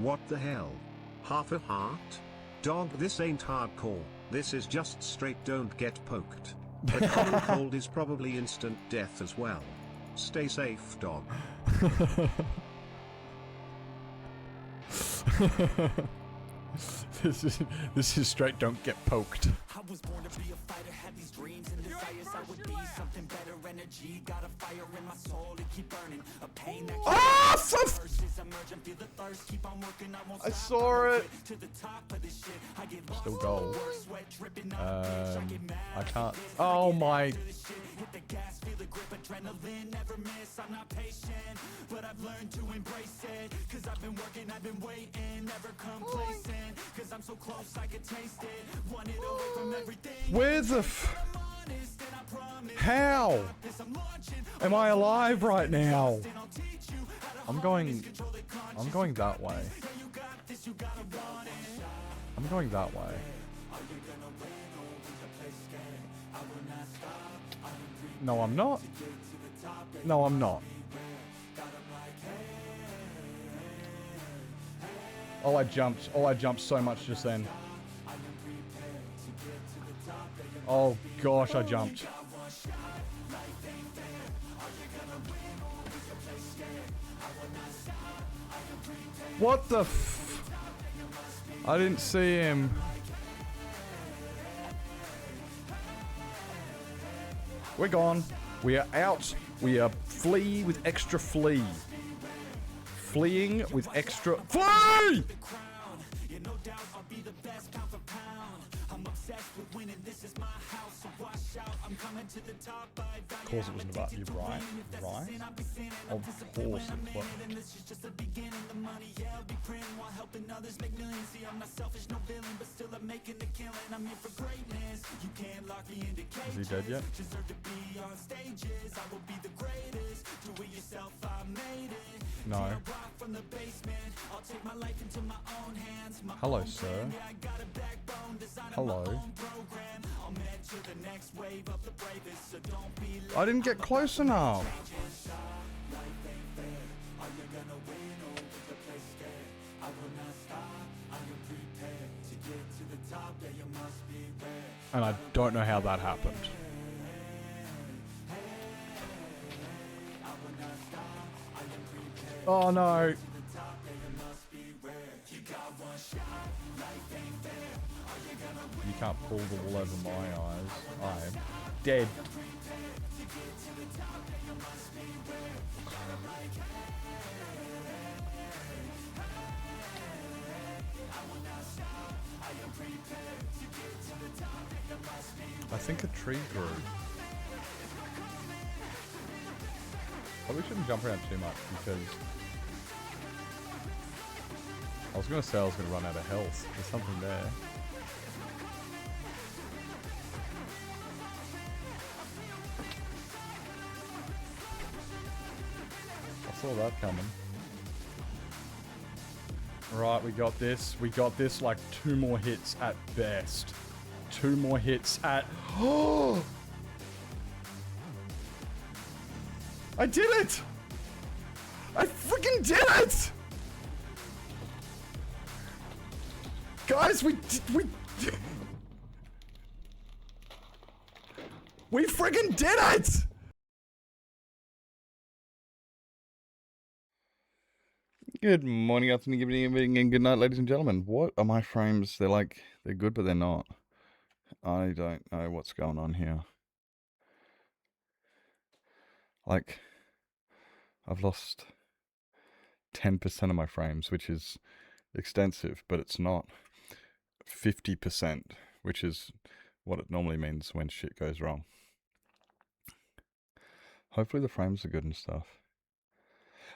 What the hell? Half a heart? Dog, this ain't hardcore, this is just straight don't get poked. But common cold is probably instant death as well. Stay safe, dog. This is straight don't get poked. I was born to be a fighter, had these dreams and desires. I would be something better, energy, got a fire in my soul to keep burning. A pain that feel the thirst, keep on working, I saw it. to the top of this shit. I get Still gold. sweat dripping I can't. Oh my. hit the gas, feel the grip, adrenaline, never miss. I'm not patient, but I've learned to embrace it. Cause I've been working, I've been waiting, never complacent. Cause I'm so close, I can taste it. Want it away from everything. Where the How? Am I alive right now? I'm going that way. I'm going that way. No, I'm not. No, I'm not. Oh, I jumped so much just then. Oh gosh, I jumped. What the f... I didn't see him. We're gone. We are out. We are flee with extra flee. Fleeing with extra... Flee! Of course it wasn't about you, right? Right? Of course it was. Is he dead yet? No. Hello, sir. Hello. I didn't get close enough. And I don't know how that happened. Oh no. You can't pull the wool over my eyes. I am dead. I think a tree grew. Probably shouldn't jump around too much because I was gonna say I was gonna run out of health. There's something there. I saw that coming. Right, we got this. We got this. Like 2 more hits at best. 2 more hits at... Oh! I did it! I freaking did it! Guys, we freaking did it! Good morning, afternoon, good evening, and good night, ladies and gentlemen. What are my frames? They're good, but they're not. I don't know what's going on here. Like, I've lost 10% of my frames, which is extensive, but it's not 50%, which is what it normally means when shit goes wrong. Hopefully the frames are good and stuff.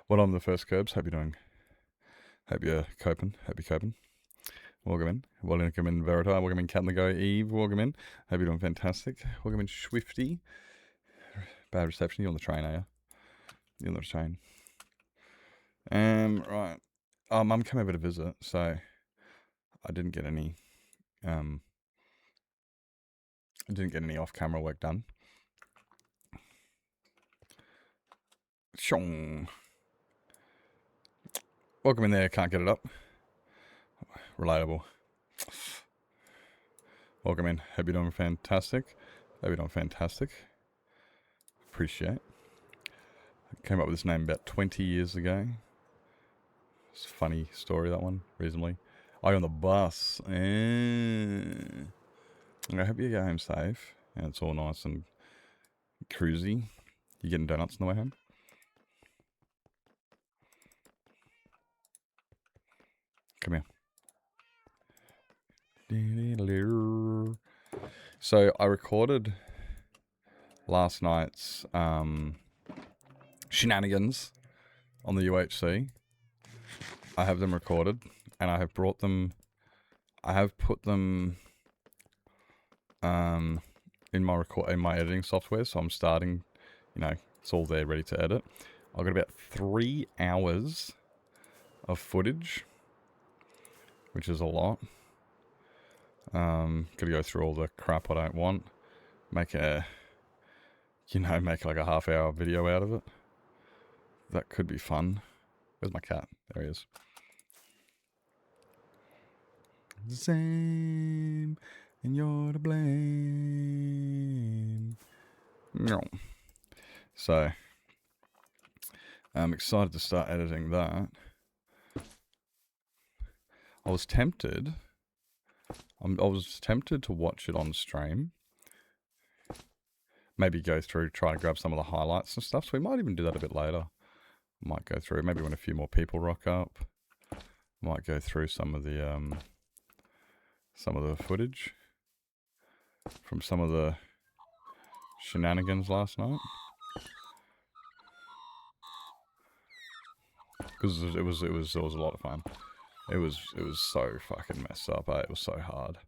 Well, I'm the first Curbs. Hope you're doing. Hope you're coping. Hope you're coping. Welcome in. Welcome in, Veritar. Welcome in, Cat and the Go. Eve. Welcome in. Hope you're doing fantastic. Welcome in, Swifty. Bad reception. You're on the train, are you? You're on the train. Right. Mum came over to visit, so I didn't get any. I didn't get any off-camera work done. Shong. Welcome in there. Can't get it up. Relatable. Welcome in. Hope you're doing fantastic. Hope you're doing fantastic. Appreciate. I came up with this name about 20 years ago. It's a funny story, that one, reasonably. Oh, you're on the bus. I hope you get home safe. And it's all nice and cruisy. You getting donuts on the way home? Come here. So I recorded last night's shenanigans on the UHC. I have them recorded, and I have brought them. I have put them in my editing software. So I'm starting. It's all there, ready to edit. I've got about 3 hours of footage, which is a lot. Gotta go through all the crap I don't want. Make like a half-hour video out of it. That could be fun. Where's my cat? There he is. Same, and you're to blame. No. So, I'm excited to start editing that. I was tempted to watch it on stream. Maybe go through, try to grab some of the highlights and stuff. So we might even do that a bit later. Might go through, maybe when a few more people rock up. Might go through some of the footage from some of the shenanigans last night. Because it was a lot of fun. It was so fucking messed up. It was so hard.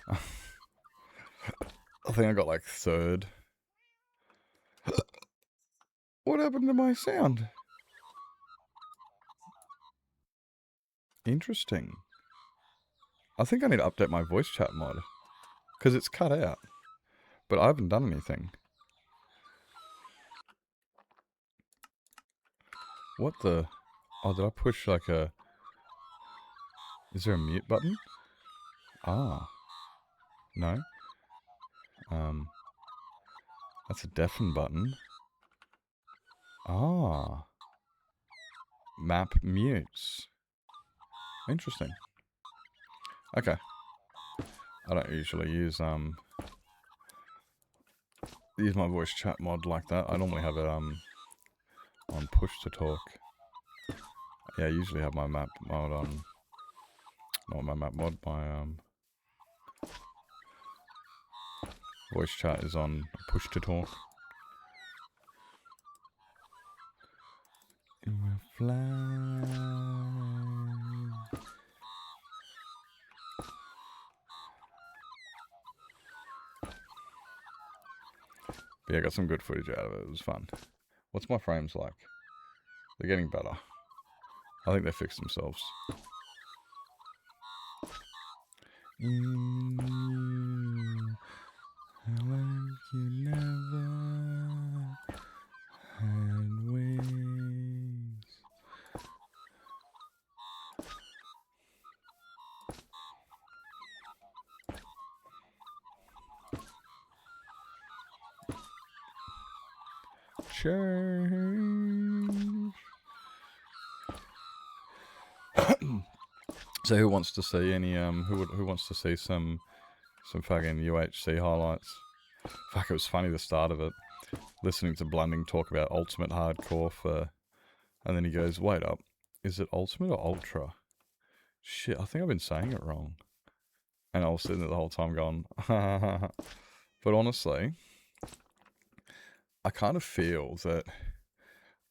I think I got like 3rd. What happened to my sound? Interesting. I think I need to update my voice chat mod. Because it's cut out. But I haven't done anything. What the... Oh, did I push like a... Is there a mute button? Ah. No? That's a deafen button. Ah. Map mutes. Interesting. Okay. I don't usually use my voice chat mod like that. I normally have it on push to talk. Yeah, I usually have my map mod on. Not my map mod, my voice chat is on push to talk. It will fly. But yeah, I got some good footage out of it. It was fun. What's my frames like? They're getting better. I think they fixed themselves. Like you never had wings. Change. So who wants to see any who wants to see some fucking UHC highlights? Fuck, it was funny the start of it. Listening to Blunding talk about Ultimate Hardcore and then he goes, "Wait up, is it Ultimate or Ultra? Shit, I think I've been saying it wrong." And I was sitting there the whole time going, but honestly, I kind of feel that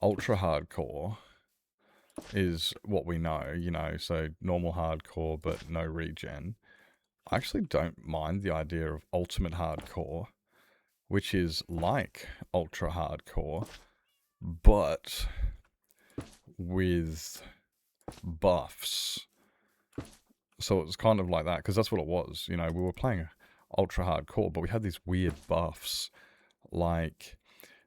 Ultra Hardcore is what we know, so normal hardcore but no regen. I actually don't mind the idea of Ultimate Hardcore, which is like Ultra Hardcore, but with buffs. So it was kind of like that, because that's what it was. We were playing Ultra Hardcore, but we had these weird buffs, like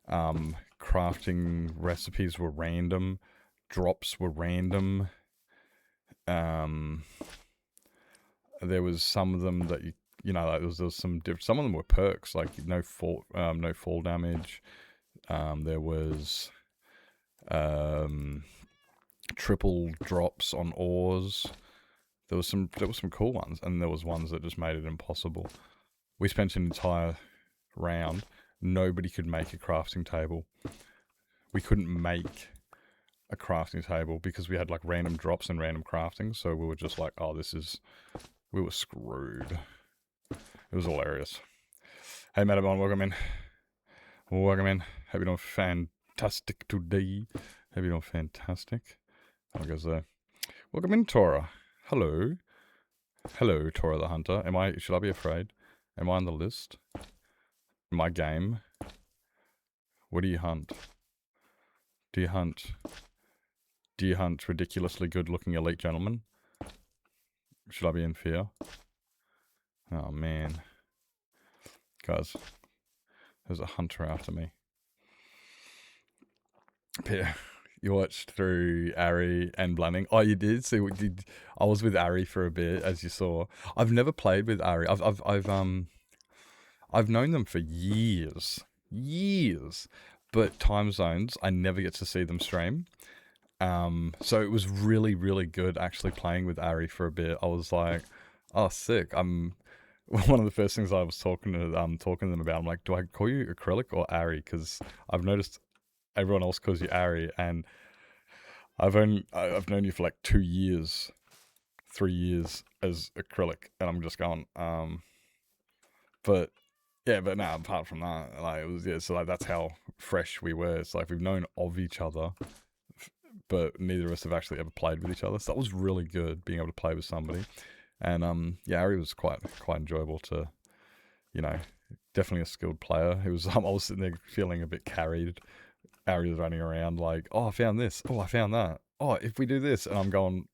crafting recipes were random, drops were random, there was some of them that you know, like there was some different. Some of them were perks, like no fall damage. There was triple drops on ores. There was some cool ones, and there was ones that just made it impossible. We spent an entire round. Nobody could make a crafting table. We couldn't make a crafting table because we had like random drops and random crafting. So we were just like, oh, we were screwed. It was hilarious. Hey, Metabon, welcome in. Welcome in. Hope you're doing fantastic today. Hope you're doing fantastic. How goes there? Welcome in, Tora. Hello. Hello, Tora the Hunter. Should I be afraid? Am I on the list? My game? What do you hunt? Do you hunt ridiculously good-looking elite gentlemen? Should I be in fear? Oh, man. Guys, there's a hunter after me. Peter, you watched through Ari and Blanding. Oh, you did? So I was with Ari for a bit, as you saw. I've never played with Ari. I've known them for years. But time zones, I never get to see them stream. So it was really, really good actually playing with Ari for a bit. I was like, oh, sick. One of the first things I was talking to them about, I'm like, do I call you Acrylic or Ari? Because I've noticed everyone else calls you Ari, and I've known you for like 2 years, 3 years as Acrylic, and I'm just going, but no, apart from that, like it was, so like that's how fresh we were. It's like we've known of each other, but neither of us have actually ever played with each other. So that was really good, being able to play with somebody. And Ari was quite enjoyable to, you know, definitely a skilled player. It was I was sitting there feeling a bit carried. Ari was running around like, oh, I found this. Oh, I found that. Oh, if we do this, and I'm going,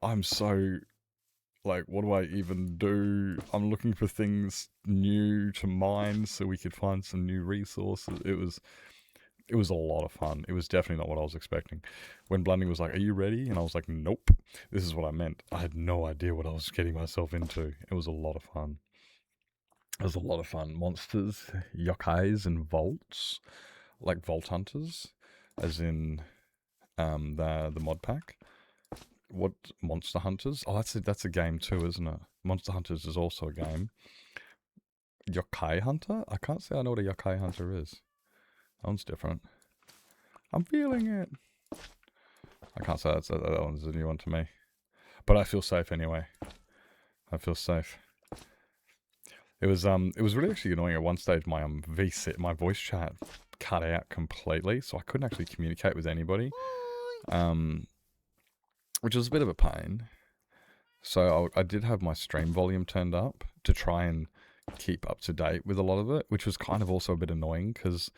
I'm so like, what do I even do? I'm looking for things new to mine so we could find some new resources. It was a lot of fun. It was definitely not what I was expecting. When Blending was like, are you ready? And I was like, nope. This is what I meant. I had no idea what I was getting myself into. It was a lot of fun. Monsters, yokais, and vaults. Like Vault Hunters. As in the mod pack. What? Monster Hunters? Oh, that's a game too, isn't it? Monster Hunters is also a game. Yokai Hunter? I can't say I know what a Yokai Hunter is. That one's different. I'm feeling it. I can't say that one's a new one to me. But I feel safe anyway. I feel safe. It was really actually annoying at one stage. My my voice chat cut out completely, so I couldn't actually communicate with anybody. Which was a bit of a pain. So I did have my stream volume turned up to try and keep up to date with a lot of it, which was kind of also a bit annoying because,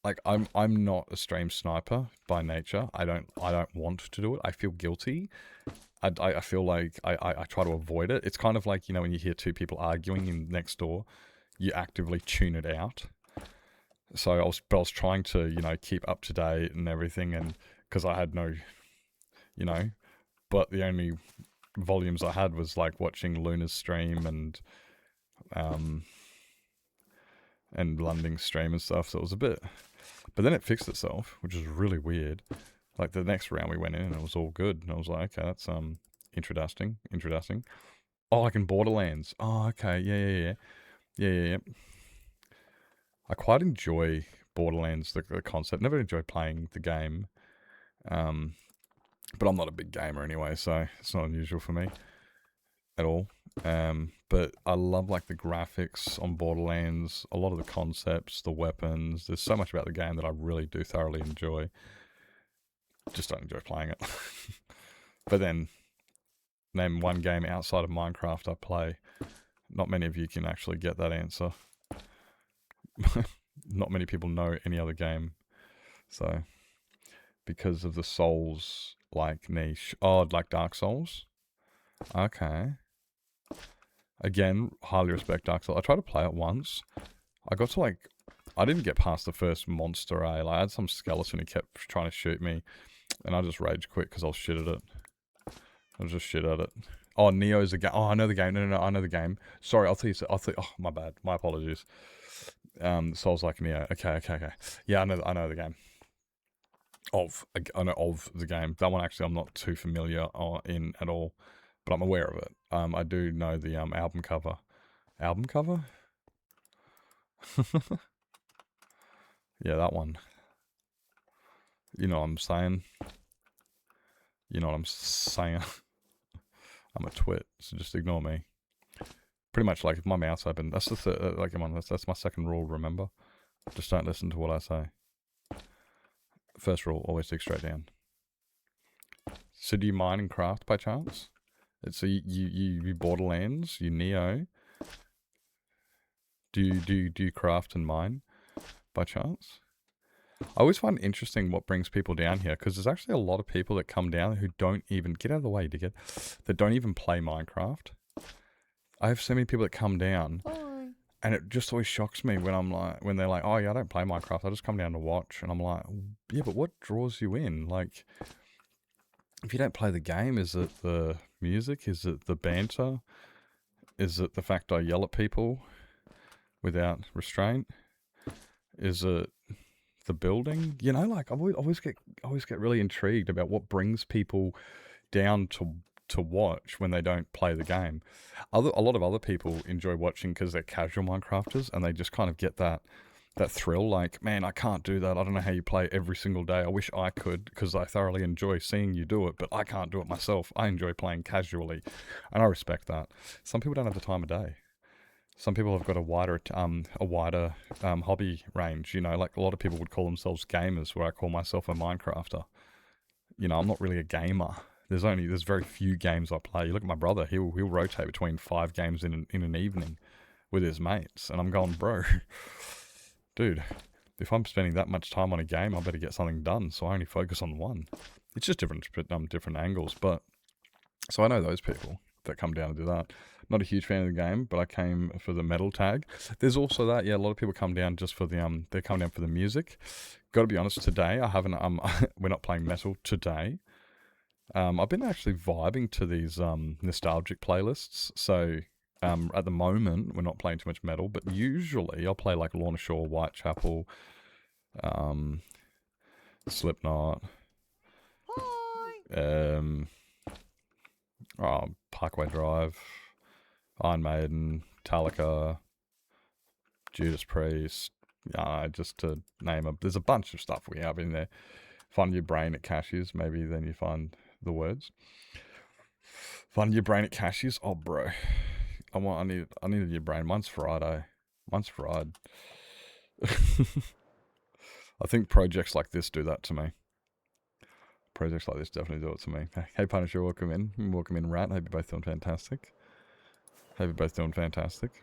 like, I'm not a stream sniper by nature. I don't want to do it. I feel guilty. I feel like I try to avoid it. It's kind of like, you know, when you hear two people arguing in next door, you actively tune it out. So I was trying to, you know, keep up to date and everything, and because I had no, you know, but the only volumes I had was like watching Luna's stream and Lunding's stream and stuff. So it was a bit, but then it fixed itself, which is really weird. Like the next round we went in and it was all good, and I was like, okay, that's interesting. Oh, like in Borderlands. Oh, okay, yeah. I quite enjoy Borderlands, the concept. Never enjoyed playing the game, but I'm not a big gamer anyway, so it's not unusual for me at all. But I love like the graphics on Borderlands, a lot of the concepts, the weapons. There's so much about the game that I really do thoroughly enjoy. Just don't enjoy playing it. But then, name one game outside of Minecraft I play. Not many of you can actually get that answer. Not many people know any other game. So, because of the Souls-like niche. Oh, like Dark Souls? Okay. Again, highly respect Dark Souls. I tried to play it once. I got to like... I didn't get past the first monster, eh? Like, I had some skeleton who kept trying to shoot me. And I just rage quit because I was shit at it. I was just shit at it. Oh, Neo's a game. Oh, I know the game. No, I know the game. Sorry, I'll tell you. Oh, my bad. My apologies. Souls like Neo. Okay. Yeah, I know the game. I know of the game. That one actually I'm not too familiar in at all, but I'm aware of it. I do know the album cover. Album cover? Yeah, that one. You know what I'm saying? You know what I'm saying? I'm a twit, so just ignore me. Pretty much like if my mouth's open, that's the like come on, that's my second rule. Remember, just don't listen to what I say. First rule: always dig straight down. So do you mine and craft by chance? So you Borderlands, you Neo. Do you craft and mine by chance? I always find it interesting what brings people down here, because there's actually a lot of people that come down who don't even get out of the way, dickhead, that don't even play Minecraft. I have so many people that come down, and it just always shocks me when they're like, "Oh yeah, I don't play Minecraft. I just come down to watch," and I'm like, "Yeah, but what draws you in? Like, if you don't play the game, is it the music? Is it the banter? Is it the fact I yell at people without restraint? Is it the building? You know, like I always get really intrigued about what brings people down to watch when they don't play the game. A lot of other people enjoy watching because they're casual Minecrafters and they just kind of get that thrill. Like, man, I can't do that. I don't know how you play every single day. I wish I could, because I thoroughly enjoy seeing you do it, but I can't do it myself. I enjoy playing casually, and I respect that. Some people don't have the time of day. Some people have got a wider hobby range. You know, like a lot of people would call themselves gamers, where I call myself a Minecrafter. You know, I'm not really a gamer. There's very few games I play. You look at my brother; he'll rotate between 5 games in an evening with his mates, and I'm going, bro, dude, if I'm spending that much time on a game, I better get something done. So I only focus on one. It's just different angles, but so I know those people that come down to do that. Not a huge fan of the game, but I came for the metal tag. There's also that, yeah, a lot of people come down just for the they come down for the music. Got to be honest, today I haven't we're not playing metal today. I've been actually vibing to these nostalgic playlists. So at the moment we're not playing too much metal, but usually I'll play like Lorna Shore, Whitechapel, Slipknot, Parkway Drive, Iron Maiden, Metallica, Judas Priest, just to name there's a bunch of stuff we have in there. Find your brain at Cashews, maybe then you find the words. Find your brain at Cashews. Oh, bro, I needed your brain. Mine's fried. I think projects like this do that to me. Projects like this definitely do it to me. Hey, Punisher, welcome in. Rat. Hope you're both doing fantastic.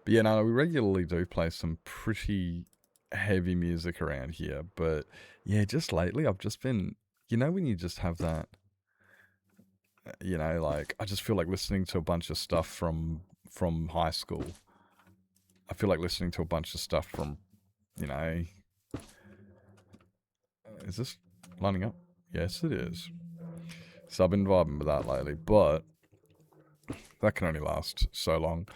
But yeah, no, we regularly do play some pretty heavy music around here. But yeah, just lately I've just been, you know, when you just have that, you know, like I just feel like listening to a bunch of stuff from high school. I feel like listening to a bunch of stuff from, you know, is this lining up? Yes, it is. So I've been vibing with that lately, but that can only last so long.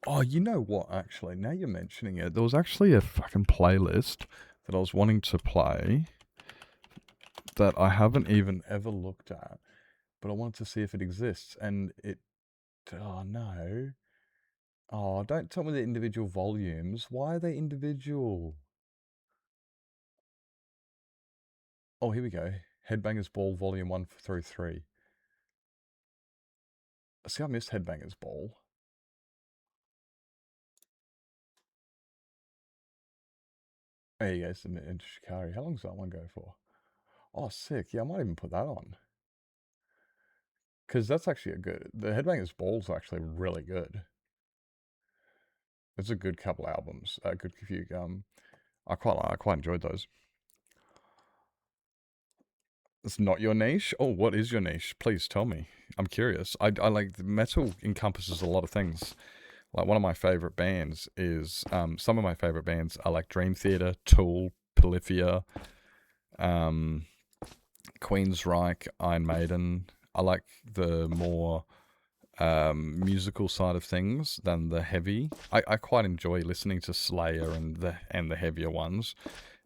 Oh, you know what, actually, now you're mentioning it, there was actually a fucking playlist that I was wanting to play that I haven't even ever looked at, but I wanted to see if it exists, and it... Oh, no. Oh, don't tell me the individual volumes. Why are they individual? Oh, here we go. Headbangers Ball Volume 1 through 3. See, I missed Headbangers Ball. There you go, some into Shikari. How long does that one go for? Oh, sick. Yeah, I might even put that on. Because that's actually the Headbangers Ball's actually really good. It's a good couple albums. A good few. I quite enjoyed those. It's not your niche? Oh, what is your niche? Please tell me. I'm curious. I like, metal encompasses a lot of things. Like, one of my favorite bands is, some of my favorite bands are like Dream Theater, Tool, Polyphia, Queensryche, Iron Maiden. I like the more musical side of things than the heavy. I quite enjoy listening to Slayer and the heavier ones,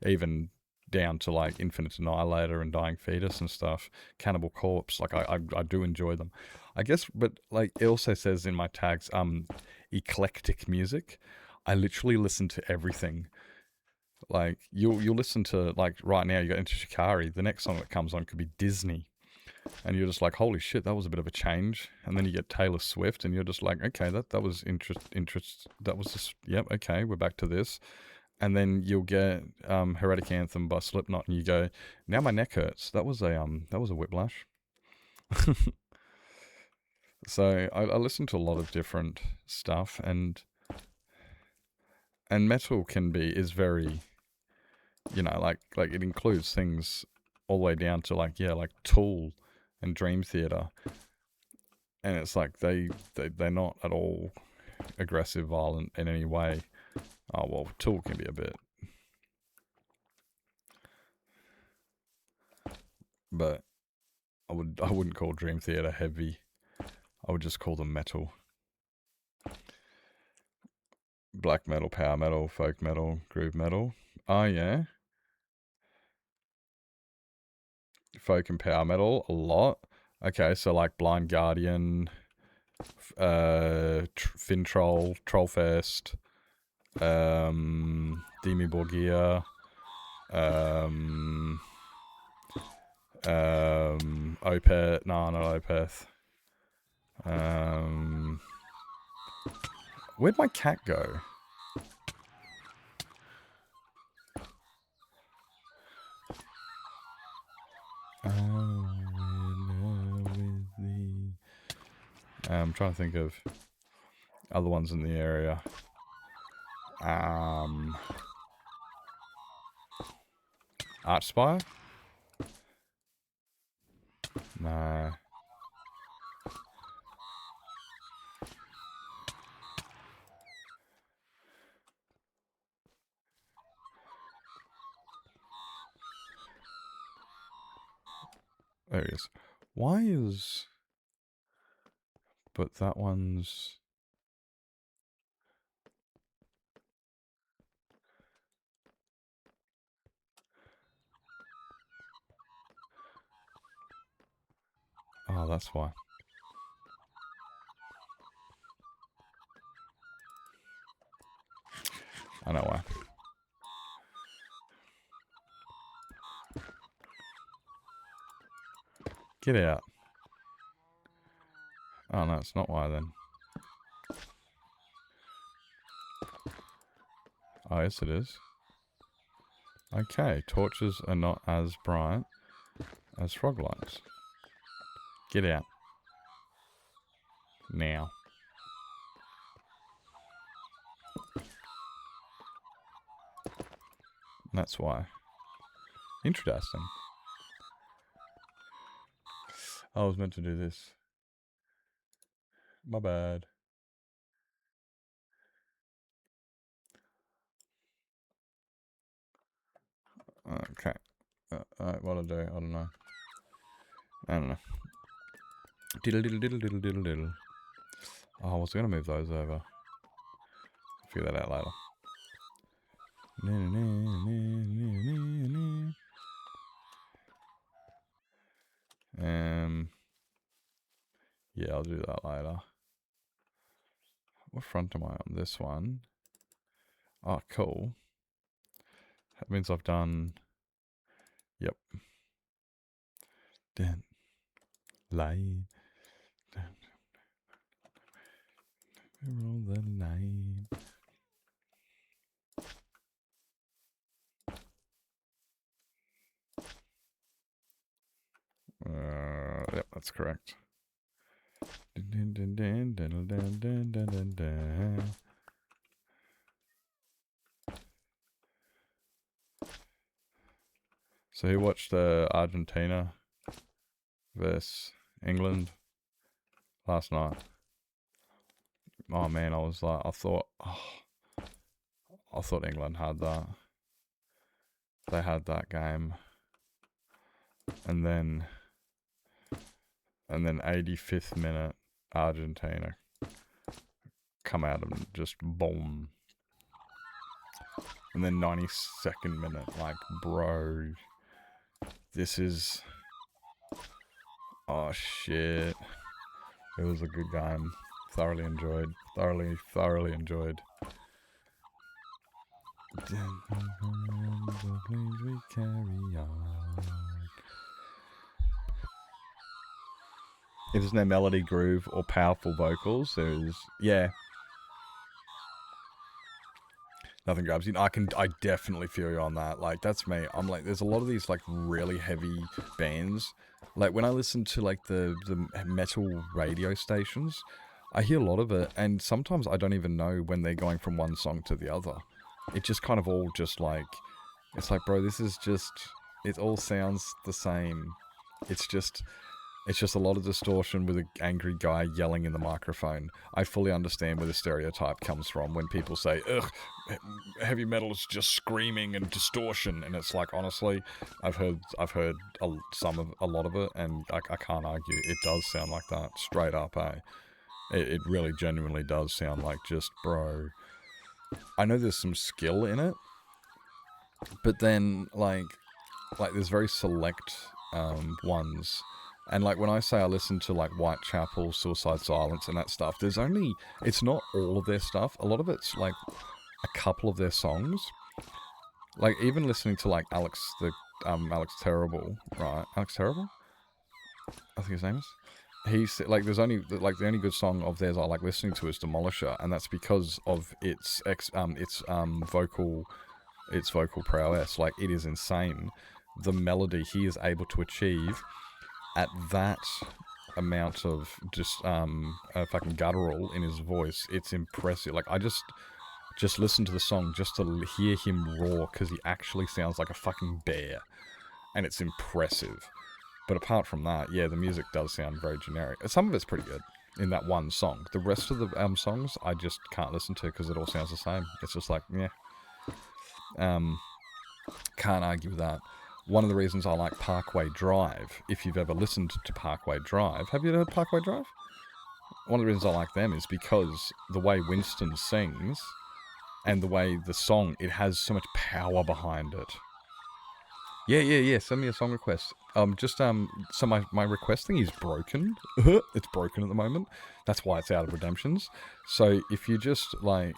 even down to like Infinite Annihilator and Dying Fetus and stuff, Cannibal Corpse. Like I do enjoy them, I guess. But like it also says in my tags, eclectic music. I literally listen to everything. Like you'll listen to, like right now you got into Shikari. The next song that comes on could be Disney, and you're just like, holy shit, that was a bit of a change. And then you get Taylor Swift, and you're just like, okay, that was interest. That was just, yep, okay, we're back to this. And then you'll get Heretic Anthem by Slipknot, and you go, now my neck hurts. That was a whiplash. So I listen to a lot of different stuff, and metal is very, like it includes things all the way down to like Tool and Dream Theater, and it's like they're not at all aggressive, violent in any way. Oh well, Tool can be a bit, but I wouldn't call Dream Theater heavy. I would just call them metal. Black metal, power metal, folk metal, groove metal. Oh yeah. Folk and power metal a lot. Okay, so like Blind Guardian, Fintroll, Trollfest, Demi Borgia, Opeth. No, not Opeth. Where'd my cat go? I'm trying to think of other ones in the area. Archspire? No. There he is. Why is... But that one's... Oh, that's why. I know why. Get out. Oh, no, it's not why then. Oh, yes, it is. Okay, torches are not as bright as frog lights. Get out. Now. That's why. Interesting. I was meant to do this. My bad. Okay. Alright, what'll I do? I don't know. Diddle diddle diddle diddle diddle diddle. Oh, I was going to move those over. Figure that out later. Yeah, I'll do that later. What front am I on? This one. Oh, cool. That means I've done... Yep. Then light. Roll the light. Yep, that's correct. So who watched Argentina versus England last night? Oh man, I was like, I thought England had that. They had that game, and then 85th minute, Argentina come out and just boom. And then 92nd minute, like, bro, this is, oh shit. It was a good game. Thoroughly enjoyed. Thoroughly enjoyed. Please we carry on. If there's no melody, groove, or powerful vocals, there's, yeah. Nothing grabs you. I definitely feel you on that. Like, that's me. I'm like, there's a lot of these, like, really heavy bands. Like, when I listen to, like, the metal radio stations, I hear a lot of it, and sometimes I don't even know when they're going from one song to the other. It just kind of all just, like, it's like, bro, this is just, it all sounds the same. It's just a lot of distortion with an angry guy yelling in the microphone. I fully understand where the stereotype comes from when people say, ugh, heavy metal is just screaming and distortion. And it's like, honestly, I've heard a lot of it, and I can't argue. It does sound like that, straight up, eh? It really genuinely does sound like just, bro. I know there's some skill in it, but then, like there's very select ones. And, like, when I say I listen to, like, Whitechapel, Suicide Silence, and that stuff, it's not all of their stuff. A lot of it's, like, a couple of their songs. Like, even listening to, like, Alex Terrible, right? Alex Terrible? I think his name is. He's, like, there's only, like, the only good song of theirs I like listening to is Demolisher, and that's because of its vocal prowess. Like, it is insane. The melody he is able to achieve at that amount of just fucking guttural in his voice, it's impressive. Like, I just listen to the song just to hear him roar, because he actually sounds like a fucking bear, and it's impressive. But apart from that, yeah, the music does sound very generic. Some of it's pretty good in that one song. The rest of the songs I just can't listen to because it all sounds the same. It's just like, yeah. Can't argue with that. One of the reasons I like Parkway Drive, if you've ever listened to Parkway Drive, have you heard Parkway Drive? One of the reasons I like them is because the way Winston sings and the way the song, it has so much power behind it. Yeah. Send me a song request. So my request thing is broken. It's broken at the moment. That's why it's out of redemptions. So if you just not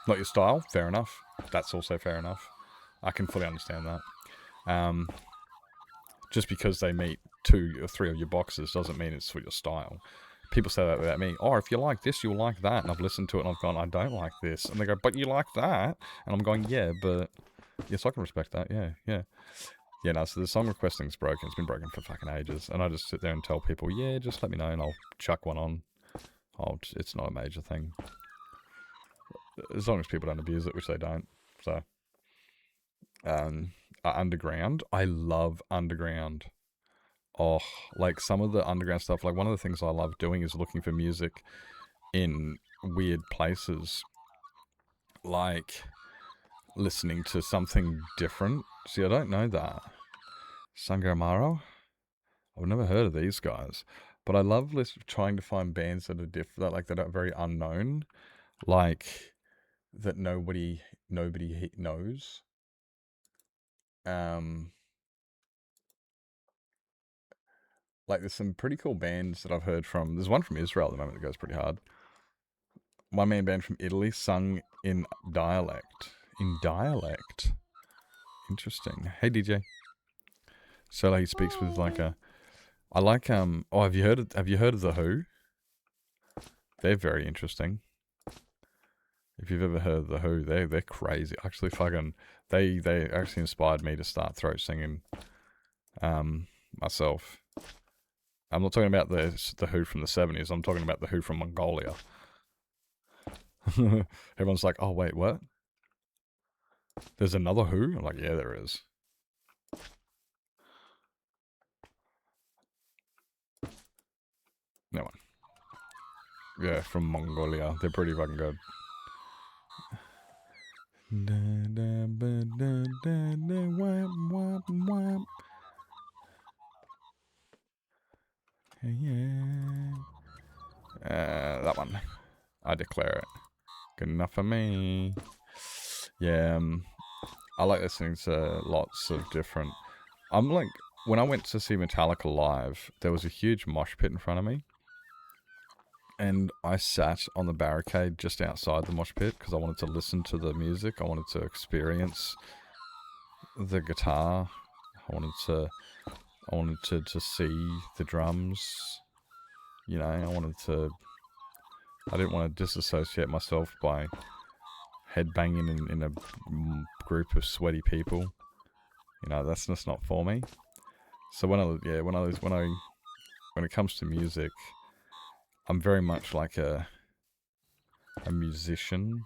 your style, fair enough. That's also fair enough. I can fully understand that. Just because they meet 2 or 3 of your boxes doesn't mean it's for your style. People say that about me. Oh, if you like this, you'll like that. And I've listened to it and I've gone, I don't like this. And they go, but you like that? And I'm going, yeah, but... Yes, I can respect that. Yeah. Yeah, no, so the song requesting's broken. It's been broken for fucking ages. And I just sit there and tell people, yeah, just let me know and I'll chuck one on. It's not a major thing. As long as people don't abuse it, which they don't. So... Underground. I love Underground. Oh, like some of the Underground stuff, like one of the things I love doing is looking for music in weird places. Like listening to something different. See, I don't know that. Sangamaro? I've never heard of these guys. But I love trying to find bands that are different, that are very unknown. Like, that nobody knows. Like, there's some pretty cool bands that I've heard from. There's one from Israel at the moment that goes pretty hard. One man band from Italy sung in dialect. Interesting. Hey, DJ. So he speaks with like a... I like, oh, have you heard of The Who? They're very interesting. If you've ever heard of The Who, they're crazy. Actually, fucking... They actually inspired me to start throat singing myself. I'm not talking about the Who from the 70s. I'm talking about the Who from Mongolia. Everyone's like, oh, wait, what? There's another Who? I'm like, yeah, there is. No one. Yeah, from Mongolia. They're pretty fucking good. Yeah. That one. I declare it. Good enough for me. Yeah, I like listening to lots of different... I'm like, when I went to see Metallica live, there was a huge mosh pit in front of me. And I sat on the barricade just outside the mosh pit because I wanted to listen to the music. I wanted to experience the guitar. I wanted to see the drums. You know, I didn't want to disassociate myself by headbanging in a group of sweaty people. You know, that's just not for me. So when it comes to music, I'm very much like a musician.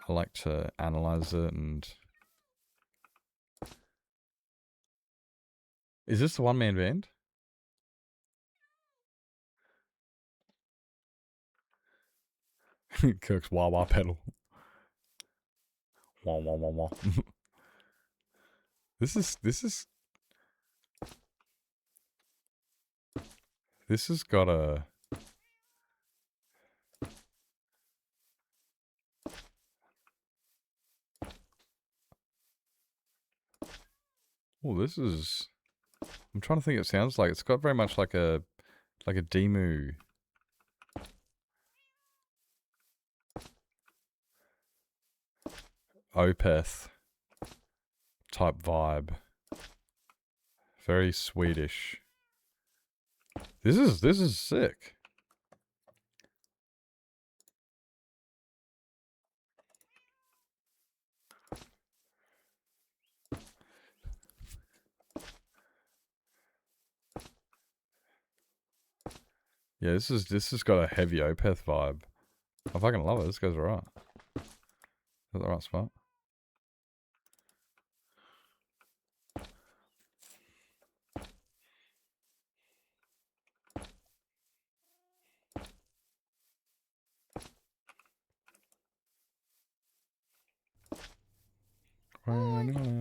I like to analyze it and... Is this the one-man band? Kirk's wah wah pedal. Wah wah wah wah. This has got a... Oh, this is... I'm trying to think. It sounds like it's got very much like a Demu. Opeth type vibe. Very Swedish. This is sick. Yeah, this has got a heavy Opeth vibe. I fucking love it. This goes alright. Is that the right spot?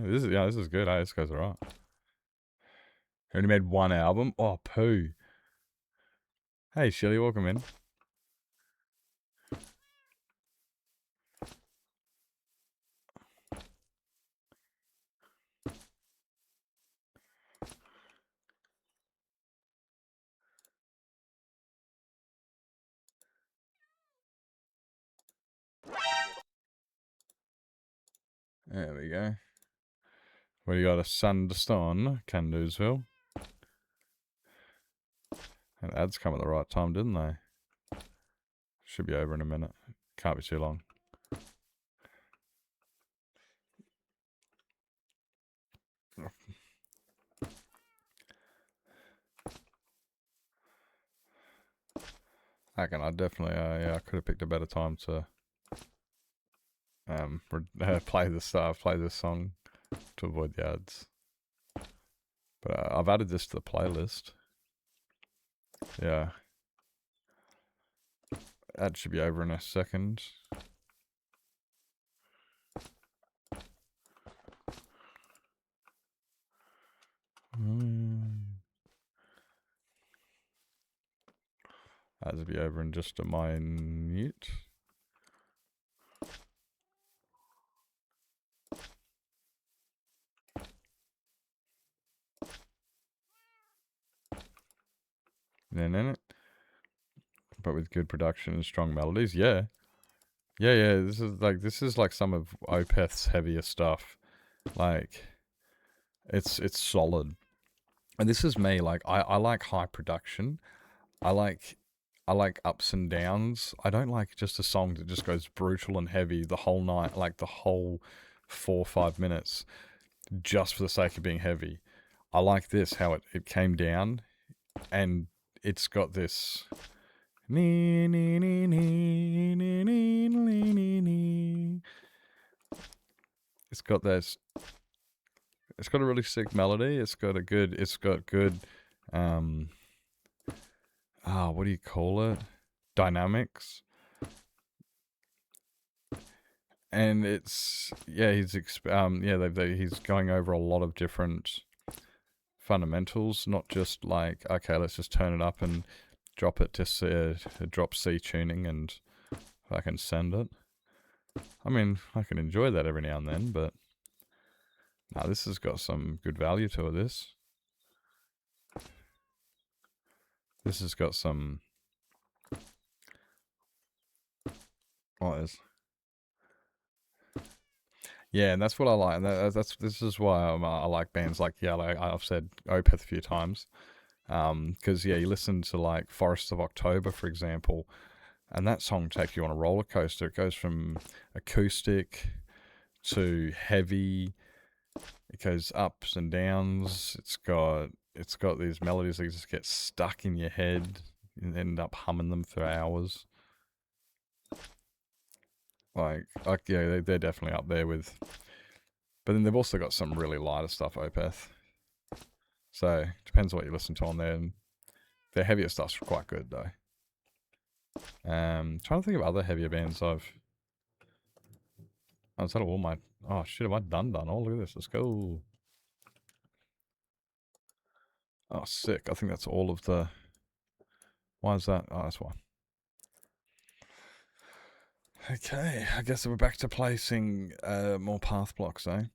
This is good. This goes alright. Only made one album. Oh, poo. Hey, Shelly, welcome in. There we go. We got a Sanderson, Candusville. And ads come at the right time, didn't they? Should be over in a minute. Can't be too long. I definitely, yeah, I could have picked a better time to play this song to avoid the ads. But I've added this to the playlist. Yeah. That should be over in a second. That'll be over in just a minute. But with good production and strong melodies, yeah. Yeah, this is like some of Opeth's heavier stuff. Like, it's solid. And this is me, like, I like high production. I like ups and downs. I don't like just a song that just goes brutal and heavy the whole night, like the whole 4 or 5 minutes, just for the sake of being heavy. I like this, how it came down, and it's got this... It's got this... It's got a really sick melody. It's got good, what do you call it? Dynamics. And it's, yeah, he's going over a lot of different fundamentals, not just like, okay, let's just turn it up and drop it to drop C tuning and I can send it. I mean, I can enjoy that every now and then, but now this has got some good value to it. This has got some. What is? Yeah, and that's what I like. And this is why I like bands like like I've said Opeth a few times. Because you listen to like Forests of October, for example, and that song takes you on a roller coaster. It goes from acoustic to heavy. It goes ups and downs. It's got these melodies that just get stuck in your head and end up humming them for hours. Like yeah, they're definitely up there with. But then they've also got some really lighter stuff, Opeth. So depends what you listen to on there. And their heavier stuff's quite good though. Trying to think of other heavier bands I've. Oh, is that all my? Oh shit! Have I done? Oh, look at this. Let's go. Oh, sick! I think that's all of the. Why is that? Oh, that's why. Okay, I guess we're back to placing more path blocks, eh?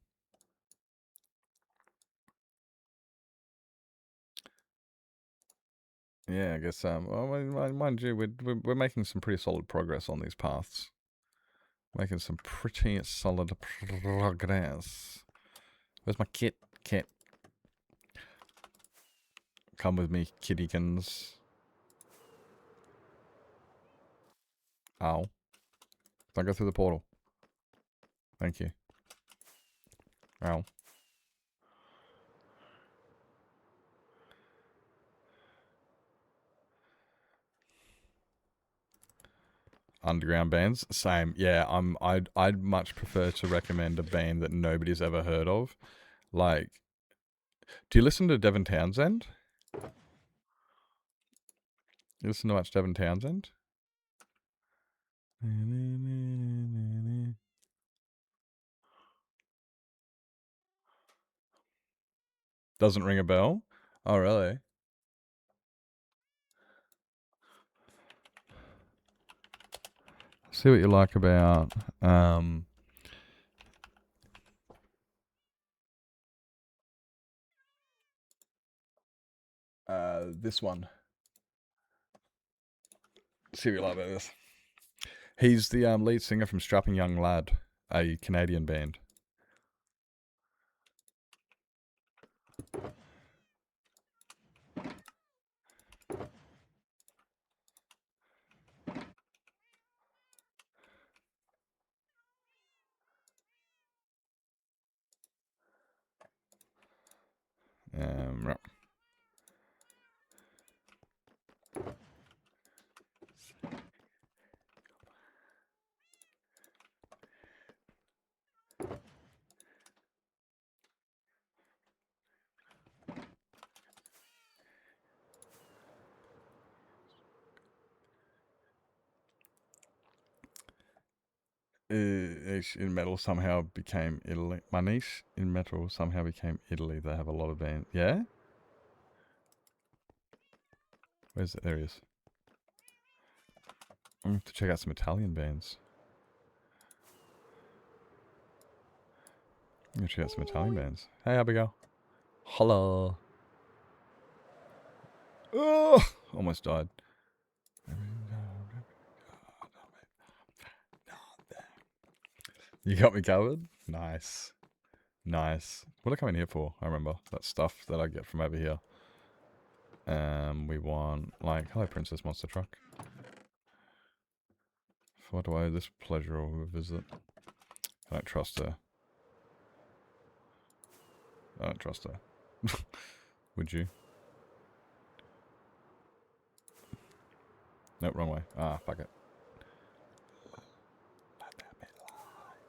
Yeah, I guess. Well, mind you, we're making some pretty solid progress on these paths. Making some pretty solid progress. Where's my kit? Kit. Come with me, kittykins. Ow. Don't go through the portal. Thank you. Ow. Underground bands, same. Yeah, I'd much prefer to recommend a band that nobody's ever heard of. Like, do you listen to Devin Townsend? You listen to much Devin Townsend? Doesn't ring a bell? Oh, really? See what you like about this one. See what you like about this. He's the lead singer from Strapping Young Lad, a Canadian band. Right. Niche in metal somehow became Italy. My niche in metal somehow became Italy. They have a lot of bands. Yeah? Where's it? There he is. I'm going to have to check out some Italian bands. I'm going to check out some Italian bands. Hey, Abigail. Hello. Oh, almost died. You got me covered? Nice. Nice. What did I come in here for? I remember that stuff that I get from over here. We want, like, hello, Princess Monster Truck. What do I owe this pleasure or visit? I don't trust her. I don't trust her. Would you? Nope, wrong way. Ah, fuck it. Let there be light.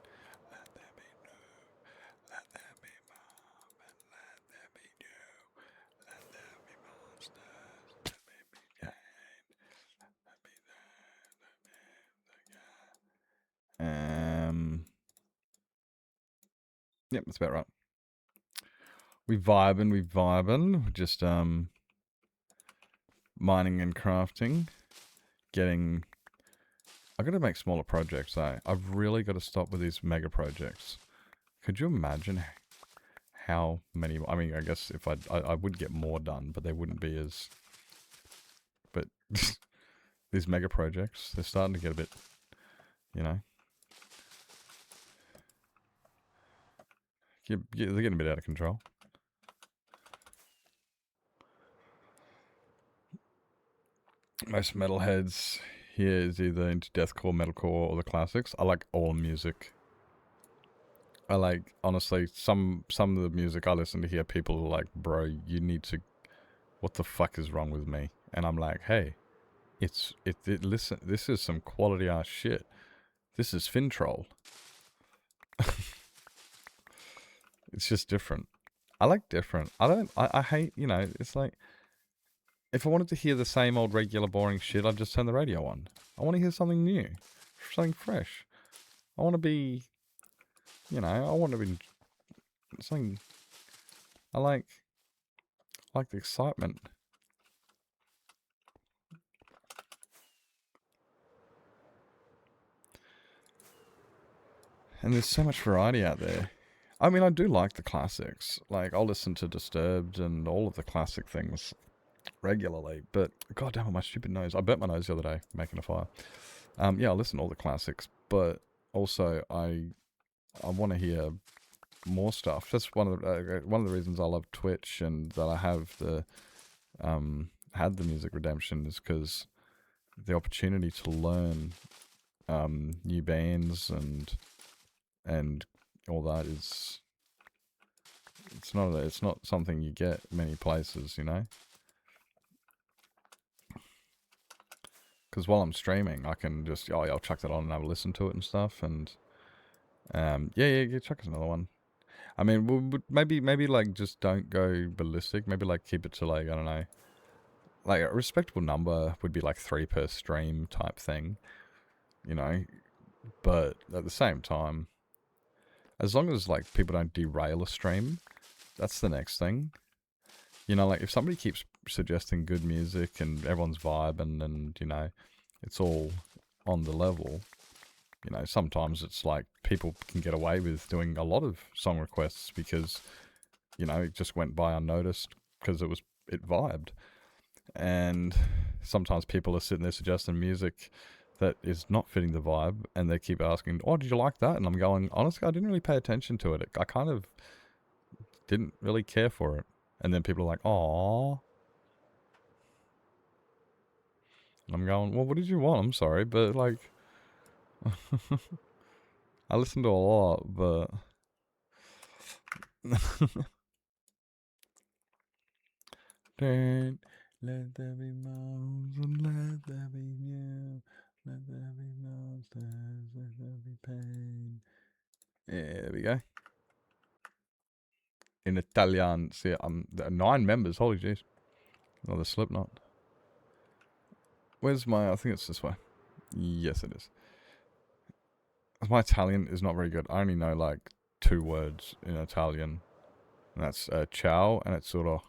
Let there be new. Let there be mom. And let there be new. Let there be monsters. Let there be gain. Let there be there. Yep, that's about right. We vibing. Just mining and crafting, getting... I've got to make smaller projects, eh? I've really got to stop with these mega projects. Could you imagine how many... I mean, I guess if I would get more done, but they wouldn't be as... But these mega projects, they're starting to get a bit, you know... They're getting a bit out of control. Most metalheads here is either into deathcore, metalcore, or the classics. I like all music. I like, honestly, some of the music I listen to here, people are like, bro, you need to... What the fuck is wrong with me? And I'm like, hey, listen, this is some quality ass shit. This is Fintroll. It's just different. I like different. I hate, you know, it's like, if I wanted to hear the same old regular boring shit, I'd just turn the radio on. I want to hear something new. Something fresh. I want to be, you know, I want to be something, I like the excitement. And there's so much variety out there. I mean, I do like the classics. Like, I'll listen to Disturbed and all of the classic things regularly. But, god damn it, my stupid nose. I burnt my nose the other day making a fire. Yeah, I listen to all the classics. But also, I want to hear more stuff. That's one of the reasons I love Twitch and that I have had the Music Redemption is because the opportunity to learn new bands and all that is it's not something you get many places, you know. Because while I'm streaming, I can just I'll chuck that on and have a listen to it and stuff. And yeah, chuck us another one. I mean, maybe like just don't go ballistic. Maybe like keep it to like, I don't know, like a respectable number would be like 3 per stream type thing, you know. But at the same time, as long as like people don't derail a stream, that's the next thing. You know, like if somebody keeps suggesting good music and everyone's vibing and you know, it's all on the level. You know, sometimes it's like people can get away with doing a lot of song requests because, you know, it just went by unnoticed because it vibed. And sometimes people are sitting there suggesting music that is not fitting the vibe and they keep asking, oh, did you like that? And I'm going, honestly, I didn't really pay attention to it. I kind of didn't really care for it. And then people are like, aww. And I'm going, well, what did you want? I'm sorry, but like... I listen to a lot, but... Let there be moans and let there be mew. Let there be monsters, let there be pain. Yeah, there we go. In Italian, see, there are 9 members, holy jeez. Oh, the Slipknot. Where's my, I think it's this way. Yes, it is. My Italian is not very good. I only know like 2 words in Italian. And that's ciao and it's sort of...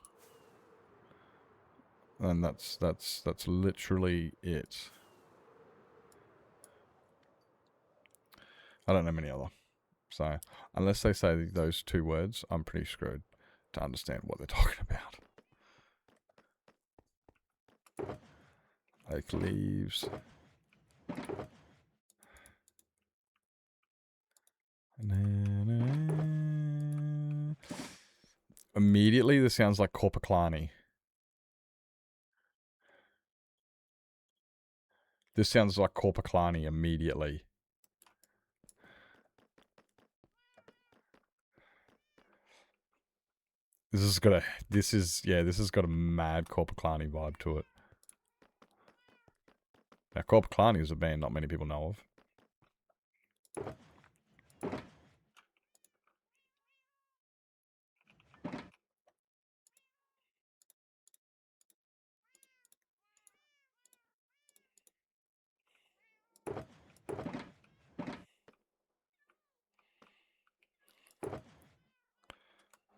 And that's literally it. I don't know many other. So, unless they say those 2 words, I'm pretty screwed to understand what they're talking about. Oak leaves. Immediately, this sounds like Corpaclani. This sounds like Corpaclani immediately. This has got a mad Corpaclani vibe to it. Now, Corpaclani is a band not many people know of.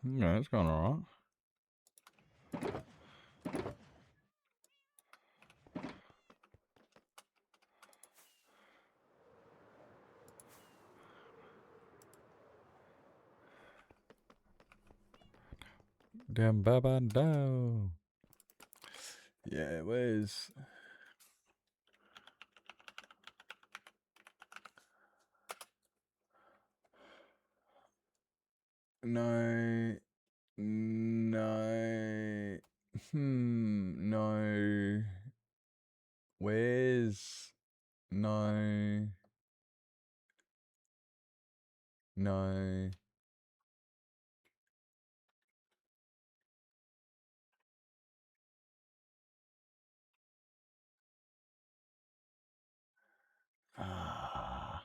Yeah, it's going alright. Damn baba do. Yeah, where's no no no where's no no ah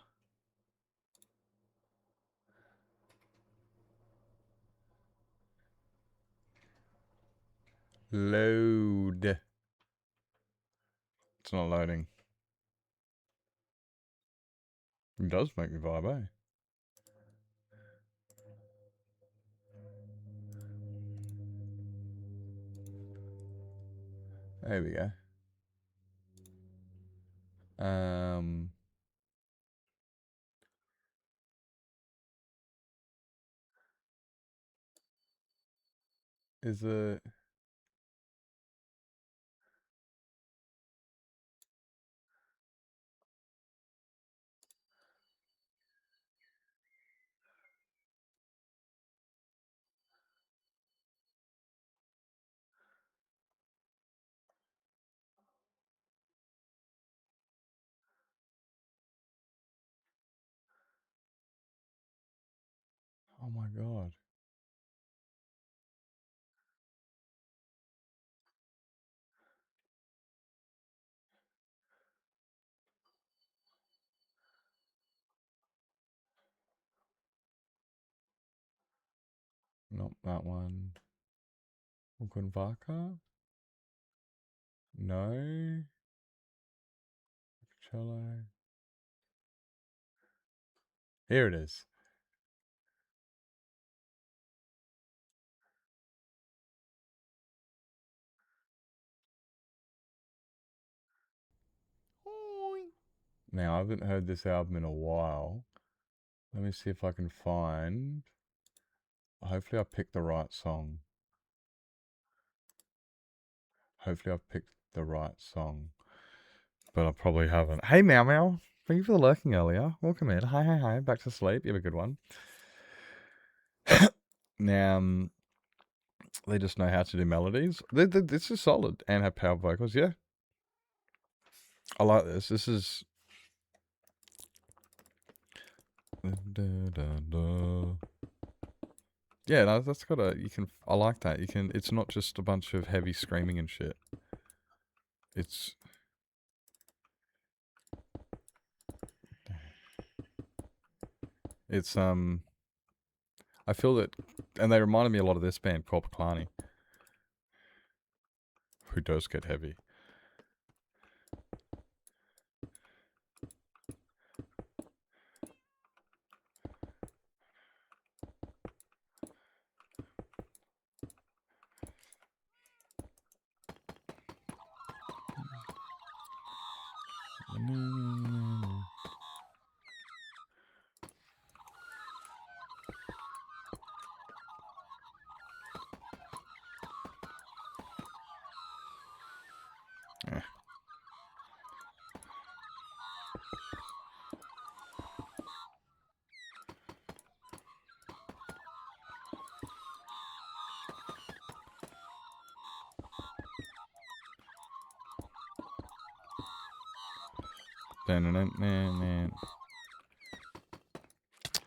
load. It's not loading. It does make me vibe, eh? There we go. Is it? Oh my god. Not that one. Ukunvaka? No. Cello. Here it is. Now, I haven't heard this album in a while. Let me see if I can find... Hopefully I picked the right song. Hopefully I've picked the right song. But I probably haven't. Hey, Meow Meow. Thank you for lurking earlier. Welcome in. Hi, hi, hi. Back to sleep. You have a good one. Now, they just know how to do melodies. This is solid. And have power vocals. Yeah. I like this. This is... Yeah, no, that's got a... You can... I like that. You can... It's not just a bunch of heavy screaming and shit. It's... It's, I feel that... And they reminded me a lot of this band, Korpiklani. Who does get heavy.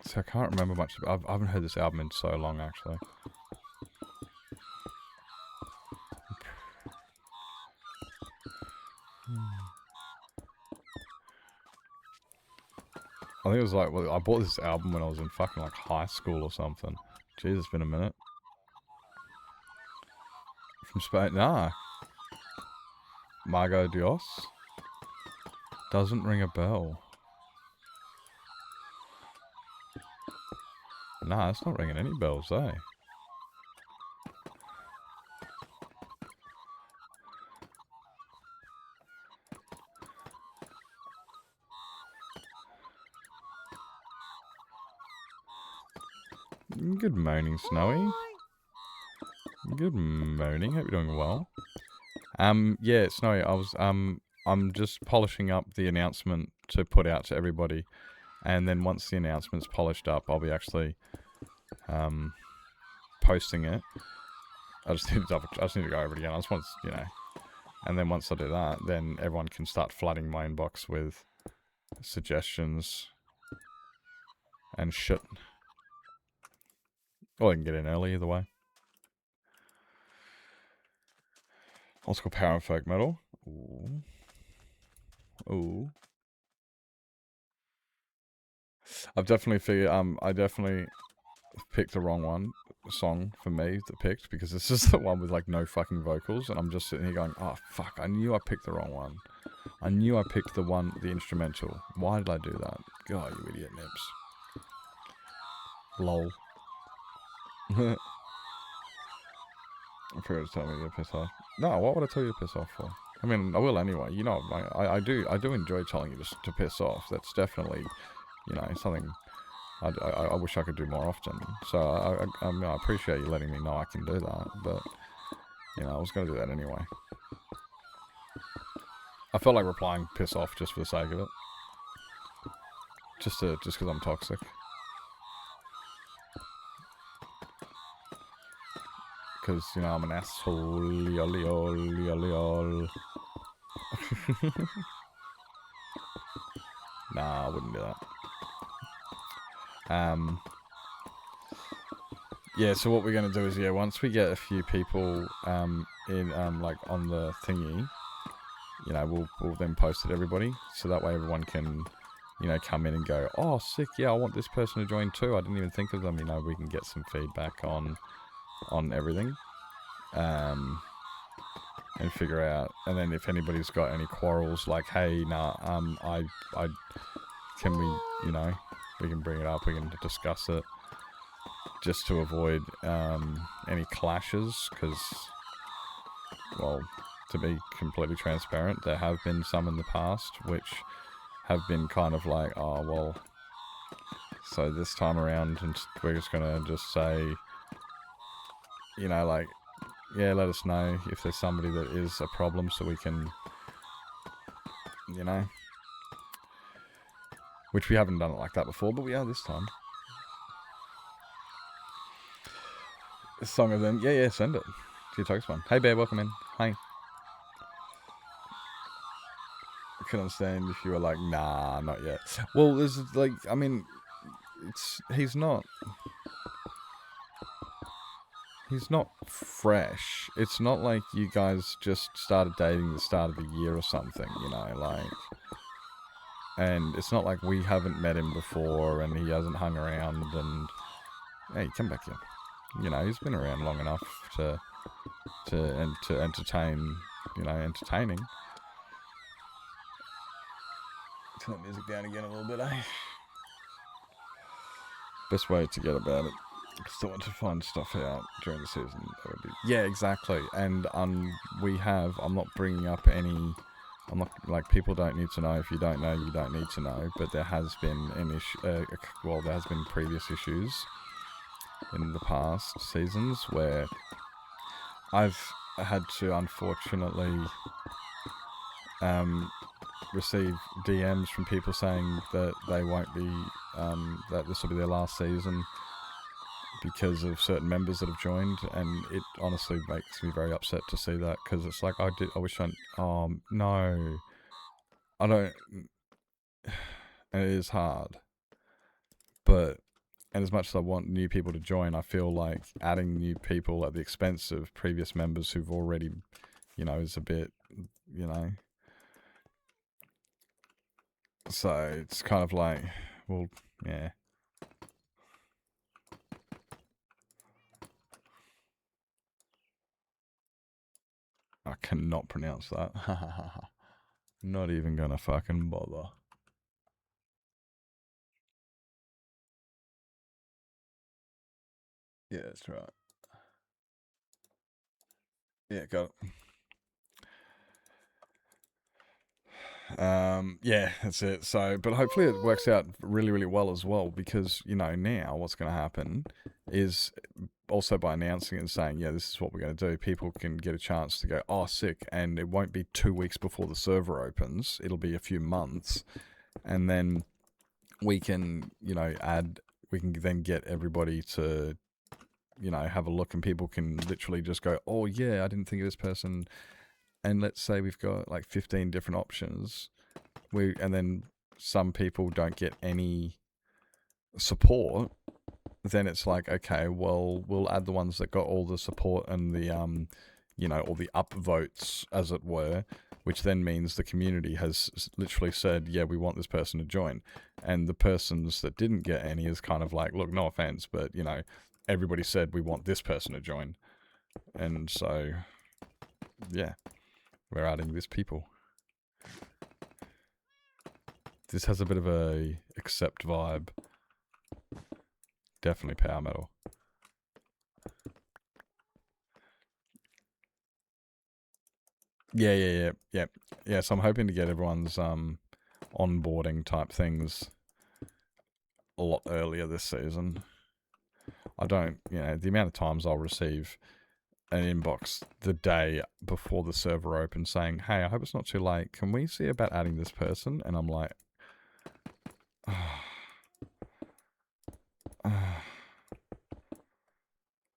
So I can't remember much. I haven't heard this album in so long, actually. I think it was like, well, I bought this album when I was in fucking like high school or something. Jeez, it's been a minute. From Spain, nah. Mago Dios? Doesn't ring a bell. Nah, it's not ringing any bells, eh? Good morning, Snowy. Good morning. Hope you're doing well. Yeah, Snowy, I'm just polishing up the announcement to put out to everybody, and then once the announcement's polished up, I'll be actually, posting it. I just need to go over it again. I just want, and then once I do that, then everyone can start flooding my inbox with suggestions and shit. Or I can get in early, either way. Old school power and folk metal. Ooh. Ooh. I've definitely figured, I definitely picked the wrong song for me to pick, because this is the one with like no fucking vocals, and I'm just sitting here going, oh fuck, I knew I picked the wrong one. I knew I picked the instrumental. Why did I do that? God, you idiot nips. Lol. I forgot to tell me to piss off. No, what would I tell you to piss off for? I mean, I will anyway. You know, I do enjoy telling you to piss off. That's definitely, something I wish I could do more often. So I appreciate you letting me know I can do that. But, I was going to do that anyway. I felt like replying piss off just for the sake of it. Just because I'm toxic. Because, I'm an asshole. Nah, I wouldn't do that. Yeah, so what we're going to do is, once we get a few people in, like, on the thingy, we'll then post it to everybody. So that way everyone can, come in and go, oh, sick, yeah, I want this person to join too. I didn't even think of them. We can get some feedback on everything. And figure out, and then if anybody's got any quarrels, like, hey, I can we, we can bring it up, we can discuss it, just to avoid any clashes, because, well, to be completely transparent, there have been some in the past which have been kind of like, oh, well, so this time around, and we're just gonna just say, like, yeah, let us know if there's somebody that is a problem, so we can, which we haven't done it like that before, but we are this time. A song of them, yeah, send it to your text one. Hey Bear, welcome in. Hi. I can understand if you were like, nah, not yet. Well, there's like, I mean, he's not fresh. It's not like you guys just started dating the start of the year or something, like, and it's not like we haven't met him before and he hasn't hung around and, hey, come back here. He's been around long enough to entertain, entertaining. Turn the music down again a little bit, eh? Best way to get about it. Still want to find stuff out during the season. That would be, yeah, exactly. And I'm not bringing up any. I'm not, like, people don't need to know. If you don't know, you don't need to know. But there has been an issue. There has been previous issues in the past seasons where I've had to, unfortunately, receive DMs from people saying that they won't be, that this will be their last season because of certain members that have joined, and it honestly makes me very upset to see that, because it's like, I wish no, I don't, and it is hard, but, and as much as I want new people to join, I feel like adding new people at the expense of previous members who've already, is a bit, so it's kind of like, well, yeah. I cannot pronounce that. Not even gonna fucking bother. Yeah, that's right. Yeah, got it. Yeah, that's it. So, but hopefully it works out really, really well as well, because, now what's going to happen is also by announcing it and saying, yeah, this is what we're going to do, people can get a chance to go, oh, sick, and it won't be 2 weeks before the server opens. It'll be a few months, and then we can, we can then get everybody to, have a look, and people can literally just go, oh, yeah, I didn't think of this person, and let's say we've got like 15 different options, and then some people don't get any support, then it's like, okay, well, we'll add the ones that got all the support and the, all the upvotes, as it were, which then means the community has literally said, yeah, we want this person to join. And the persons that didn't get any is kind of like, look, no offense, but, everybody said we want this person to join. And so, yeah, we're adding this people. This has a bit of a accept vibe. Definitely power metal. Yeah. So I'm hoping to get everyone's onboarding type things a lot earlier this season. I don't, the amount of times I'll receive an inbox the day before the server opens saying, hey, I hope it's not too late. Can we see about adding this person? And I'm like,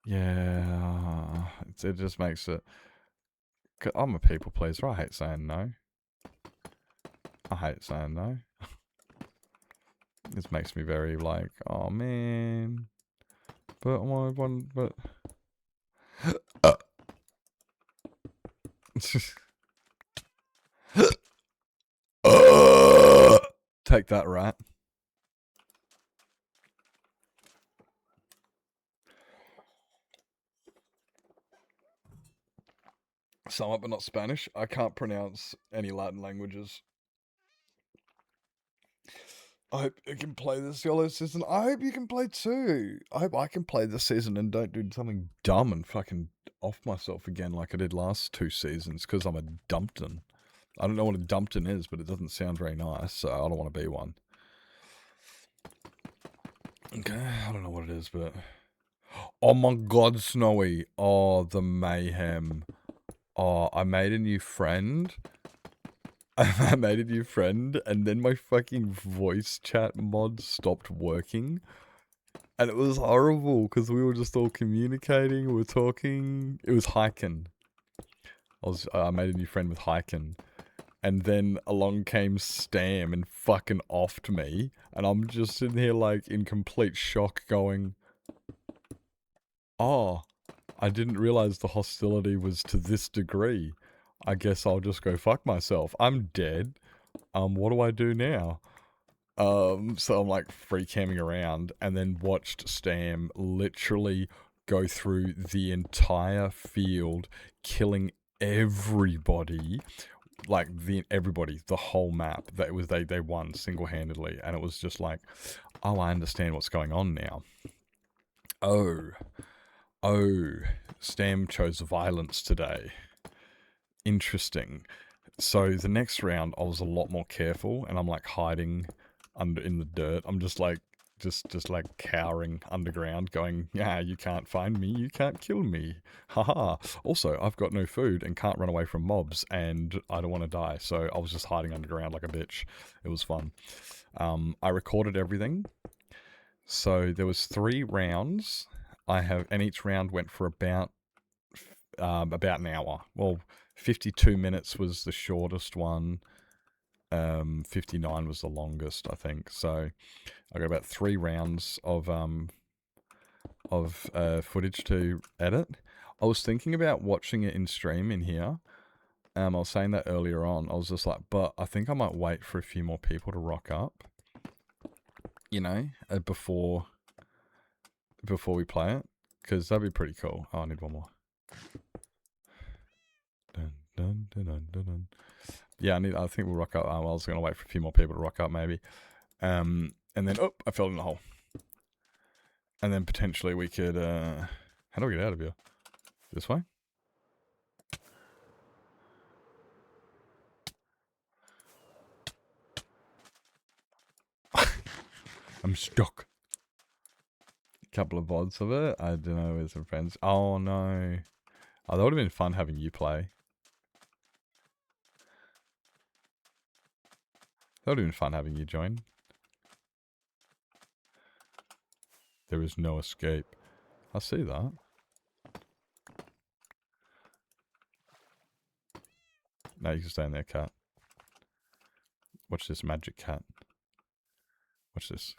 yeah, it just makes it. I'm a people pleaser. I hate saying no. This makes me very like, oh man, but I want, but. Take that, rat. Somewhat, but not Spanish. I can't pronounce any Latin languages. I hope you can play this YOLO season. I hope you can play too. I hope I can play this season and don't do something dumb and fucking off myself again like I did last 2 seasons because I'm a dumpton. I don't know what a dumpton is, but it doesn't sound very nice, so I don't want to be one. Okay, I don't know what it is, but... Oh my god, Snowy. Oh, the mayhem. Oh, I made a new friend. I made a new friend, and then my fucking voice chat mod stopped working. And it was horrible, because we were just all communicating, we were talking. It was Hyken. I made a new friend with Hyken. And then along came Stam and fucking offed me. And I'm just sitting here like in complete shock going, oh, I didn't realize the hostility was to this degree. I guess I'll just go fuck myself. I'm dead. What do I do now? So I'm like free camming around and then watched Stam literally go through the entire field, killing everybody. Like everybody, the whole map. That was they won single-handedly, and it was just like, oh, I understand what's going on now. Oh, Stam chose violence today. Interesting. So the next round, I was a lot more careful, and I'm like hiding in the dirt. I'm just like cowering underground, going, yeah, you can't find me, you can't kill me. Haha. Also, I've got no food and can't run away from mobs, and I don't want to die, so I was just hiding underground like a bitch. It was fun. I recorded everything. So there was 3 rounds. And each round went for about an hour. Well, 52 minutes was the shortest one. 59 was the longest, I think. So I got about 3 rounds of footage to edit. I was thinking about watching it in stream in here. I was saying that earlier on. I was just like, but I think I might wait for a few more people to rock up. Before we play it, because that'd be pretty cool. Oh, I need one more. Dun, dun, dun, dun, dun, dun. Yeah, I think we'll rock up. I was going to wait for a few more people to rock up, maybe. And then, I fell in the hole. And then potentially we could, how do we get out of here? This way? I'm stuck. couple of VODs of it. I don't know, with some friends. Oh, no. Oh, that would have been fun having you play. That would have been fun having you join. There is no escape. I see that. No, you can stay in there, cat. Watch this magic cat. Watch this.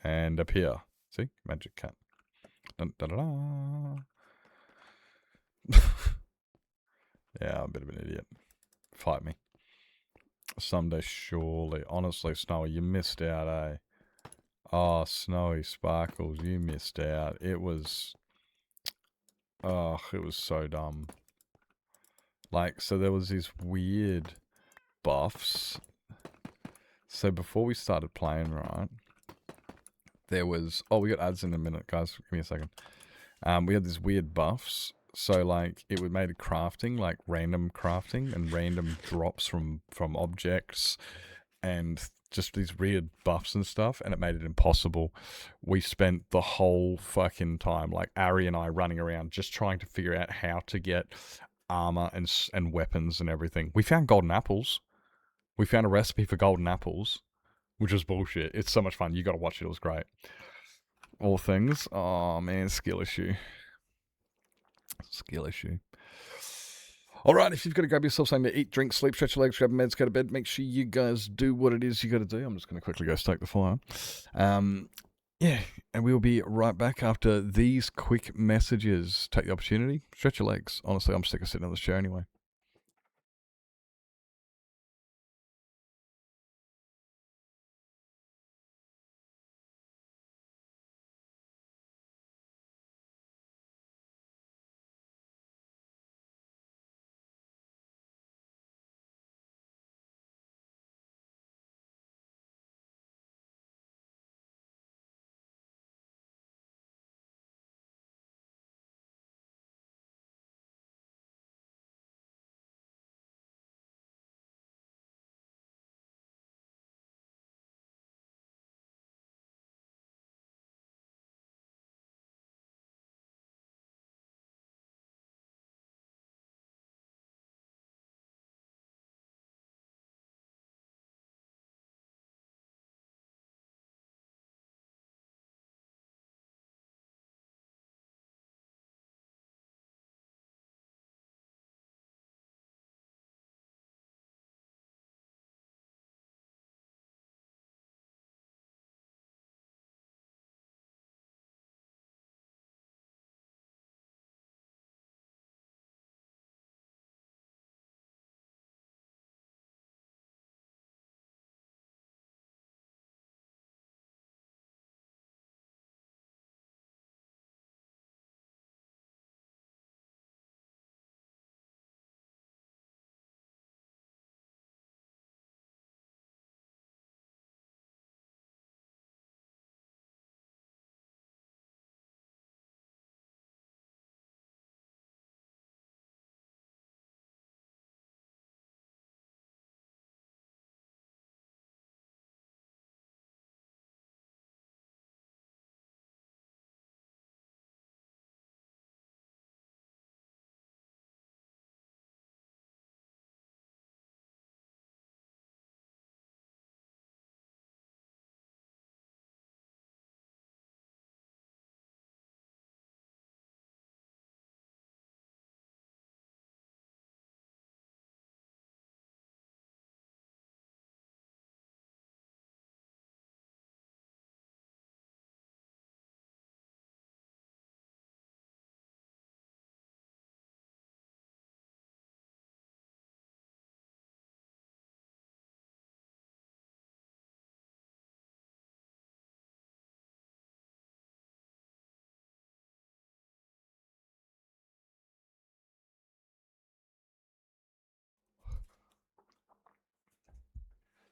And up here. See? Magic cat. Dun, da, da, da. Yeah, I'm a bit of an idiot. Fight me. Someday, surely. Honestly, Snowy, you missed out, eh? Oh, Snowy Sparkles, you missed out. It was... Oh, it was so dumb. Like, so there was these weird buffs. So before we started playing, right, there was... Oh, we got ads in a minute, guys. Give me a second. We had these weird buffs. So, like, it would made crafting, like, random crafting and random drops from objects and just these weird buffs and stuff, and it made it impossible. We spent the whole fucking time, like, Ari and I running around just trying to figure out how to get armor and weapons and everything. We found golden apples. We found a recipe for golden apples, which was bullshit. It's so much fun. You gotta watch it. It was great. All things. Oh, man, skill issue. Skill issue. Alright, if you've got to grab yourself something to eat, drink, sleep, stretch your legs, grab meds, go to bed, make sure you guys do what it is you got to do. I'm just going to quickly go stoke the fire. Yeah, and we'll be right back after these quick messages. Take the opportunity, stretch your legs. Honestly, I'm sick of sitting on this chair anyway.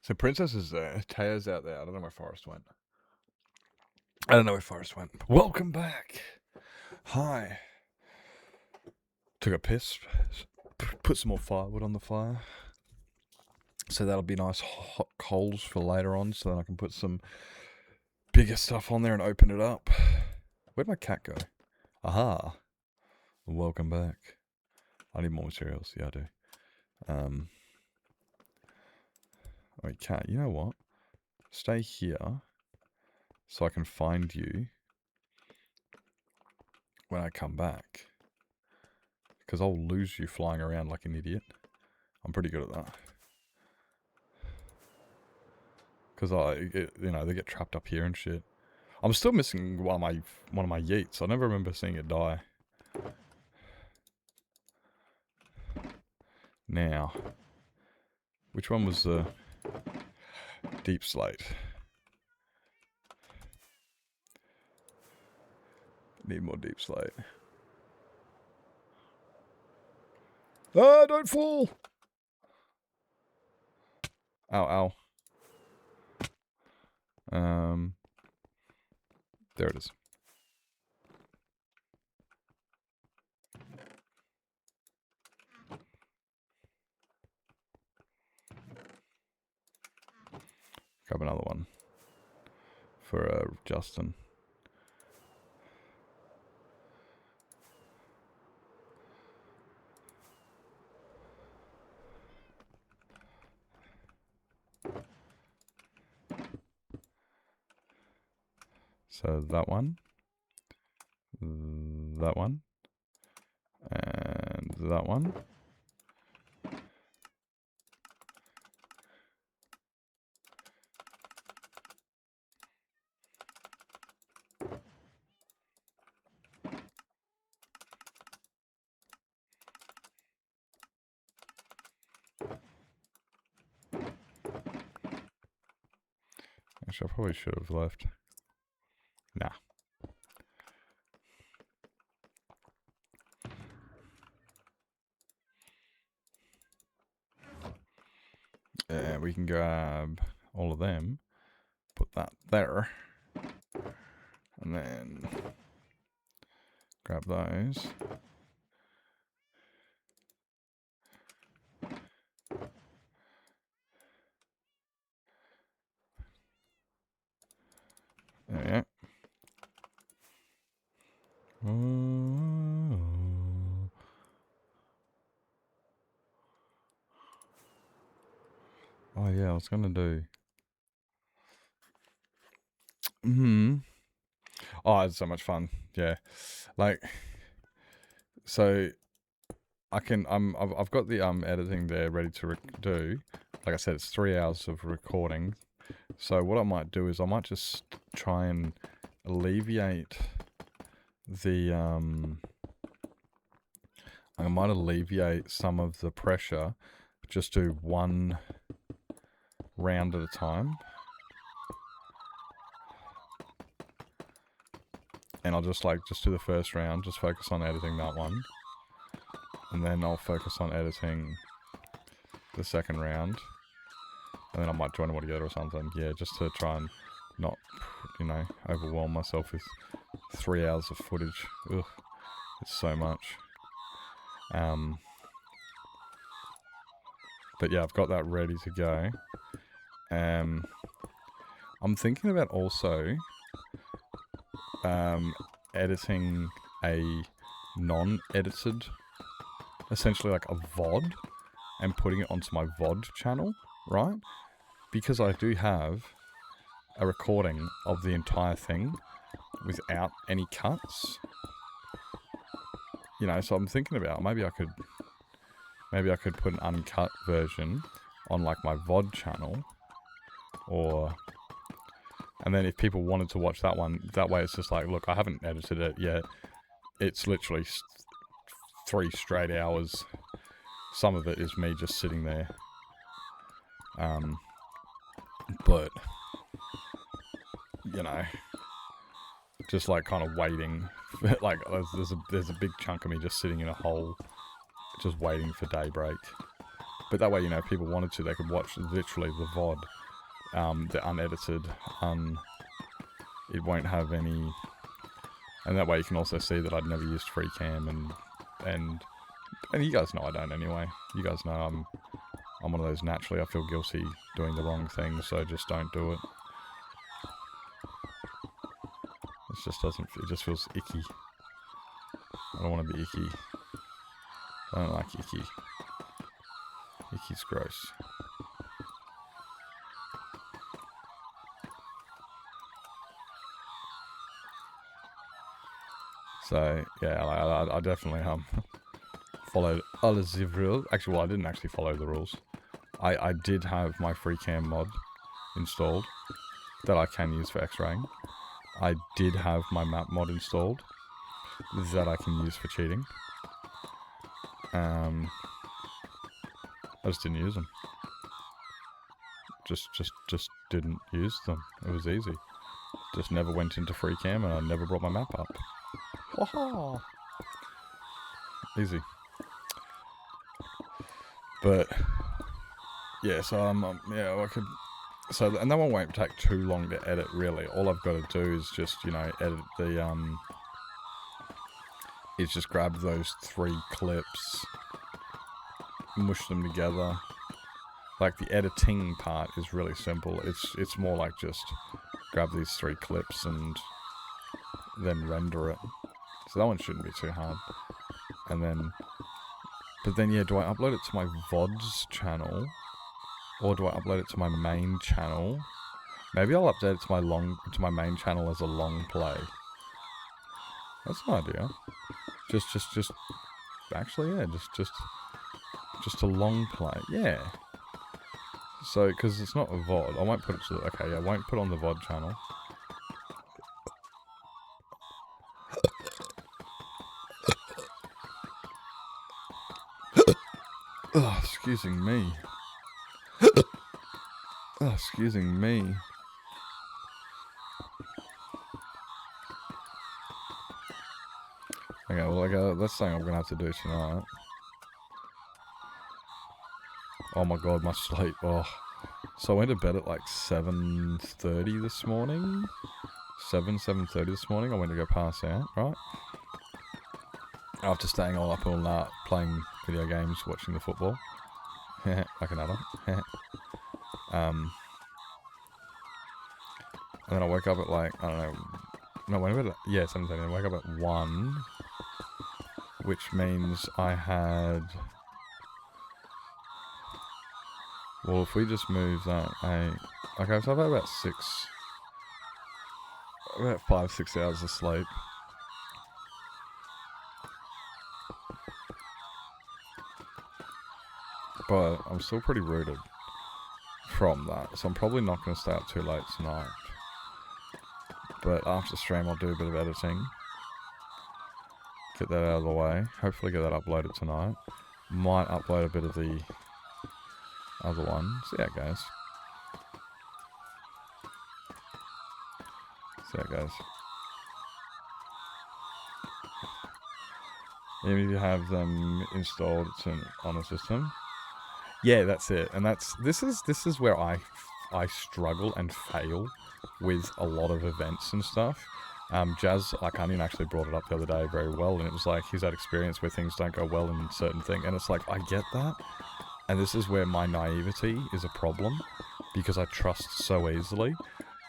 So Princess is there. Taya's out there. I don't know where Forrest went. Welcome back. Hi. Took a piss. Put some more firewood on the fire. So that'll be nice hot coals for later on. So then I can put some bigger stuff on there and open it up. Where'd my cat go? Aha. Welcome back. I need more materials. Yeah, I do. Wait, cat, you know what? Stay here so I can find you when I come back. Because I'll lose you flying around like an idiot. I'm pretty good at that. Because they get trapped up here and shit. I'm still missing one of my yeets. I never remember seeing it die. Now, which one was the deep slate? Need more deep slate. Ah, don't fall! Ow, ow. There it is. Grab another one for Justin. So that one, and that one. Actually, I probably should have left. Nah. And we can grab all of them, put that there, and then grab those. There we go. Oh yeah, I was gonna do. Oh, it's so much fun. Yeah, like, so I can. I've got the editing there ready to do. Like I said, it's 3 hours of recording. So what I might do is I might just try and alleviate the I might alleviate some of the pressure. Just do one round at a time. And I'll just do the first round, just focus on editing that one. And then I'll focus on editing the second round. And then I might join them all together or something. Yeah, just to try and not, overwhelm myself with 3 hours of footage. Ugh, it's so much. But yeah, I've got that ready to go. I'm thinking about also editing a non-edited, essentially like a VOD, and putting it onto my VOD channel, right? Because I do have a recording of the entire thing without any cuts. So I'm thinking about maybe I could put an uncut version on like my VOD channel, and then if people wanted to watch that one, that way it's just like, look, I haven't edited it yet. It's literally 3 straight hours. Some of it is me just sitting there. But, just like kind of waiting. Like there's a big chunk of me just sitting in a hole, just waiting for daybreak. But that way, if people wanted to, they could watch literally the VOD. The unedited, it won't have any, and that way you can also see that I'd never used FreeCam, and you guys know I don't anyway. You guys know I'm one of those naturally I feel guilty doing the wrong thing, so just don't do it. just doesn't. It just feels icky. I don't want to be icky. I don't like icky. Icky's gross. So yeah, I definitely followed all the rules. Actually, well, I didn't actually follow the rules. I did have my free cam mod installed that I can use for X-raying. I did have my map mod installed that I can use for cheating. I just didn't use them. Just didn't use them. It was easy. Just never went into free cam and I never brought my map up. Ha-ha! Easy. But yeah, so yeah, I could. So and that one won't take too long to edit. Really, all I've got to do is just edit the is just grab those 3 clips, mush them together. Like the editing part is really simple. It's more like just grab these 3 clips and then render it. So that one shouldn't be too hard. And then, but then yeah, do I upload it to my VODs channel? Or do I upload it to my main channel? Maybe I'll update it to my main channel as a long play. That's an idea. Just actually, yeah, just a long play. Yeah. So, because it's not a VOD, I won't put it to the, okay, yeah, I won't put it on the VOD channel. Oh, excusing me. Oh, excusing me. Okay, well, that's something I'm gonna have to do tonight. Oh my god, my sleep. Oh. So I went to bed at like 7:30 this morning. 7:30 this morning. I went to go pass out, right? After staying all up all night playing video games, watching the football. Like an adult. And then I woke up at like, I don't know. No, when I went yeah, 7:30. I woke up at 1. Which means I had... Well, if we just move that, okay, so I've had about 5-6 hours of sleep. But I'm still pretty rooted from that, so I'm probably not going to stay up too late tonight. But after stream, I'll do a bit of editing. Get that out of the way. Hopefully get that uploaded tonight. Might upload a bit of the other one. See how it goes. See how it goes. Even if you have them installed, it's on a system. Yeah, that's it. And this is where I struggle and fail with a lot of events and stuff. Jazz, like Onion actually brought it up the other day very well, and it was like he's had experience where things don't go well in certain things, and it's like I get that. And this is where my naivety is a problem, because I trust so easily,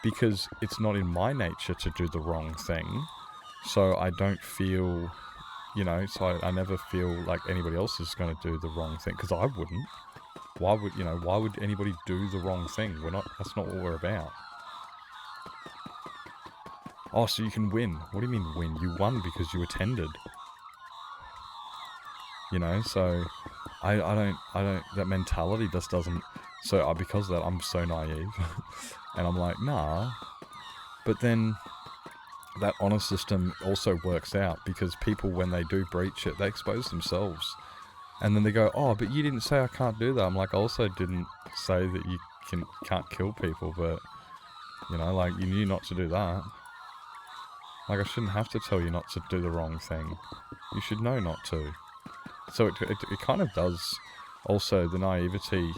because it's not in my nature to do the wrong thing. So I don't feel, so I never feel like anybody else is going to do the wrong thing, because I wouldn't. Why would anybody do the wrong thing? That's not what we're about. Oh, so you can win. What do you mean win? You won because you attended. So I don't, that mentality just doesn't, so because of that, I'm so naive. And I'm like, nah. But then that honor system also works out, because people, when they do breach it, they expose themselves. And then they go, oh, but you didn't say I can't do that. I'm like, I also didn't say that you can't kill people, but, like, you knew not to do that. Like, I shouldn't have to tell you not to do the wrong thing. You should know not to. So it kind of does also the naivety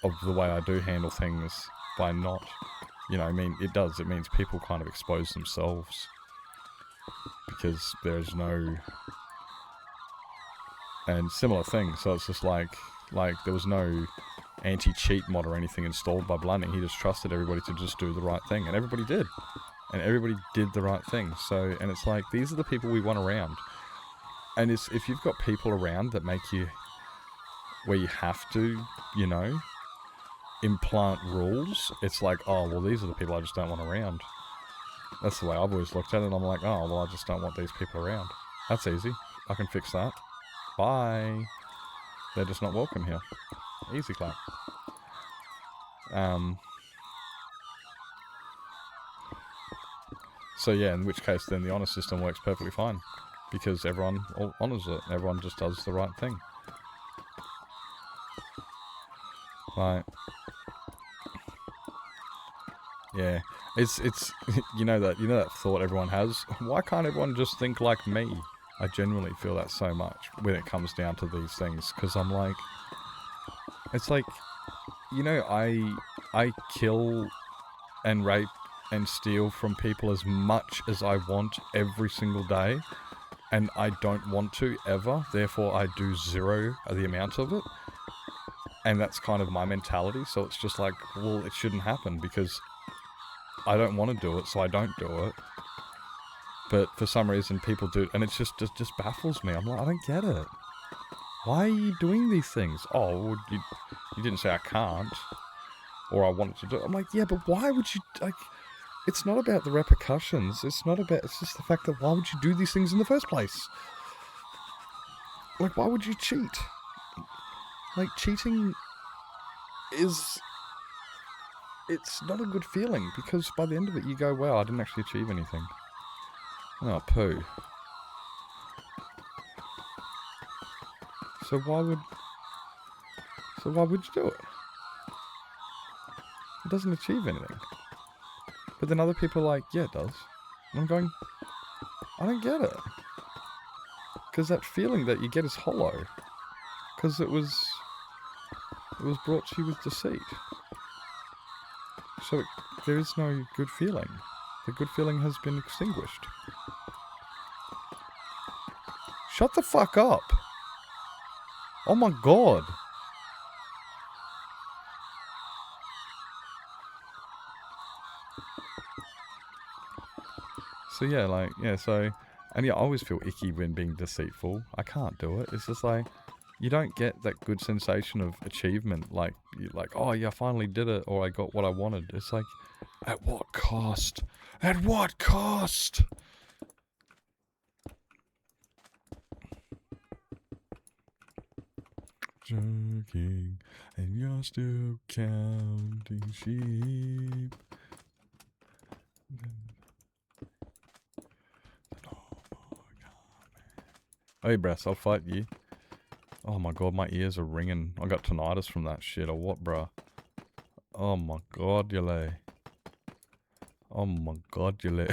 of the way I do handle things by not, it does. It means people kind of expose themselves because there's no... And similar thing, so it's just like there was no anti-cheat mod or anything installed by Blunting. He just trusted everybody to just do the right thing, and everybody did. and everybody did the right thing. So, and it's like, these are the people we want around. And it's, if you've got people around that make you, where you have to, you know, implant rules, it's like, oh, well, these are the people I just don't want around. That's the way I've always looked at it. I'm like, oh, well, I just don't want these people around. That's easy. I can fix that. Bye. They're just not welcome here. Easy clap. So yeah, in which case then the honor system works perfectly fine. Because everyone honors it. Everyone just does the right thing. Like, yeah. It's you know that thought everyone has. Why can't everyone just think like me? I genuinely feel that so much when it comes down to these things, because I'm like, it's like, you know, I kill and rape and steal from people as much as I want every single day, and I don't want to ever, therefore I do zero of the amount of it. And that's kind of my mentality, so it's just like, well, it shouldn't happen because I don't want to do it, so I don't do it. But for some reason people do, and it's just baffles me. I'm like, I don't get it. Why are you doing these things? Oh, well, you didn't say I can't, or I wanted to do it. I'm like, yeah, but why would you, like, it's not about the repercussions. It's just the fact that why would you do these things in the first place? Like, why would you cheat? Like, cheating it's not a good feeling, because by the end of it you go, wow, I didn't actually achieve anything. Oh, poo. So why would you do it? It doesn't achieve anything. But then other people are like, yeah, it does. And I'm going, I don't get it. Because that feeling that you get is hollow. Because it was brought to you with deceit. So there is no good feeling. The good feeling has been extinguished. Shut the fuck up. Oh my god. So yeah, like, yeah, so, and yeah, I always feel icky when being deceitful. I can't do it. It's just like, you don't get that good sensation of achievement, like, you're like, oh yeah, I finally did it, or I got what I wanted. It's like, at what cost? At what cost? Joking, and you're still counting sheep. Hey, Brass, I'll fight you. Oh my god, my ears are ringing. I got tinnitus from that shit, or what, bruh? Oh my god, you lay. Oh my god, you lay.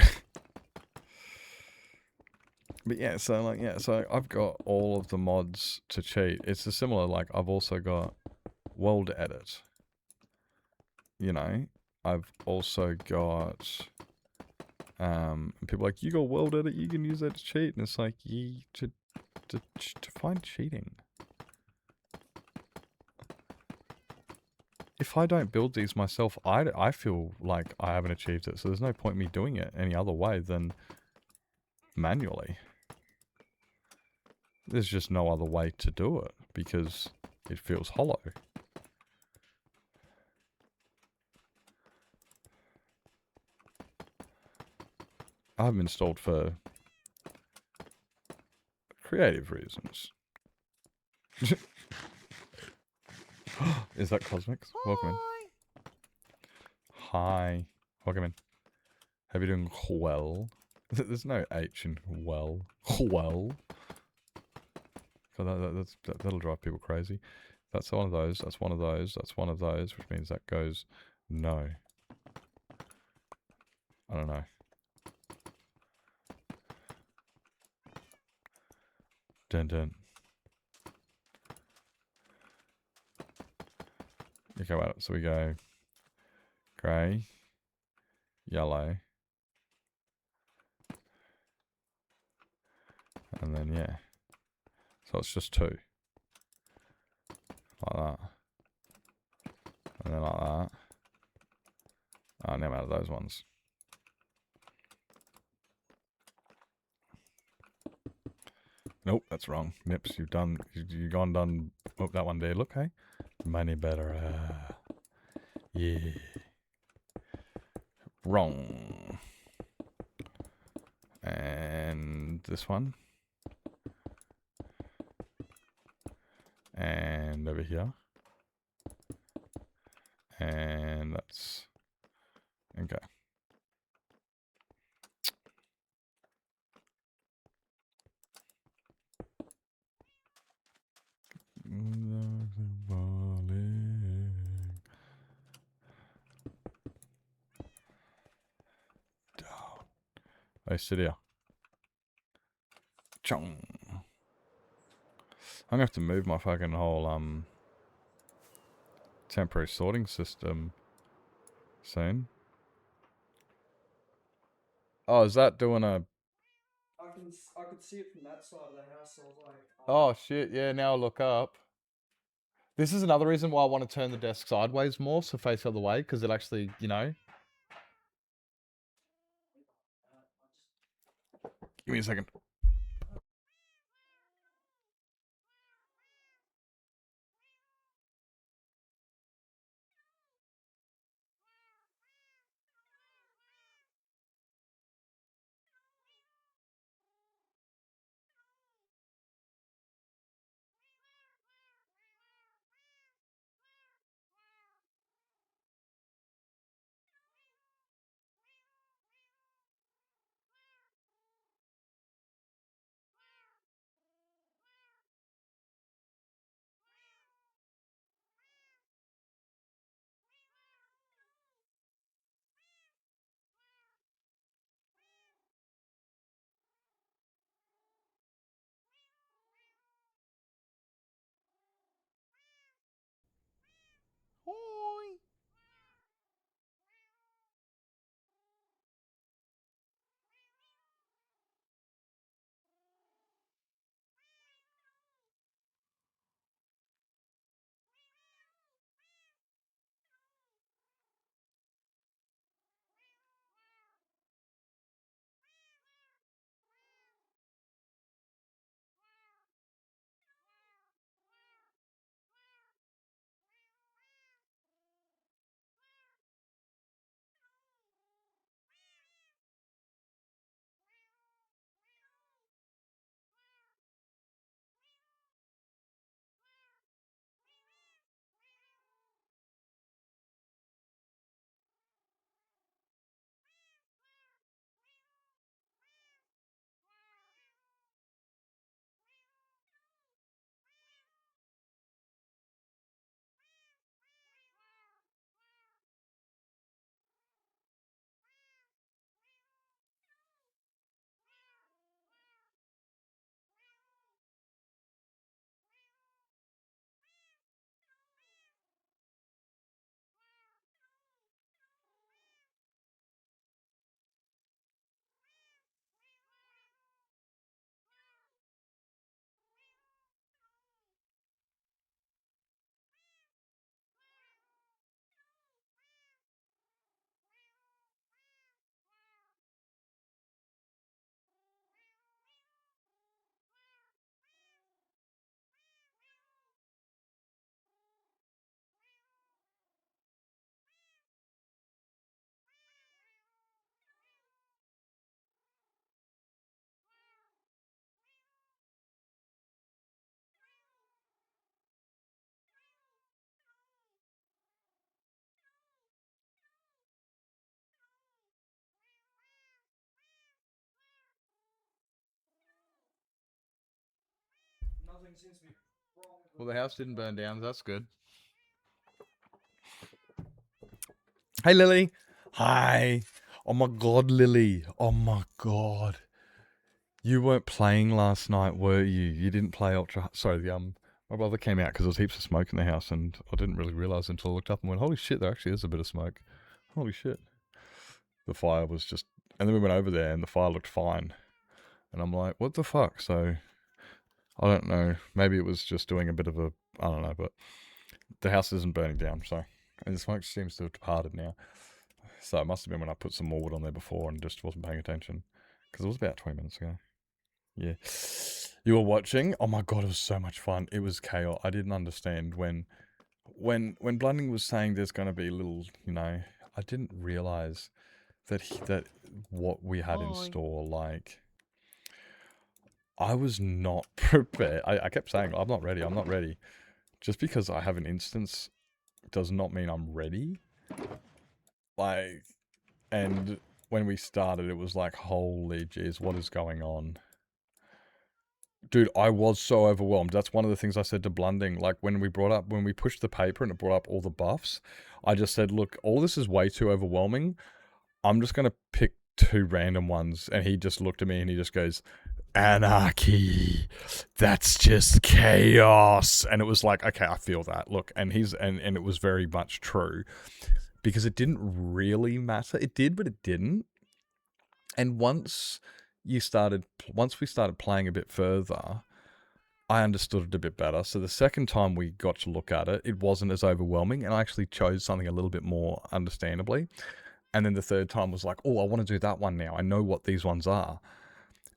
But yeah, so like, yeah, so I've got all of the mods to cheat. It's a similar, like, I've also got world edit. You know, I've also got, people like, you got world edit, you can use that to cheat. And it's like, to find cheating. If I don't build these myself, I feel like I haven't achieved it. So there's no point me doing it any other way than manually. There's just no other way to do it because it feels hollow. I haven't installed for creative reasons. Is that Cosmics? Hi. Welcome in. Hi. Welcome in. How are you doing well? There's no H in well. Well. That'll drive people crazy. That's one of those, that's one of those, that's one of those, which means that goes no. I don't know. Dun dun. Okay, well, so we go grey, yellow, and then yeah. So it's just two. Like that. And then like that. Oh, now I'm out of those ones. Nope, that's wrong. Nips, you've done. You gone done. Oh, that one there. Look, hey, money better. Yeah, wrong. And this one. And over here. And that's okay. Hey, sit here. Chong. I'm gonna have to move my fucking whole temporary sorting system soon. Oh, is that doing a? I could see it from that side of the house. So I was like, Oh shit! Yeah, now I look up. This is another reason why I want to turn the desk sideways more, so face the other way, because it actually, you know. Give me a second. nothing seems to be wrong. Well, the house didn't burn down. So that's good. Hey, Lily. Hi. Oh my god, Lily. Oh my god. You weren't playing last night, were you? You didn't play Ultra. Sorry, my brother came out because there was heaps of smoke in the house, and I didn't really realize until I looked up and went, "Holy shit! There actually is a bit of smoke." Holy shit! The fire was just, and then we went over there, and the fire looked fine, and I'm like, "What the fuck?" So I don't know. Maybe it was just doing a bit of a, I don't know, but the house isn't burning down, so and the smoke seems to have departed now. So it must have been when I put some more wood on there before and just wasn't paying attention, because it was about 20 minutes ago. Yeah. You were watching? Oh my god, it was so much fun. It was chaos. I didn't understand when Blunding was saying there's gonna be little, I didn't realize that what we had in store, like I was not prepared. I kept saying, I'm not ready. Just because I have an instance does not mean I'm ready. Like, and when we started, it was like, holy jeez, what is going on? Dude, I was so overwhelmed. That's one of the things I said to Blunding. Like, when we pushed the paper and it brought up all the buffs, I just said, look, all this is way too overwhelming. I'm just going to pick 2 random ones. And he just looked at me and he just goes, anarchy. That's just chaos. And it was like, okay, I feel that. Look, and it was very much true. Because it didn't really matter. It did, but it didn't. And once we started playing a bit further, I understood it a bit better. So the second time we got to look at it, it wasn't as overwhelming, and I actually chose something a little bit more understandably. And then the third time was like, oh, I want to do that one now. I know what these ones are.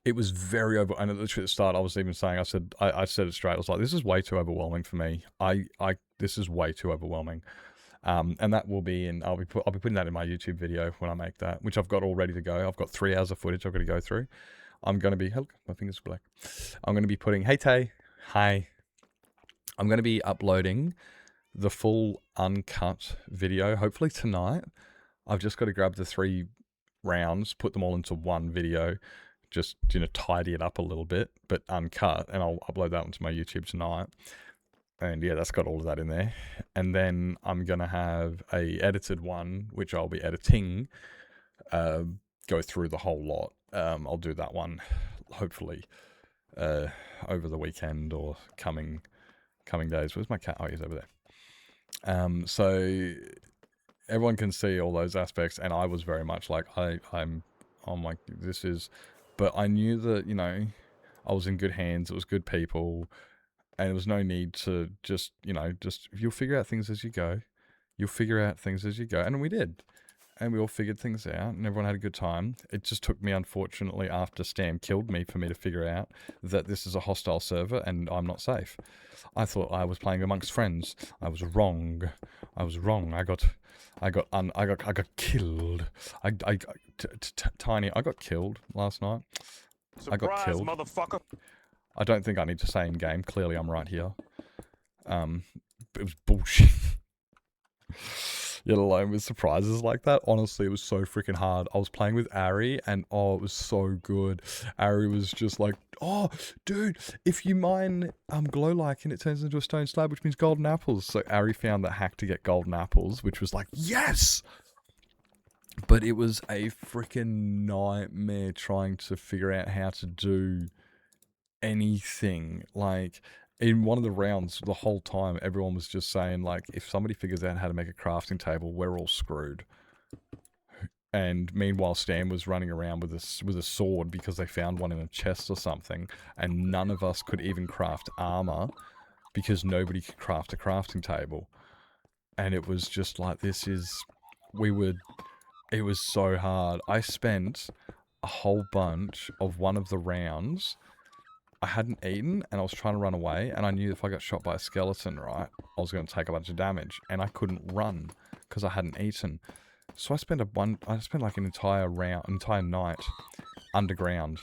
It was very and at the start, I was even saying, I said it straight. I was like, this is way too overwhelming for me. This is way too overwhelming. And that will be I'll be putting that in my YouTube video when I make that, which I've got all ready to go. I've got 3 hours of footage I've got to go through. I'm going to be, my fingers are black. I'm going to be putting, hey Tay, hi. I'm going to be uploading the full uncut video, hopefully tonight. I've just got to grab the 3 rounds, put them all into one video, just, tidy it up a little bit, but uncut, and I'll upload that onto my YouTube tonight. And yeah, that's got all of that in there. And then I'm going to have a edited one, which I'll be editing, go through the whole lot. I'll do that one, hopefully, over the weekend or coming days. Where's my cat? Oh, he's over there. So everyone can see all those aspects. And I was very much like, I'm like, this is, but I knew that, I was in good hands. It was good people. And there was no need to just you'll figure out things as you go. And we did. And we all figured things out, and everyone had a good time. It just took me, unfortunately, after Stam killed me, for me to figure out that this is a hostile server and I'm not safe. I thought I was playing amongst friends. I was wrong. I got killed. Tiny, I got killed last night. I got killed. Motherfucker. I don't think I need to say in game. Clearly, I'm right here. But it was bullshit. Yet alone with surprises like that. Honestly, it was so freaking hard. I was playing with Ari, and it was so good. Ari was just like, oh, dude, if you mine glow like and it turns into a stone slab, which means golden apples. So Ari found that hack to get golden apples, which was like, yes! But it was a freaking nightmare trying to figure out how to do anything. Like, in one of the rounds, the whole time, everyone was just saying, like, if somebody figures out how to make a crafting table, we're all screwed. And meanwhile, Stan was running around with a sword because they found one in a chest or something, and none of us could even craft armor because nobody could craft a crafting table. And it was just like, it was so hard. I spent a whole bunch of one of the rounds, I hadn't eaten, and I was trying to run away, and I knew if I got shot by a skeleton, right, I was going to take a bunch of damage, and I couldn't run because I hadn't eaten. So I spent like an entire night underground,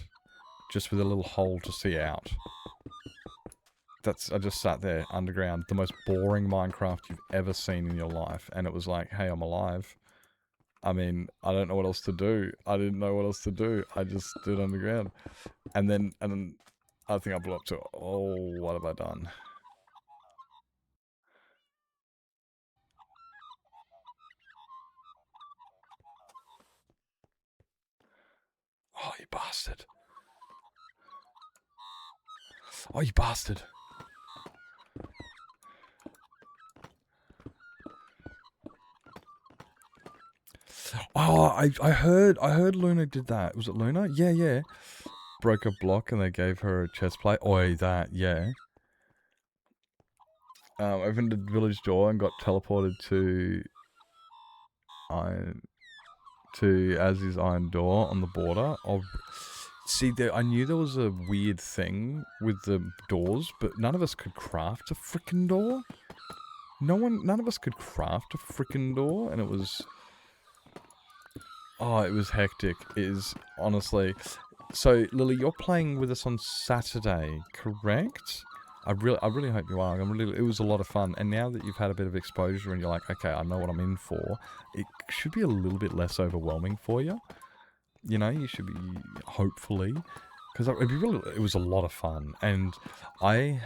just with a little hole to see out. I just sat there underground, the most boring Minecraft you've ever seen in your life, and it was like, hey, I'm alive. I mean, I don't know what else to do. I didn't know what else to do. I just stood underground, and then I think I blew up to, oh, what have I done? Oh, you bastard. Oh, you bastard. Oh, I heard Luna did that. Was it Luna? Yeah. Broke a block and they gave her a chest plate. Oi, that, yeah. Opened the village door and got teleported to Azzy's iron door on the border of... See, I knew there was a weird thing with the doors, but none of us could craft a freaking door. None of us could craft a freaking door, and it was... Oh, it was hectic. It is, honestly... So, Lily, you're playing with us on Saturday, correct? I really hope you are. It was a lot of fun, and now that you've had a bit of exposure and you're like, okay, I know what I'm in for, it should be a little bit less overwhelming for you. You know, you should be, hopefully, because it was a lot of fun, and I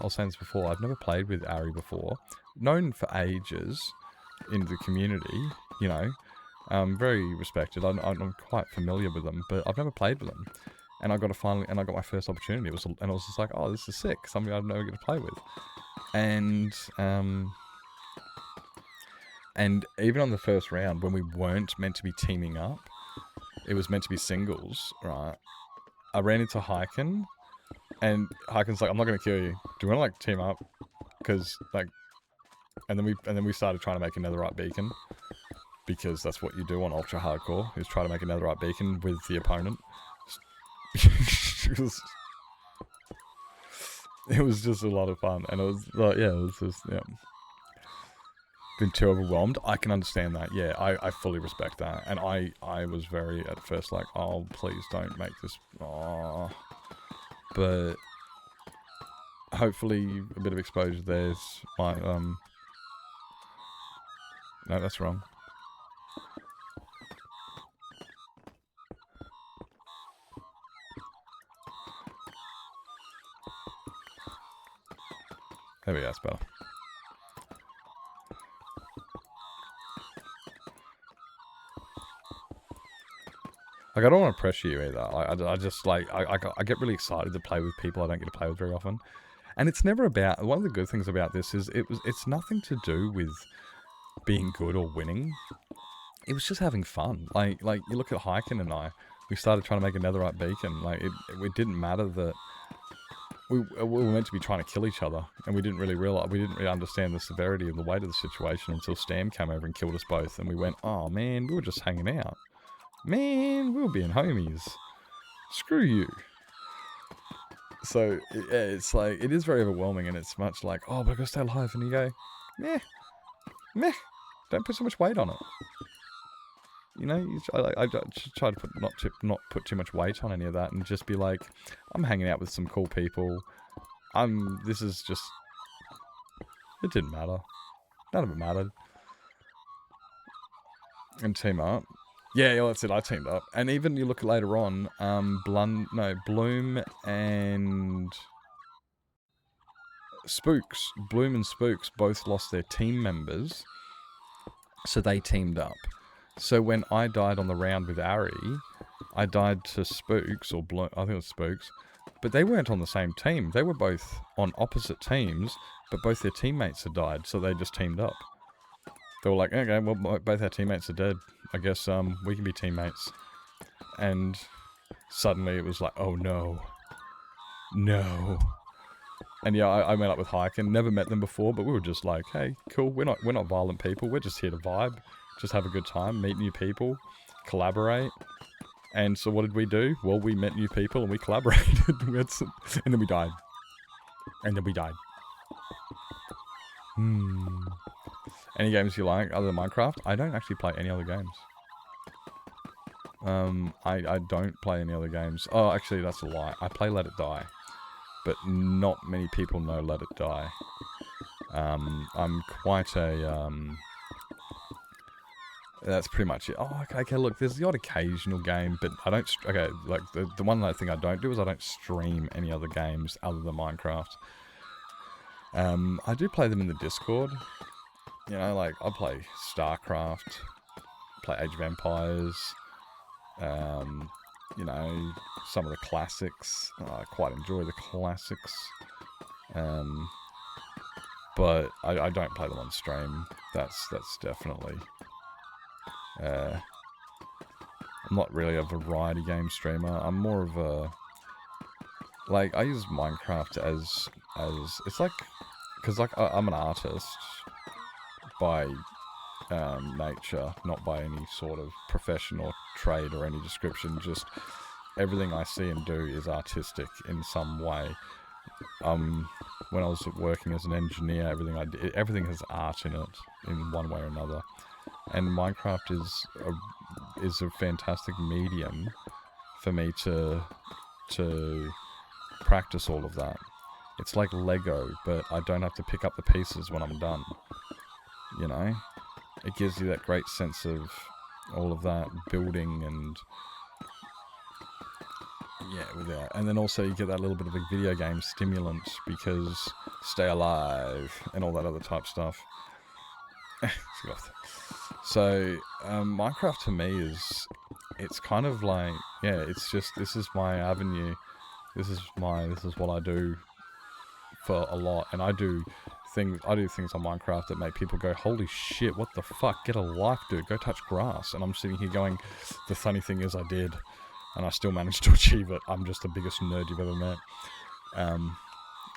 was saying this before, I've never played with Ari before, known for ages in the community, you know, very respected, I'm quite familiar with them, but I've never played with them. And I got my first opportunity. I was just like, oh, this is sick. Something I'd never get to play with. And even on the first round, when we weren't meant to be teaming up, it was meant to be singles, right? I ran into Hyken, and Hyken's like, I'm not going to kill you. Do you want to, like, team up? Because, like... And then we started trying to make a netherite beacon. Because that's what you do on Ultra Hardcore, is try to make a netherite beacon with the opponent. It was just a lot of fun, and it was like, yeah, it was just, yeah. Been too overwhelmed. I can understand that. Yeah, I fully respect that, and I was very at first like, oh, please don't make this. Oh, but hopefully a bit of exposure there's my no, that's wrong. There we go, that's better. Like, I don't want to pressure you either. I just, like, I get really excited to play with people I don't get to play with very often. And it's never about... One of the good things about this is it's nothing to do with being good or winning. It was just having fun. Like you look at Hyken and I, we started trying to make a netherite beacon. Like, it didn't matter that... We were meant to be trying to kill each other, and we didn't really understand the severity of the weight of the situation until Stam came over and killed us both, and we went, oh man, we were just hanging out. Man, we were being homies. Screw you. So, yeah, it's like, it is very overwhelming, and it's much like, oh, but I gotta stay alive, and you go, meh, don't put so much weight on it. You know, I try to not put too much weight on any of that, and just be like, I'm hanging out with some cool people. This is just, it didn't matter. None of it mattered. And team up. Yeah, that's it. I teamed up, and even you look later on, Bloom and Spooks. Bloom and Spooks both lost their team members, so they teamed up. So when I died on the round with Ari, I died to Spooks, or Bloom, I think it was Spooks, but they weren't on the same team. They were both on opposite teams, but both their teammates had died, so they just teamed up. They were like, okay, well, both our teammates are dead. I guess we can be teammates. And suddenly it was like, oh no. No. And yeah, I met up with Hyken. Never met them before, but we were just like, hey, cool, we're not violent people. We're just here to vibe. Just have a good time, meet new people, collaborate. And so what did we do? Well, we met new people and we collaborated. And then we died. Any games you like other than Minecraft? I don't actually play any other games. I don't play any other games. Oh, actually, that's a lie. I play Let It Die. But not many people know Let It Die. I'm quite a... That's pretty much it. Oh, okay, look, there's the odd occasional game, but I don't... Okay, like, the one other thing I don't do is I don't stream any other games other than Minecraft. I do play them in the Discord. You know, like, I play StarCraft, play Age of Empires, you know, some of the classics. I quite enjoy the classics. But I don't play them on stream. That's definitely... I'm not really a variety game streamer. I'm more of a... Like, I use Minecraft as it's like... Because, like, I'm an artist by nature, not by any sort of profession or trade or any description. Just everything I see and do is artistic in some way. When I was working as an engineer, everything has art in it in one way or another. And Minecraft is a fantastic medium for me to practice all of that. It's like Lego, but I don't have to pick up the pieces when I'm done. You know? It gives you that great sense of all of that building and... yeah, with that. And then also you get that little bit of a video game stimulant because stay alive and all that other type stuff. So, Minecraft to me it's kind of like, yeah, it's just, this is my avenue. This is what I do for a lot. And I do things on Minecraft that make people go, holy shit, what the fuck? Get a life, dude. Go touch grass. And I'm sitting here going, the funny thing is I did. And I still managed to achieve it. I'm just the biggest nerd you've ever met.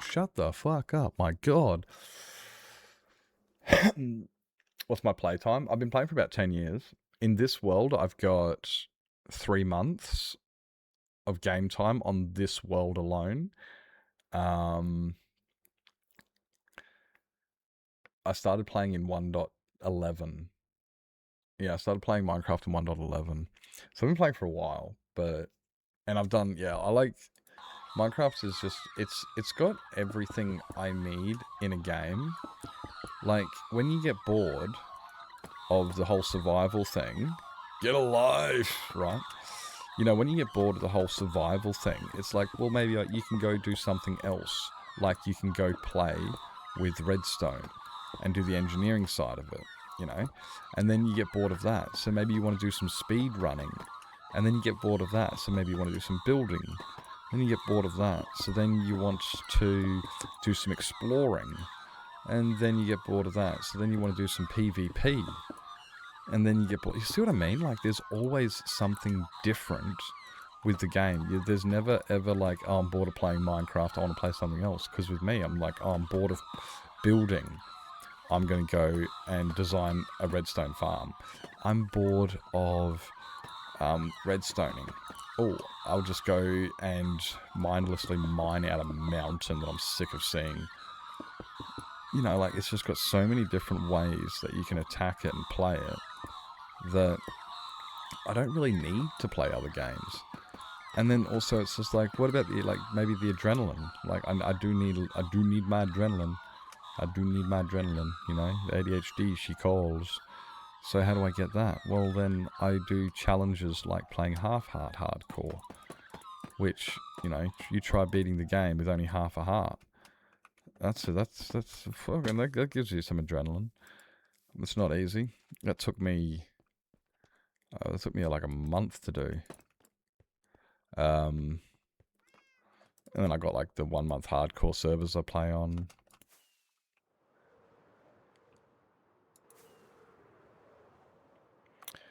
Shut the fuck up, my god. What's my playtime? I've been playing for about 10 years. In this world, I've got 3 months of game time on this world alone. I started playing in 1.11. Yeah, I started playing Minecraft in 1.11. So I've been playing for a while, and I've done, yeah, I like, Minecraft is just, it's got everything I need in a game. Like, when you get bored of the whole survival thing, get a life, right? You know, when you get bored of the whole survival thing, it's like, well, maybe you can go do something else. Like, you can go play with redstone and do the engineering side of it, you know? And then you get bored of that, so maybe you want to do some speed running. And then you get bored of that, so maybe you want to do some building. Then you get bored of that, so then you want to do some exploring. And then you get bored of that, so then you want to do some PvP. And then you get bored. You see what I mean? Like, there's always something different with the game. There's never ever like, oh, I'm bored of playing Minecraft, I want to play something else. Because with me, I'm like, oh, I'm bored of building, I'm going to go and design a redstone farm. I'm bored of redstoning. Oh, I'll just go and mindlessly mine out a mountain that I'm sick of seeing. You know, like, it's just got so many different ways that you can attack it and play it that I don't really need to play other games. And then also it's just like, what about the, like, maybe the adrenaline? Like, I do need my adrenaline. I do need my adrenaline, you know? The ADHD, she calls. So how do I get that? Well, then I do challenges like playing half-heart hardcore, which, you know, you try beating the game with only half a heart. That's fucking, that gives you some adrenaline. It's not easy. That took me like a month to do. And then I got like the 1 month hardcore servers I play on.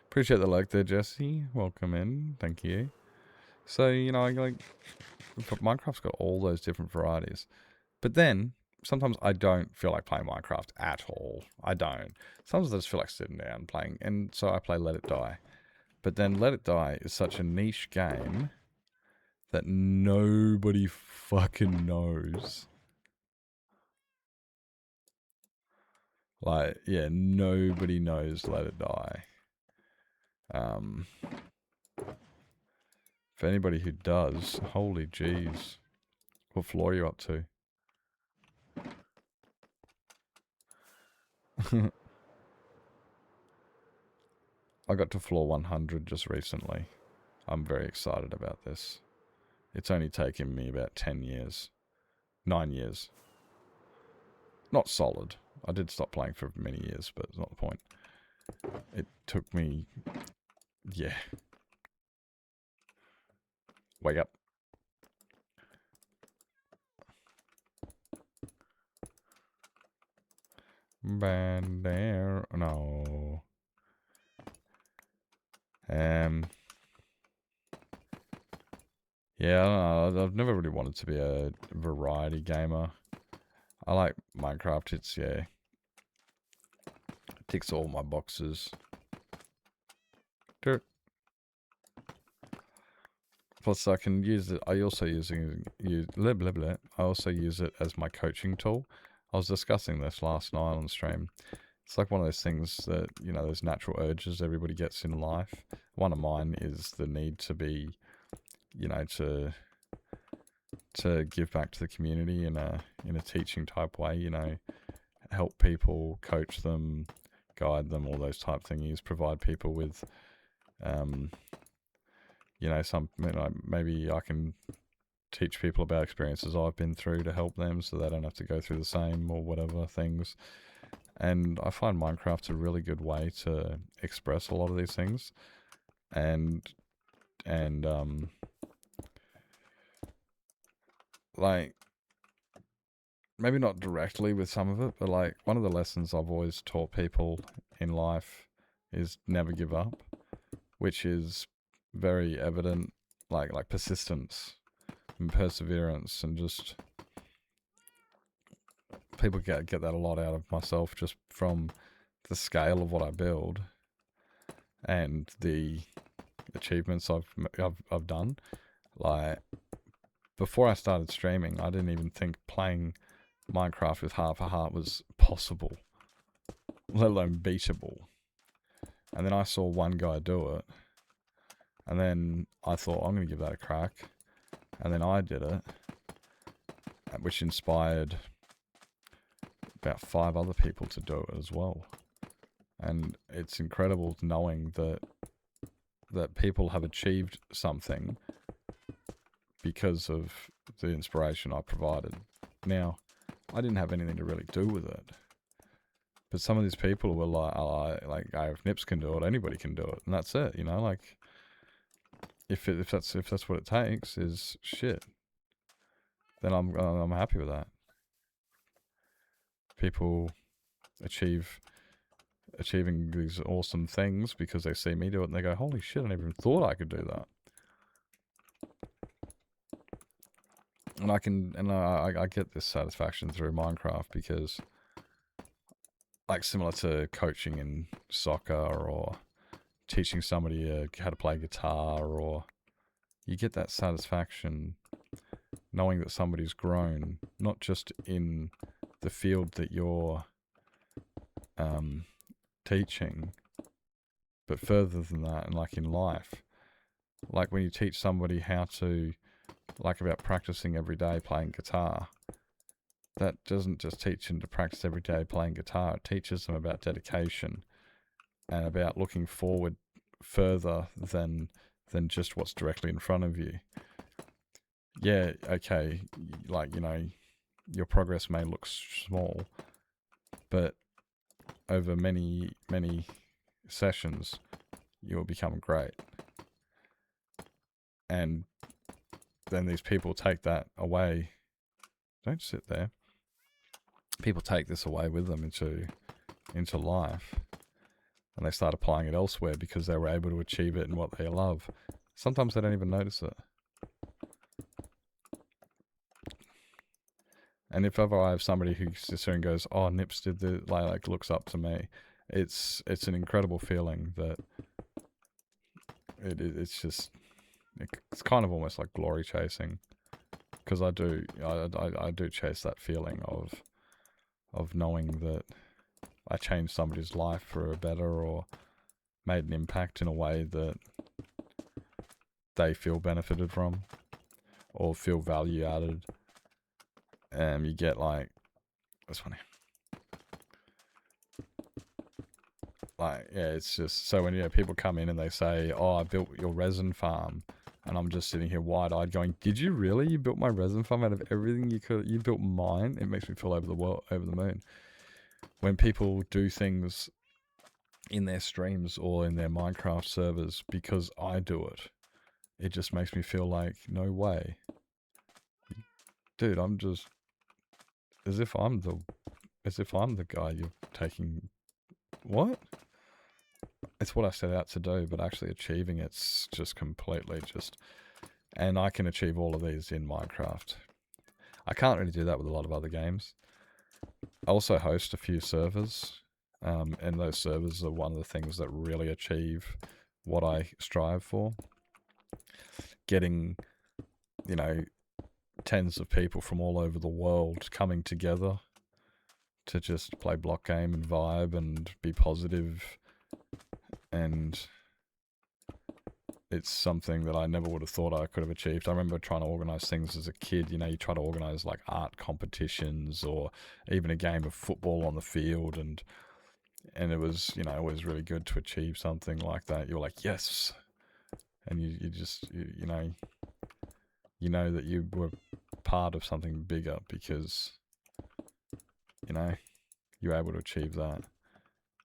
Appreciate the like there, Jesse. Welcome in. Thank you. So, you know, Minecraft's got all those different varieties. But then, sometimes I don't feel like playing Minecraft at all. I don't. Sometimes I just feel like sitting down and playing. And so I play Let It Die. But then Let It Die is such a niche game that nobody fucking knows. Like, yeah, nobody knows Let It Die. For anybody who does, holy jeez. What floor are you up to? I got to floor 100 just recently. I'm very excited about this. It's only taken me about 10 years. 9 years. Not solid. I did stop playing for many years, but it's not the point. It took me... yeah. Wake up. Bandera... no. Yeah, I don't know. I've never really wanted to be a variety gamer. I like Minecraft. It's, yeah, it ticks all my boxes. Dirt. Plus, I can use it. I also use I also use it as my coaching tool. I was discussing this last night on stream. It's like one of those things that, you know, those natural urges everybody gets in life. One of mine is the need to be, you know, to give back to the community in a teaching type way. You know, help people, coach them, guide them, all those type thingies. Provide people with, you know, maybe I can teach people about experiences I've been through to help them so they don't have to go through the same or whatever things. And I find Minecraft's a really good way to express a lot of these things. And like, maybe not directly with some of it, but like one of the lessons I've always taught people in life is never give up, which is very evident, like persistence and perseverance, and just people get that a lot out of myself just from the scale of what I build and the achievements I've done. Like, before I started streaming, I didn't even think playing Minecraft with half a heart was possible, let alone beatable. And then I saw one guy do it, and then I thought, I'm going to give that a crack. And then I did it, which inspired about 5 other people to do it as well. And it's incredible knowing that people have achieved something because of the inspiration I provided. Now, I didn't have anything to really do with it, but some of these people were like, if Nips can do it, anybody can do it, and that's it. You know, like, if that's what it takes, is shit, then I'm happy with that. People achieving these awesome things because they see me do it and they go, holy shit, I never even thought I could do that. And I get this satisfaction through Minecraft because, like, similar to coaching in soccer or teaching somebody how to play guitar, or you get that satisfaction knowing that somebody's grown, not just in the field that you're teaching, but further than that, and like in life. Like when you teach somebody how to, like, about practicing every day playing guitar, that doesn't just teach them to practice every day playing guitar, it teaches them about dedication and about looking forward further than just what's directly in front of you. Yeah, okay, like, you know, your progress may look small, but over many, many sessions, you'll become great. And then these people take that away. Don't sit there. People take this away with them into life, and they start applying it elsewhere because they were able to achieve it in what they love. Sometimes they don't even notice it. And if ever I have somebody who sits there and goes, "Oh, Nips did the," like looks up to me, it's an incredible feeling that it's just, it's kind of almost like glory chasing, because I do chase that feeling of knowing that I changed somebody's life for a better, or made an impact in a way that they feel benefited from or feel value added. And you get, like, that's funny. Like, yeah, it's just, so when, you know, people come in and they say, "Oh, I built your resin farm," and I'm just sitting here wide-eyed going, "Did you really? You built my resin farm out of everything you could? You built mine?" It makes me feel over the moon. When people do things in their streams or in their Minecraft servers because I do it, it just makes me feel like, no way. Dude, I'm just, as if I'm the guy you're taking. What? It's what I set out to do, but actually achieving it's just completely just, and I can achieve all of these in Minecraft. I can't really do that with a lot of other games. I also host a few servers, and those servers are one of the things that really achieve what I strive for. getting, you know, tens of people from all over the world coming together to just play block game and vibe and be positive, and it's something that I never would have thought I could have achieved. I remember trying to organise things as a kid. You know, you try to organise like art competitions or even a game of football on the field, and it was, you know, always really good to achieve something like that. You're like, yes, and you just you know that you were part of something bigger because, you know, you were able to achieve that.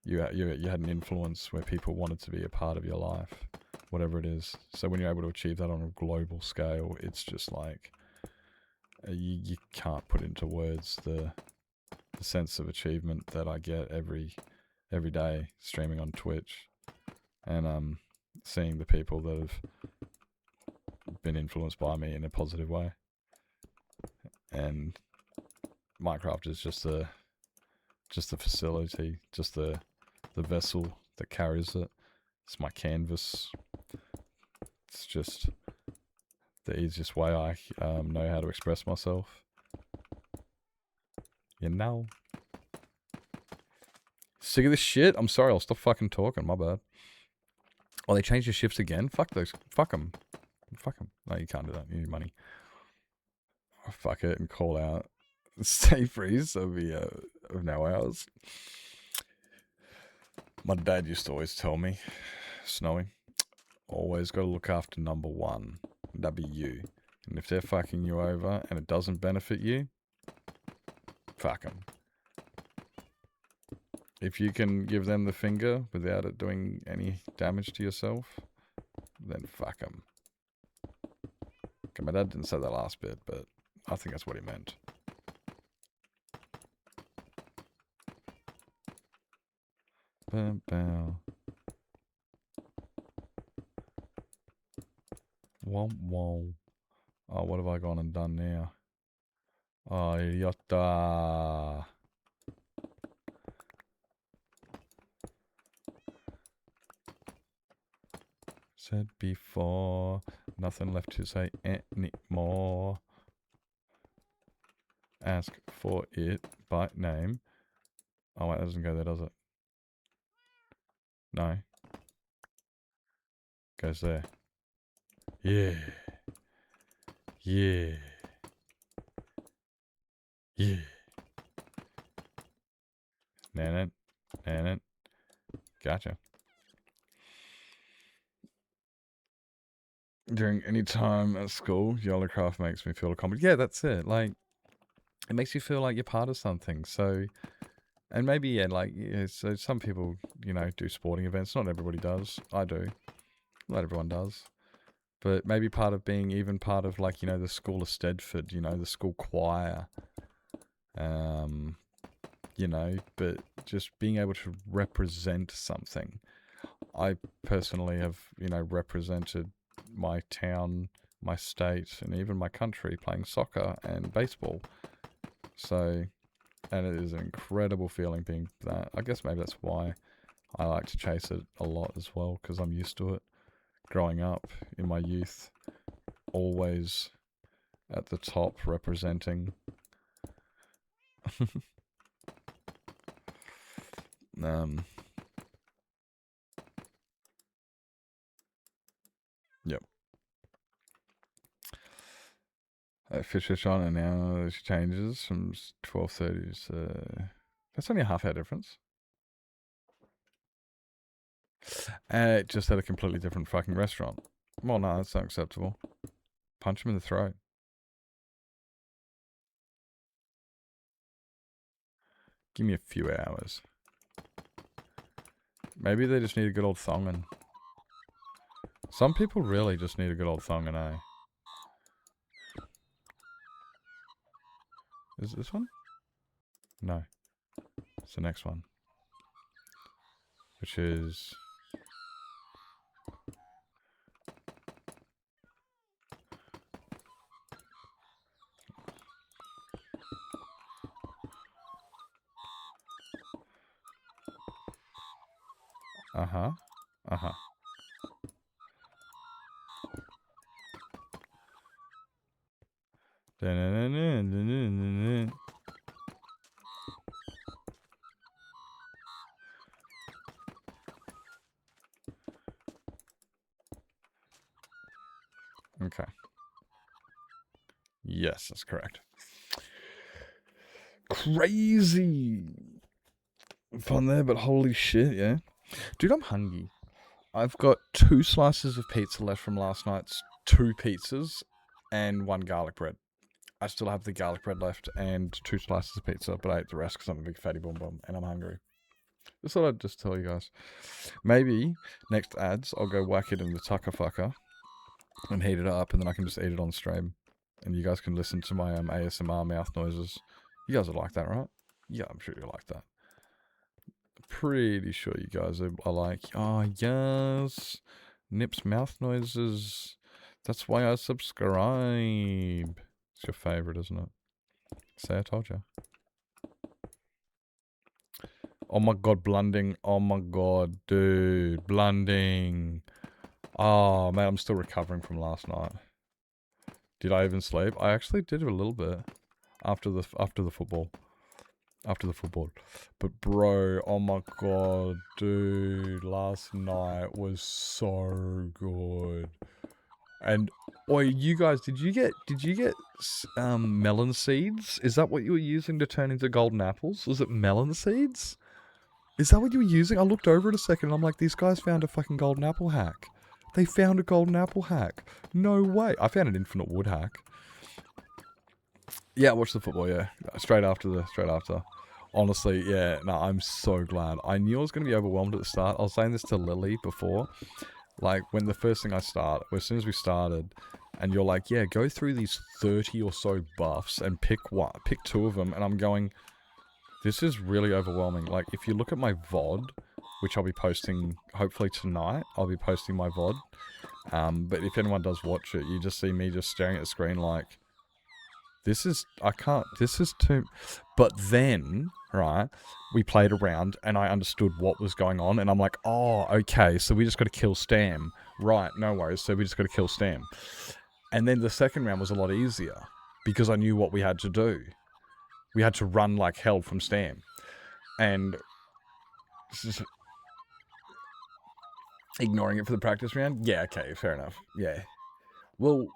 You had an influence where people wanted to be a part of your life, whatever it is. So when you're able to achieve that on a global scale, it's just like you can't put into words the sense of achievement that I get every day streaming on Twitch, and seeing the people that have been influenced by me in a positive way. And Minecraft is just the facility, just the vessel that carries it. It's my canvas. It's just the easiest way I know how to express myself. You know. Sick of this shit? I'm sorry, I'll stop fucking talking, my bad. Oh, they changed the shifts again? Fuck those. Fuck them. Fuck them. No, you can't do that. You need money. Oh, fuck it and call out. Stay freeze of no hours. My dad used to always tell me, Snowy, always got to look after number one. That'd be you. And if they're fucking you over and it doesn't benefit you, fuck them. If you can give them the finger without it doing any damage to yourself, then fuck them. Okay, my dad didn't say that last bit, but I think that's what he meant. Bow, bow. Womp womp. Oh, what have I gone and done now? Oh, yotta. Said before, nothing left to say anymore. Ask for it by name. Oh wait, that doesn't go there, does it? No. Goes there. Yeah. Yeah. Yeah. Nan it. Gotcha. During any time at school, YOLOcraft makes me feel accomplished. Yeah, that's it. Like, it makes you feel like you're part of something. So, and maybe, yeah, like, yeah, so some people, you know, do sporting events. Not everybody does. I do. Not everyone does. But maybe part of being even part of, like, you know, the School of Stedford, you know, the school choir. You know, but just being able to represent something. I personally have, you know, represented my town, my state, and even my country playing soccer and baseball. So, and it is an incredible feeling being that. I guess maybe that's why I like to chase it a lot as well, because I'm used to it. Growing up in my youth, always at the top representing. Yep. Fish on, and now she changes from 12:30 to... That's only a half-hour difference. Just at a completely different fucking restaurant. Well, no, that's not acceptable. Punch him in the throat. Give me a few hours. Maybe they just need a good old thongin. Some people really just need a good old thongin, eh? Is it this one? No. It's the next one. Which is... Uh-huh. Uh-huh. Da-na-na-na-na-na-na. Okay. Yes, that's correct. Crazy fun there, but holy shit, yeah. Dude, I'm hungry. I've got 2 slices of pizza left from last night's 2 pizzas and 1 garlic bread. I still have the garlic bread left and 2 slices of pizza, but I ate the rest because I'm a big fatty boom boom and I'm hungry. Just thought I'd just tell you guys. Maybe next ads, I'll go whack it in the tucker fucker and heat it up, and then I can just eat it on stream. And you guys can listen to my ASMR mouth noises. You guys would like that, right? Yeah, I'm sure you like that. Pretty sure you guys are like, oh, yes. Nip's mouth noises. That's why I subscribe. It's your favorite, isn't it? Say I told you. Oh my god, Blunding. Oh my god, dude. Blunding. Oh, man, I'm still recovering from last night. Did I even sleep? I actually did a little bit after the football. After the football. But bro, oh my god, dude, last night was so good. And you guys, did you get melon seeds? Is that what you were using to turn into golden apples? Was it melon seeds? Is that what you were using? I looked over it a second and I'm like, these guys found a fucking golden apple hack. They found a golden apple hack. No way. I found an infinite wood hack. Yeah, watch the football, yeah. Straight after. Honestly, yeah, no, I'm so glad. I knew I was going to be overwhelmed at the start. I was saying this to Lily before. Like, when the first thing as soon as we started, and you're like, yeah, go through these 30 or so buffs and pick 2 of them, and I'm going, this is really overwhelming. Like, if you look at my VOD, which I'll be posting, hopefully tonight, I'll be posting my VOD. But if anyone does watch it, you just see me just staring at the screen like, this is too... But then, right, we played around and I understood what was going on and I'm like, oh, okay, so we just got to kill Stam. Right, no worries, so we just got to kill Stam. And then the second round was a lot easier because I knew what we had to do. We had to run like hell from Stam. And... ignoring it for the practice round? Yeah, okay, fair enough. Yeah. Well,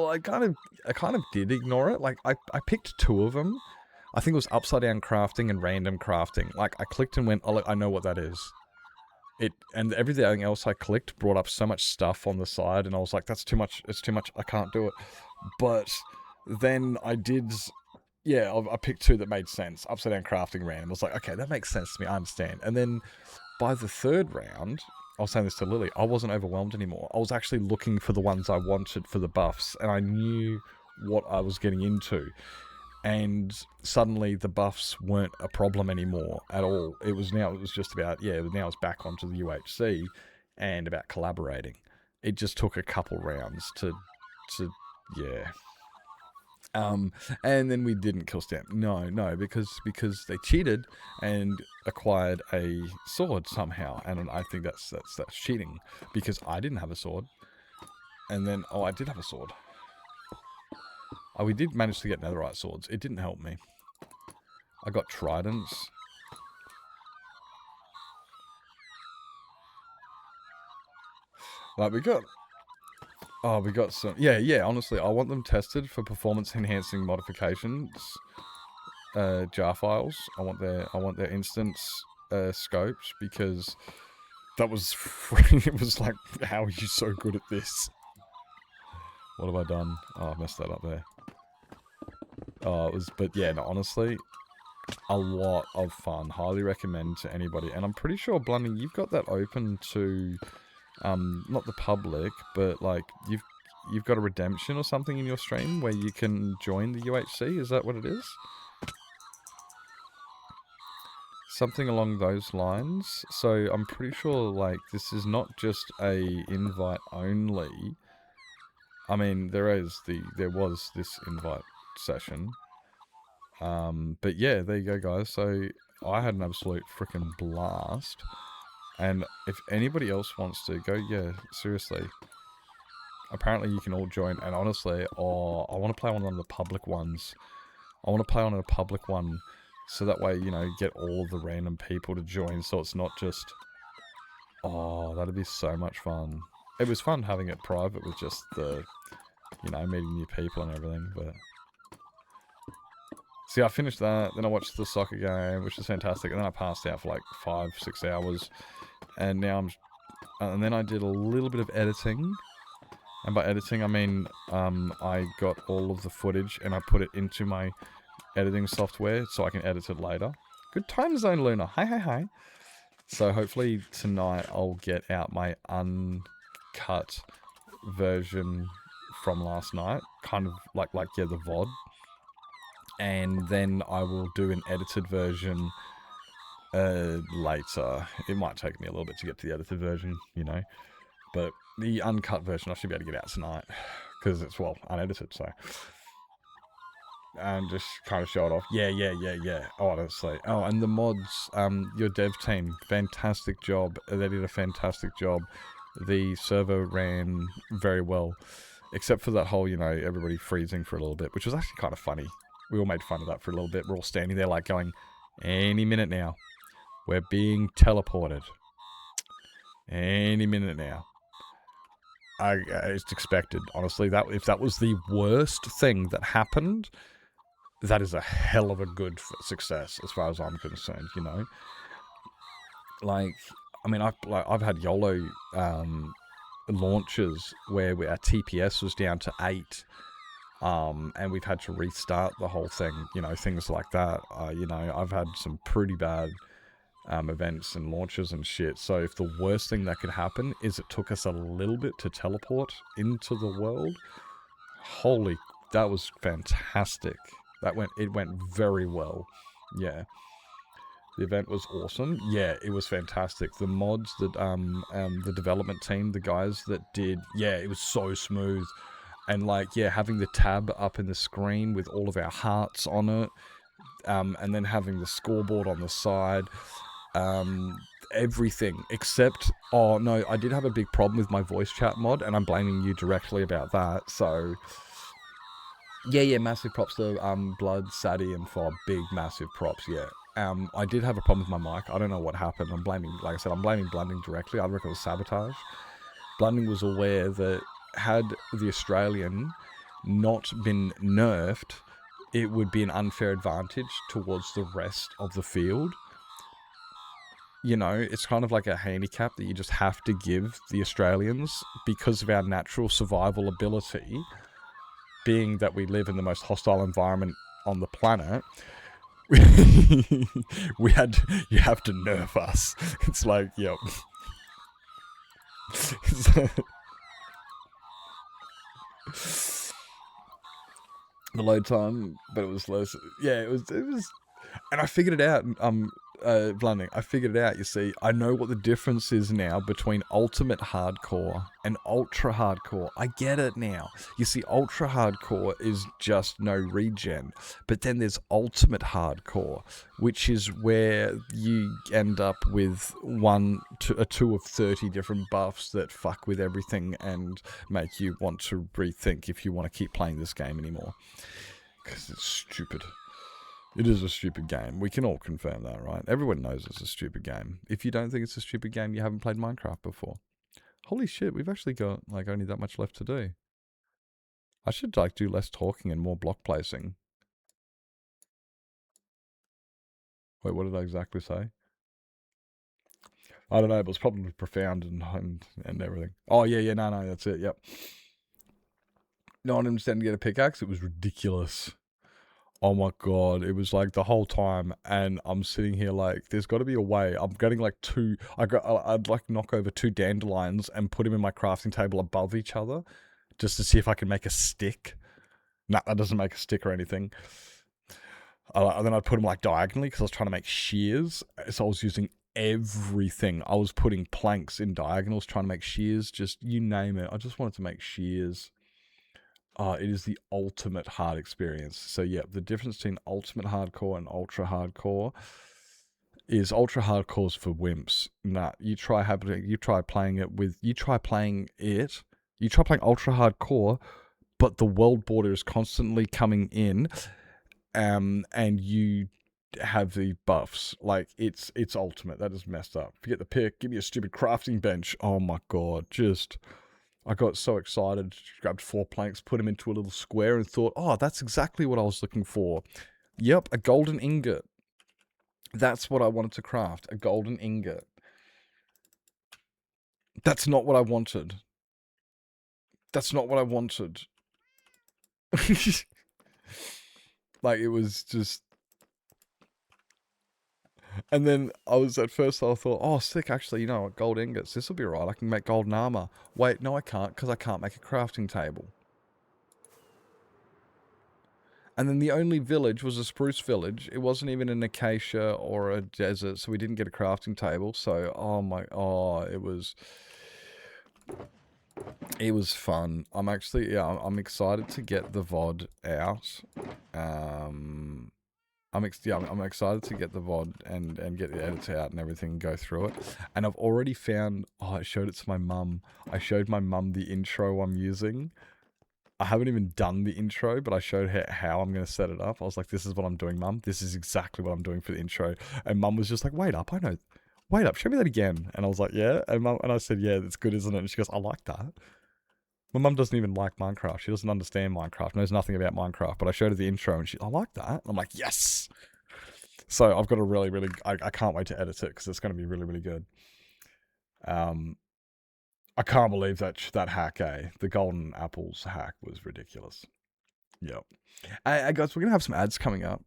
I kind of did ignore it. Like, I picked 2 of them. I think it was upside down crafting and random crafting. Like, I clicked and went, oh, look, I know what that is. And everything else I clicked brought up so much stuff on the side, and I was like, that's too much. It's too much. I can't do it. But then I did. Yeah, I picked 2 that made sense. Upside down crafting random. I was like, okay, that makes sense to me. I understand. And then by the 3rd round, I was saying this to Lily, I wasn't overwhelmed anymore. I was actually looking for the ones I wanted for the buffs, and I knew what I was getting into. And suddenly the buffs weren't a problem anymore at all. It was just about, now it's back onto the UHC and about collaborating. It just took a couple rounds to yeah. And then we didn't kill Stamp. No, because they cheated and acquired a sword somehow, and I think that's cheating because I didn't have a sword, and then I did have a sword. We did manage to get netherite swords. It didn't help me. I got tridents. Like we got some... Yeah, honestly, I want them tested for performance-enhancing modifications. Jar files. I want their instance scopes, because that was... it was like, how are you so good at this? What have I done? Oh, I messed that up there. Oh, it was... But yeah, no, honestly, a lot of fun. Highly recommend to anybody. And I'm pretty sure, Blunding, you've got that open to... not the public, but like you've got a redemption or something in your stream where you can join the UHC. Is that what it is? Something along those lines. So I'm pretty sure like this is not just a invite only. I mean, there was this invite session. But yeah, there you go, guys. So I had an absolute freaking blast. And if anybody else wants to go, yeah, seriously. apparently you can all join. And honestly, I want to play one of the public ones. I want to play on a public one, so that way, you know, get all the random people to join. So it's not just. Oh, that'd be so much fun. It was fun having it private with just the, you know, meeting new people and everything. But see, I finished that. Then I watched the soccer game, which was fantastic. And then I passed out for like 5-6 hours. And now and then I did a little bit of editing. And by editing, I mean, I got all of the footage and I put it into my editing software so I can edit it later. Good time zone, Luna. Hi. So hopefully tonight I'll get out my uncut version from last night. Kind of like yeah, the VOD. And then I will do an edited version later. It might take me a little bit to get to the edited version, you know. But the uncut version I should be able to get out tonight. Because it's, well, unedited, so. And just kind of show it off. Yeah. Oh, honestly. Oh, and the mods, your dev team, fantastic job. They did a fantastic job. The server ran very well. Except for that whole, you know, everybody freezing for a little bit, which was actually kind of funny. We all made fun of that for a little bit. We're all standing there like going, any minute now. We're being teleported. Any minute now. It's expected, honestly. That if that was the worst thing that happened, that is a hell of a good success as far as I'm concerned, you know. Like, I mean, I've had YOLO launches where our TPS was down to 8, and we've had to restart the whole thing, you know, things like that. You know, I've had some pretty bad events and launches and shit. So if the worst thing that could happen is it took us a little bit to teleport into the world, holy, that was fantastic. It went very well. Yeah. The event was awesome. Yeah, it was fantastic. The mods that the development team, the guys that did, yeah, it was so smooth. And like, yeah, having the tab up in the screen with all of our hearts on it, and then having the scoreboard on the side, everything except, oh no, I did have a big problem with my voice chat mod, and I'm blaming you directly about that. So yeah, massive props to Blood, Sadie, and Fob. Big, massive props, yeah. I did have a problem with my mic. I don't know what happened. I'm blaming Blunding directly. I reckon it was sabotage. Blunding was aware that had the Australian not been nerfed, it would be an unfair advantage towards the rest of the field. You know, it's kind of like a handicap that you just have to give the Australians because of our natural survival ability, being that we live in the most hostile environment on the planet. You have to nerf us. It's like, yep. The load time, but it was less. Yeah, it was, and I figured it out. Blunding, I figured it out. You see, I know what the difference is now between ultimate hardcore and ultra hardcore. I get it now. You see, ultra hardcore is just no regen, but then there's ultimate hardcore, which is where you end up with 2 of 30 different buffs that fuck with everything and make you want to rethink if you want to keep playing this game anymore. Because it's stupid. It is a stupid game. We can all confirm that, right? Everyone knows it's a stupid game. If you don't think it's a stupid game, you haven't played Minecraft before. Holy shit, we've actually got like only that much left to do. I should like do less talking and more block placing. Wait, what did I exactly say? I don't know, but it's probably profound and everything. Oh yeah, no, that's it, yep. No one understand to get a pickaxe? It was ridiculous. Oh my god, it was like the whole time, and I'm sitting here like, there's got to be a way. I'm getting like I'd like knock over 2 dandelions and put them in my crafting table above each other, just to see if I can make a stick. Nah, that doesn't make a stick or anything. And then I'd put them like diagonally, because I was trying to make shears, so I was using everything. I was putting planks in diagonals, trying to make shears, just you name it. I just wanted to make shears. It is the ultimate hard experience. So yeah, the difference between ultimate hardcore and ultra hardcore is ultra hardcore's for wimps. Nah, you try playing it You try playing ultra hardcore, but the world border is constantly coming in, and you have the buffs. Like, it's ultimate. That is messed up. Forget the pick. Give me a stupid crafting bench. Oh my god, I got so excited, grabbed 4 planks, put them into a little square, and thought, oh, that's exactly what I was looking for. Yep, a golden ingot. That's what I wanted to craft, a golden ingot. That's not what I wanted. That's not what I wanted. Like, it was just... And then I thought, oh, sick, actually, you know what, gold ingots, this will be right, I can make golden armor. Wait, no I can't, because I can't make a crafting table. And then the only village was a spruce village. It wasn't even an acacia or a desert, so we didn't get a crafting table. So, it was fun. I'm I'm excited to get the VOD out. I'm excited to get the VOD and get the edits out and everything and go through it. And I've already found, I showed it to my mum. I showed my mum the intro I'm using. I haven't even done the intro, but I showed her how I'm going to set it up. I was like, this is what I'm doing, Mum. This is exactly what I'm doing for the intro. And Mum was just like, wait up, I know. Wait up, show me that again. And I was like, yeah. And I said, yeah, that's good, isn't it? And she goes, I like that. My mum doesn't even like Minecraft. She doesn't understand Minecraft, knows nothing about Minecraft. But I showed her the intro and I like that. And I'm like, yes. So I've got a I can't wait to edit it because it's going to be really, really good. I can't believe that hack, the golden apples hack was ridiculous. Yep. Guys, we're going to have some ads coming up.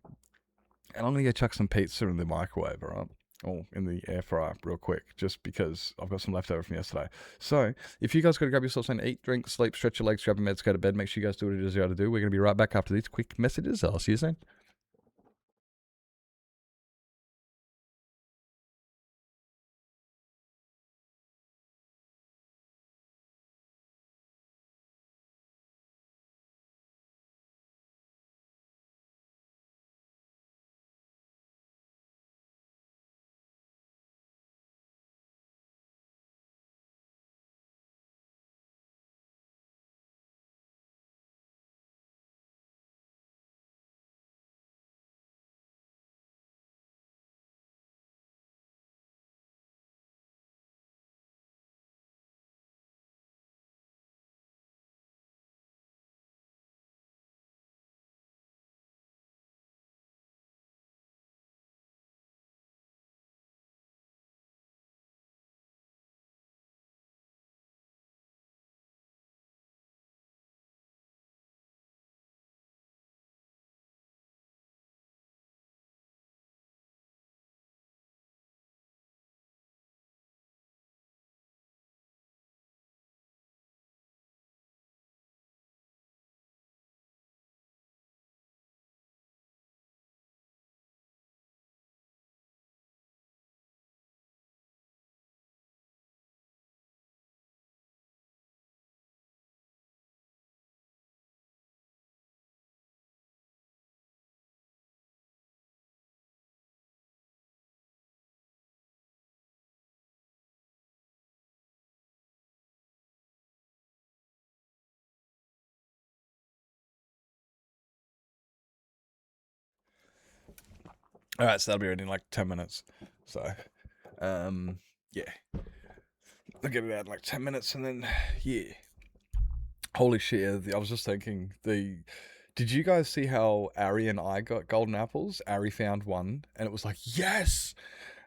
And I'm going to go chuck some pizza in the microwave, alright? Or in the air fryer real quick, just because I've got some leftover from yesterday. So, if you guys got to grab yourself something to eat, drink, sleep, stretch your legs, grab your meds, go to bed, make sure you guys do what it is you got to do. We're going to be right back after these quick messages. I'll see you soon. Alright, so that'll be ready in like 10 minutes. So, yeah. I'll get it out in like 10 minutes and then, yeah. Holy shit, I was just thinking, did you guys see how Ari and I got golden apples? Ari found one, and it was like, yes!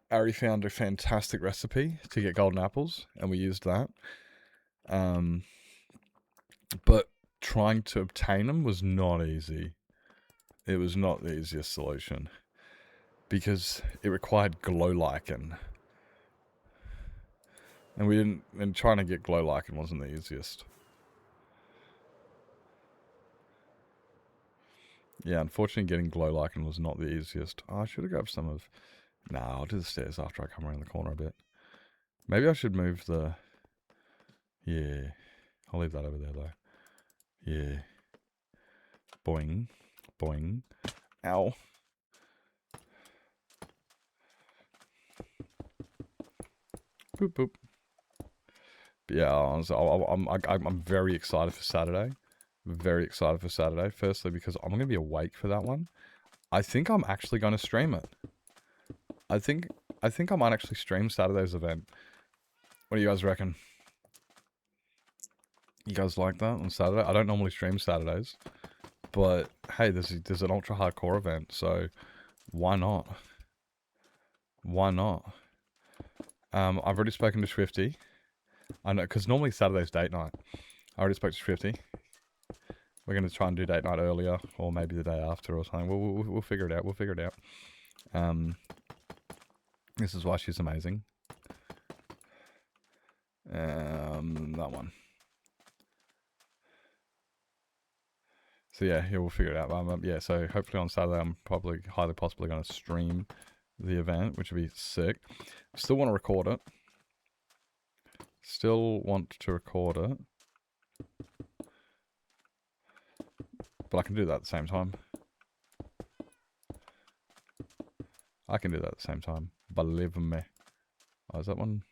Ari found a fantastic recipe to get golden apples, and we used that. But trying to obtain them was not easy. It was not the easiest solution. Because it required glow lichen. And trying to get glow lichen wasn't the easiest. Yeah, unfortunately getting glow lichen was not the easiest. Oh, I should have grabbed some of... Nah, I'll do the stairs after I come around the corner a bit. Maybe I should move the... Yeah. I'll leave that over there, though. Yeah. Boing. Boing. Ow. Boop, boop. yeah, honestly, I'm very excited for Saturday. Very excited for Saturday. Firstly, because I'm gonna be awake for that one. I think I'm actually gonna stream it. I think I might actually stream Saturday's event. What do you guys reckon? You guys like that on Saturday? I don't normally stream Saturdays, but hey, there's an ultra hardcore event, so why not? Why not? I've already spoken to Swifty. I know, because normally Saturday's date night. I already spoke to Swifty. We're going to try and do date night earlier, or maybe the day after or something. We'll figure it out. We'll figure it out. This is why she's amazing. That one. So yeah, we'll figure it out. Yeah, so hopefully on Saturday I'm probably highly possibly going to stream the event, which would be sick. Still want to record it. Still want to record it. But I can do that at the same time. I can do that at the same time. Believe me. Oh, is that one?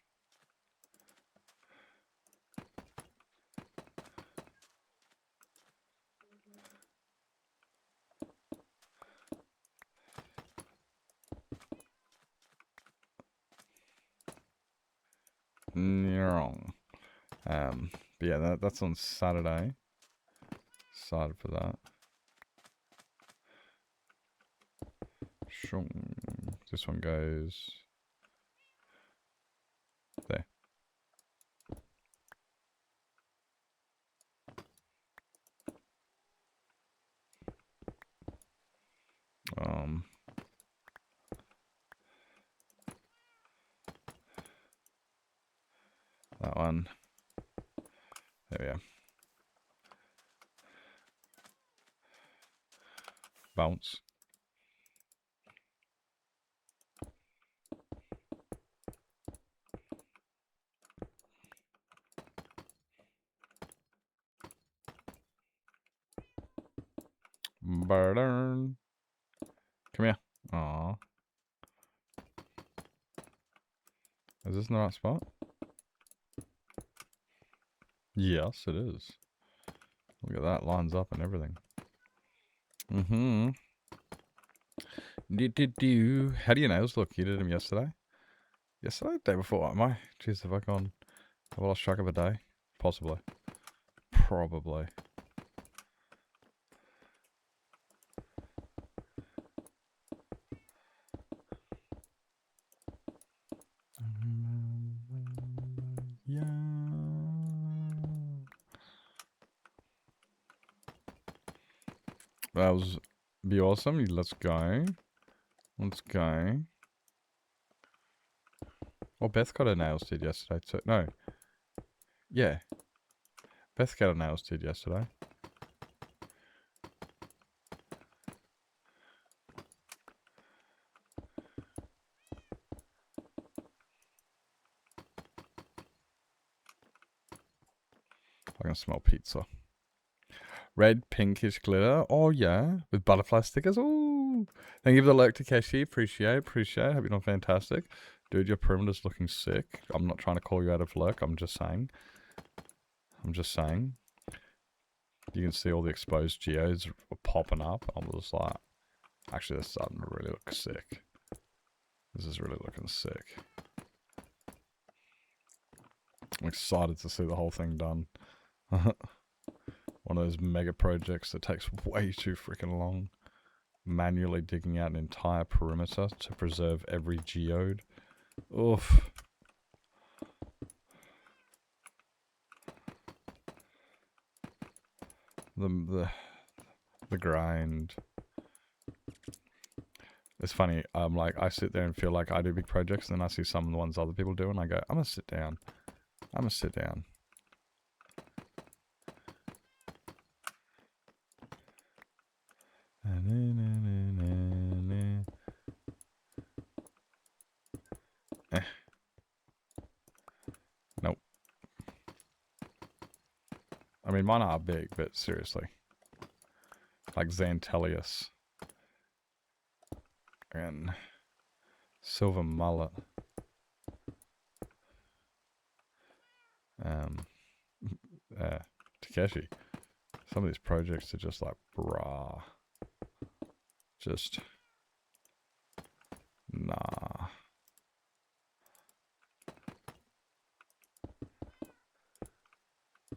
Wrong. But yeah, that's on Saturday. Excited for that. This one goes there. That one. There we go. Bounce. Burn. Come here. Aw. Is this in the right spot? Yes, it is. Look at that. Lines up and everything. Mm-hmm. How do your nails look? You did them yesterday? Yesterday? The day before? Am I? Jeez, have I gone... Have I lost track of a day? Possibly. Probably. Yeah. That was be awesome. Let's go. Let's go. Well, Beth got her nails did yesterday too. No. Yeah. Beth got her nails did yesterday. I can smell pizza. Red, pinkish glitter. Oh, yeah. With butterfly stickers. Oh. Thank you for the lurk, Takeshi. Appreciate. Hope you're doing fantastic. Dude, your perimeter's looking sick. I'm not trying to call you out of lurk. I'm just saying. You can see all the exposed geodes popping up. I'm just like, actually, this is starting to really look sick. This is really looking sick. I'm excited to see the whole thing done. One of those mega projects that takes way too freaking long. Manually digging out an entire perimeter to preserve every geode. Oof. The grind. It's funny, like, I sit there and feel like I do big projects, and then I see some of the ones other people do, and I go, I'm gonna sit down. I'm gonna sit down. Nope. I mean, mine are big, but seriously. Like Xantellius. And Silver Mullet. Takeshi. Some of these projects are just like, brah. Just, nah.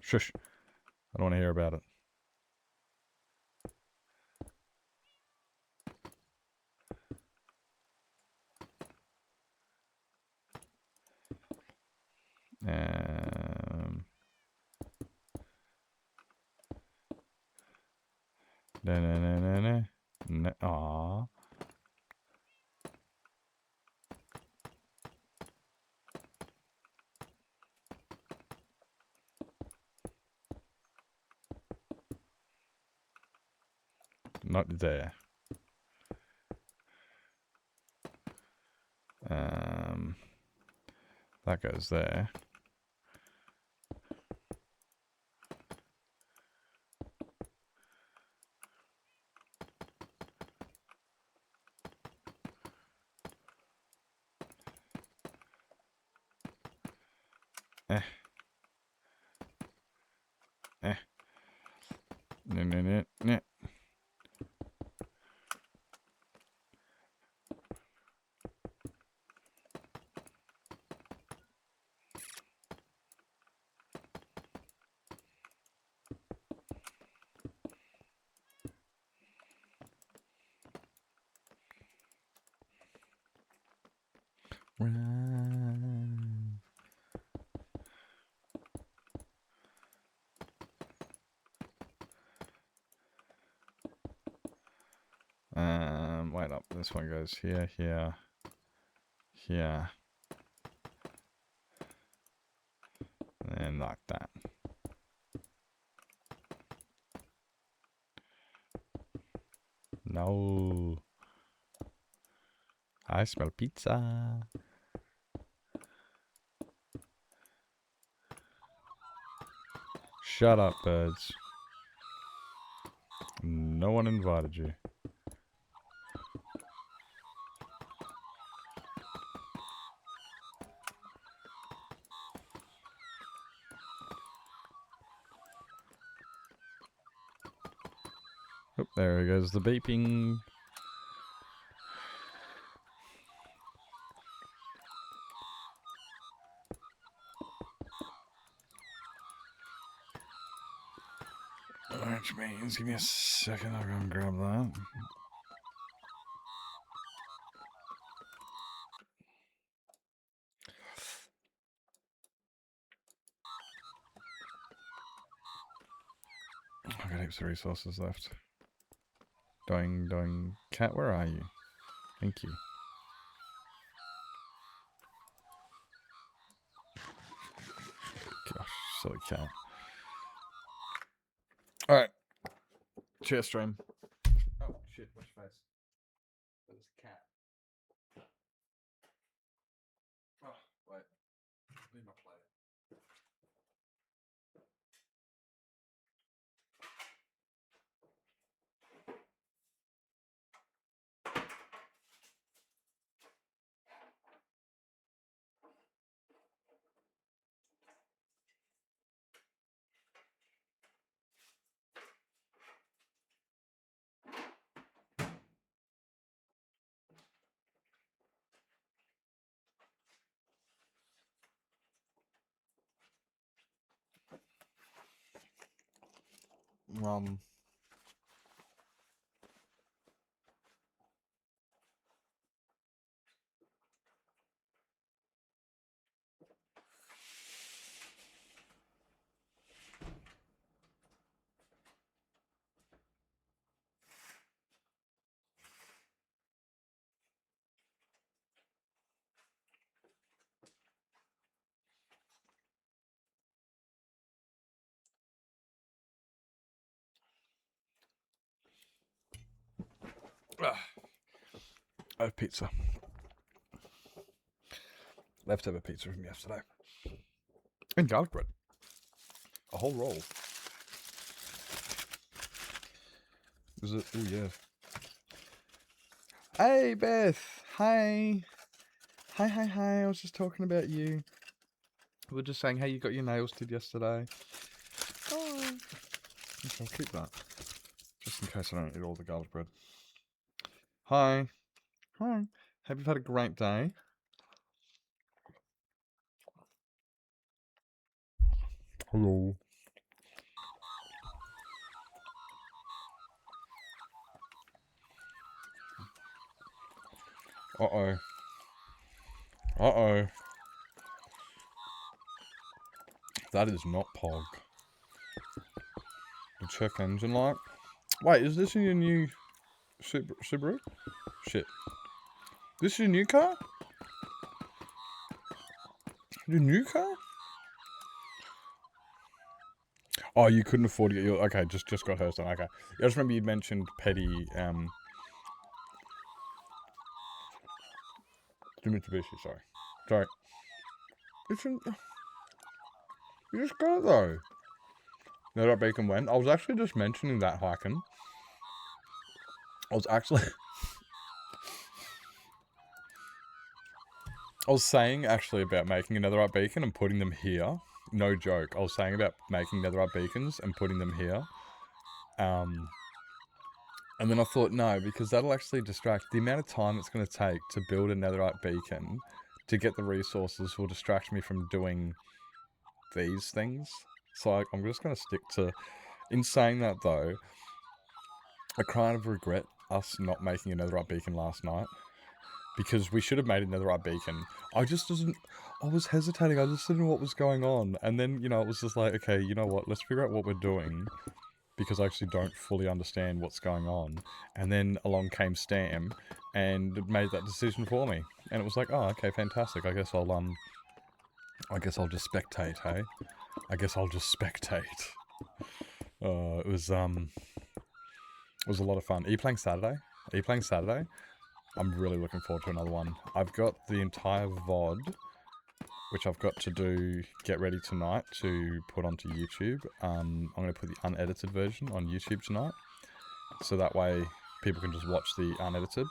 Shush. I don't want to hear about it. No. Aww. Not there. That goes there. No. Wait up. This one goes here, here, here, and like that. No. I smell pizza. Shut up, birds. No one invited you. Oh, there goes the beeping. Which means, give me a second, I'll go and grab that. I've got heaps of resources left. Doing. Cat, where are you? Thank you. Gosh, silly cat. Alright. Cheers, stream. Oh, shit, watch your face. There's a cat. Oh, wait. Leave my plate. I have pizza. Leftover pizza from yesterday. And garlic bread. A whole roll. Was it? Oh, yeah. Hey, Beth. Hi. Hi. I was just talking about you. We were just saying how you got your nails did yesterday. Oh, Okay, I'll keep that. Just in case I don't eat all the garlic bread. Hi. Hi. Hope you've had a great day. Hello. Uh-oh. Uh-oh. That is not Pog. The check engine light. Wait, is this your new Subaru? Shit. This is your new car? Your new car? Oh, you couldn't afford to get your... Okay, just got hers done. Okay. I just remember you mentioned petty, the Mitsubishi, sorry. Sorry. You just got it, though. Know that bacon when? I was actually just mentioning that, Hyken. I was actually... I was saying, actually, about making a netherite beacon and putting them here. No joke. I was saying about making netherite beacons and putting them here. And then I thought, no, because that'll actually distract. The amount of time it's going to take to build a netherite beacon to get the resources will distract me from doing these things. So I'm just going to stick to... In saying that, though, I kind of regret us not making a netherite beacon last night. Because we should have made a netherite beacon. I was hesitating. I just didn't know what was going on. And then, you know, it was just like, okay, you know what? Let's figure out what we're doing. Because I actually don't fully understand what's going on. And then along came Stam and made that decision for me. And it was like, oh, okay, fantastic. I guess I'll just spectate, hey? I guess I'll just spectate. It was a lot of fun. Are you playing Saturday? I'm really looking forward to another one. I've got the entire VOD, which I've got to get ready tonight to put onto YouTube. I'm going to put the unedited version on YouTube tonight. So that way people can just watch the unedited.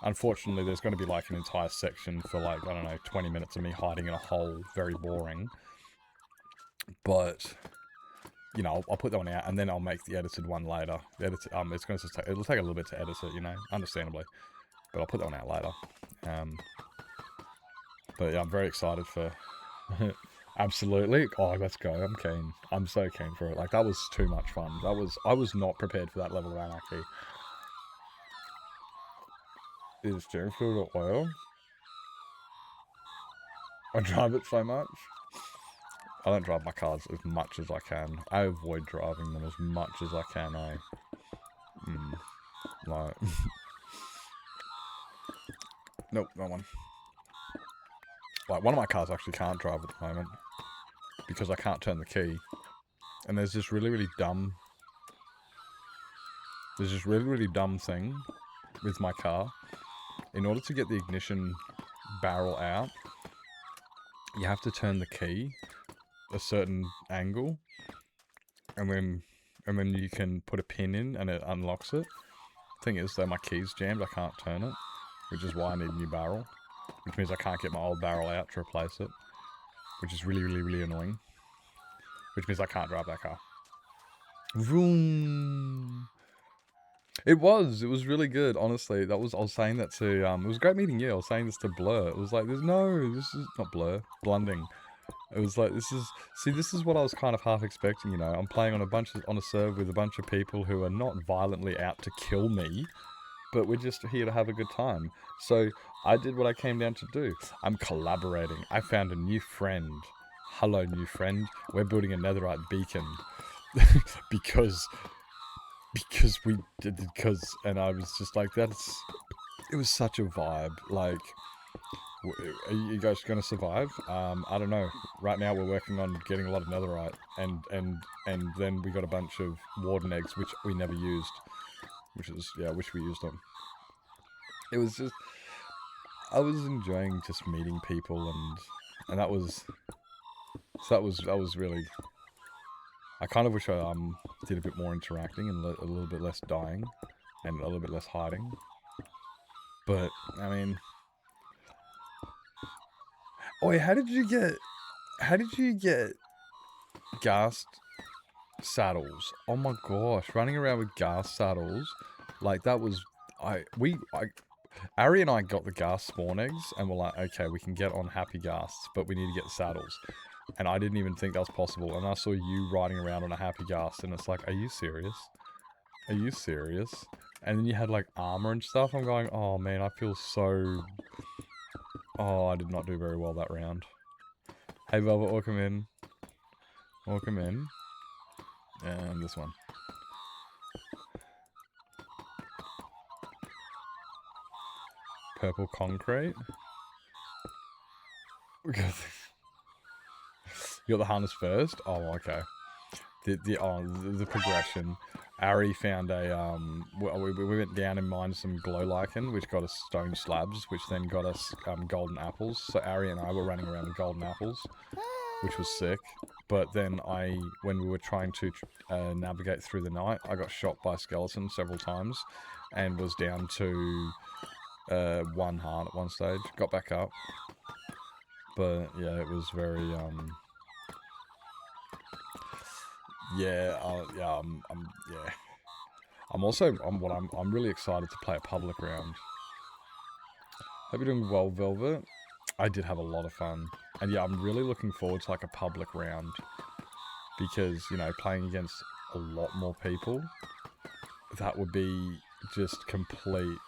Unfortunately, there's going to be like an entire section for like, I don't know, 20 minutes of me hiding in a hole. Very boring. But... You know, I'll put that one out, and then I'll make the edited one later. The edited, it'll take a little bit to edit it, you know, understandably. But I'll put that one out later. But yeah, I'm very excited for... Absolutely. Oh, let's go. I'm keen. I'm so keen for it. Like, that was too much fun. I was not prepared for that level of anarchy. Is steering feel at oil? I drive it so much. I don't drive my cars as much as I can. I avoid driving them as much as I can, eh? Like... Nope, that one. Like, one of my cars actually can't drive at the moment. Because I can't turn the key. And there's this really, really dumb... There's this really, really dumb thing with my car. In order to get the ignition barrel out, you have to turn the key a certain angle. And then you can put a pin in and it unlocks it. Thing is, though, my key's jammed, I can't turn it. Which is why I need a new barrel. Which means I can't get my old barrel out to replace it. Which is really, really, really annoying. Which means I can't drive that car. Vroom. It was really good, honestly. I was saying that to, it was great meeting you. I was saying this to Blur. It was like, this is not Blur, Blunding. It was like, this is what I was kind of half expecting, you know. I'm playing on a server with a bunch of people who are not violently out to kill me. But we're just here to have a good time. So, I did what I came down to do. I'm collaborating. I found a new friend. Hello, new friend. We're building a netherite beacon. because and I was just like, it was such a vibe. Like, are you guys gonna survive? I don't know. Right now we're working on getting a lot of netherite. And then we got a bunch of warden eggs, which we never used. Which is, yeah, I wish we used them. It was just... I was enjoying just meeting people and that was... So that was really... I kind of wish I did a bit more interacting and a little bit less dying. And a little bit less hiding. But, I mean... Oh, wait, how did you get gassed saddles. Oh my gosh, running around with gas saddles, like that was Ari and I got the gas spawn eggs, and we're like, okay, we can get on happy gas, but we need to get the saddles. And I didn't even think that was possible. And I saw you riding around on a happy gas, and it's like, are you serious? Are you serious? And then you had like armor and stuff. I'm going, oh man, I feel so. Oh, I did not do very well that round. Hey Velvet, welcome in. Welcome in. And this one. Purple concrete. You got the harness first? Oh, okay. The progression. Ari found a we went down and mined some glow lichen, which got us stone slabs, which then got us golden apples. So Ari and I were running around with golden apples, which was sick. But then when we were trying to navigate through the night, I got shot by skeletons several times, and was down to 1 heart at one stage. Got back up, but yeah, it was very yeah. I'm really excited to play a public round. Hope you're doing well, Velvet. I did have a lot of fun, and yeah, I'm really looking forward to like a public round, because you know, playing against a lot more people, that would be just complete,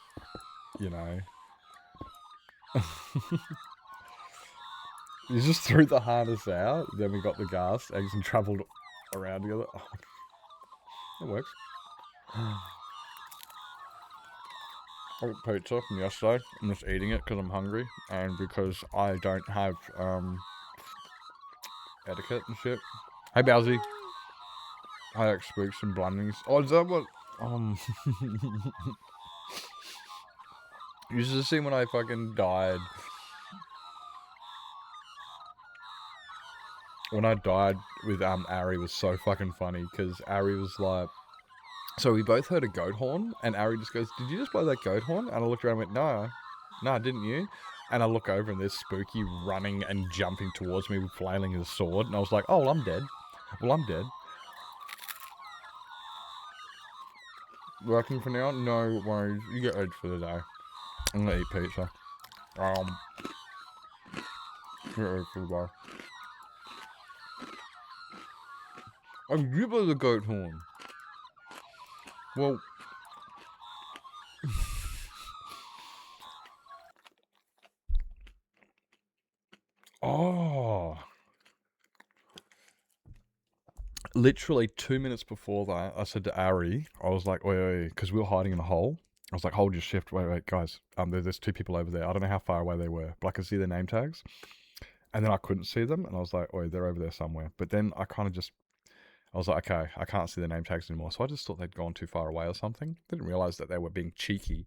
you know. You just threw the harness out, then we got the gas eggs and travelled around together. Oh, it works. I got pizza from yesterday. I'm just eating it because I'm hungry and because I don't have etiquette and shit. Hey Bowsy. Hi X Spooks and Blundings. Oh, is that what you should have seen when I fucking died. When I died with Ari was so fucking funny, because Ari was like, so we both heard a goat horn, and Ari just goes, did you just blow that goat horn? And I looked around and went, no, didn't you? And I look over and there's Spooky running and jumping towards me, flailing his sword, and I was like, oh, well, I'm dead. Well, I'm dead. Working for now? No worries. You get edge for the day. I'm gonna eat pizza. Get edge for the day. Oh, you blow the goat horn. Well, oh, literally 2 minutes before that, I said to Ari, I was like, wait, because we were hiding in a hole. I was like, hold your shift. Wait, guys. There's 2 people over there. I don't know how far away they were, but I could see their name tags. And then I couldn't see them, and I was like, oh, they're over there somewhere. But then I was like, okay, I can't see the name tags anymore. So I just thought they'd gone too far away or something. Didn't realize that they were being cheeky.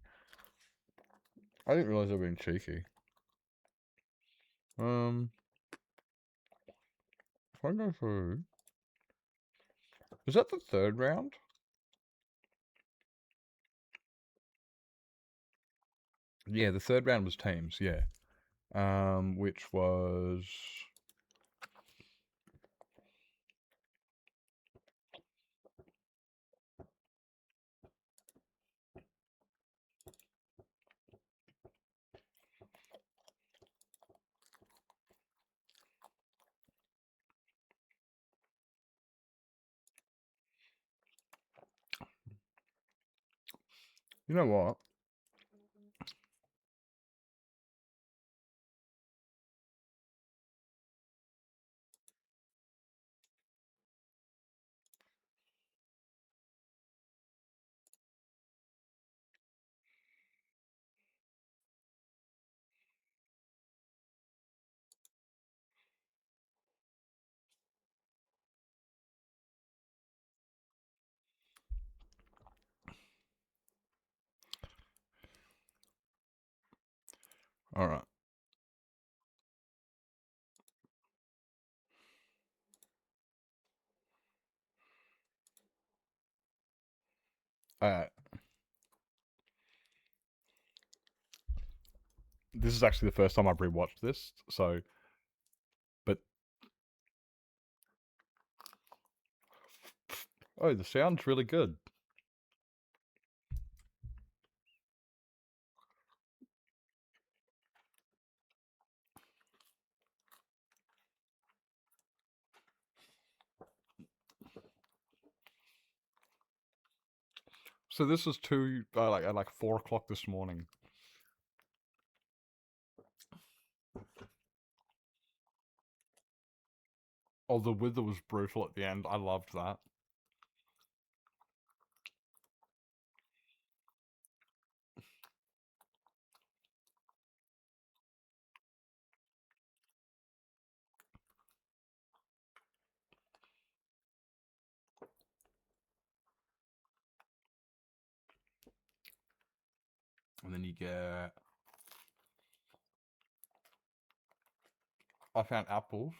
I didn't realize they were being cheeky. If I go through... Was that the 3rd round? Yeah, the 3rd round was teams, yeah. Which was... You know what? Alright. Alright. This is actually the first time I've rewatched this, so... But... Oh, the sound's really good. So this is at like 4 o'clock this morning. Oh, the wither was brutal at the end. I loved that. And then you get... I found apples.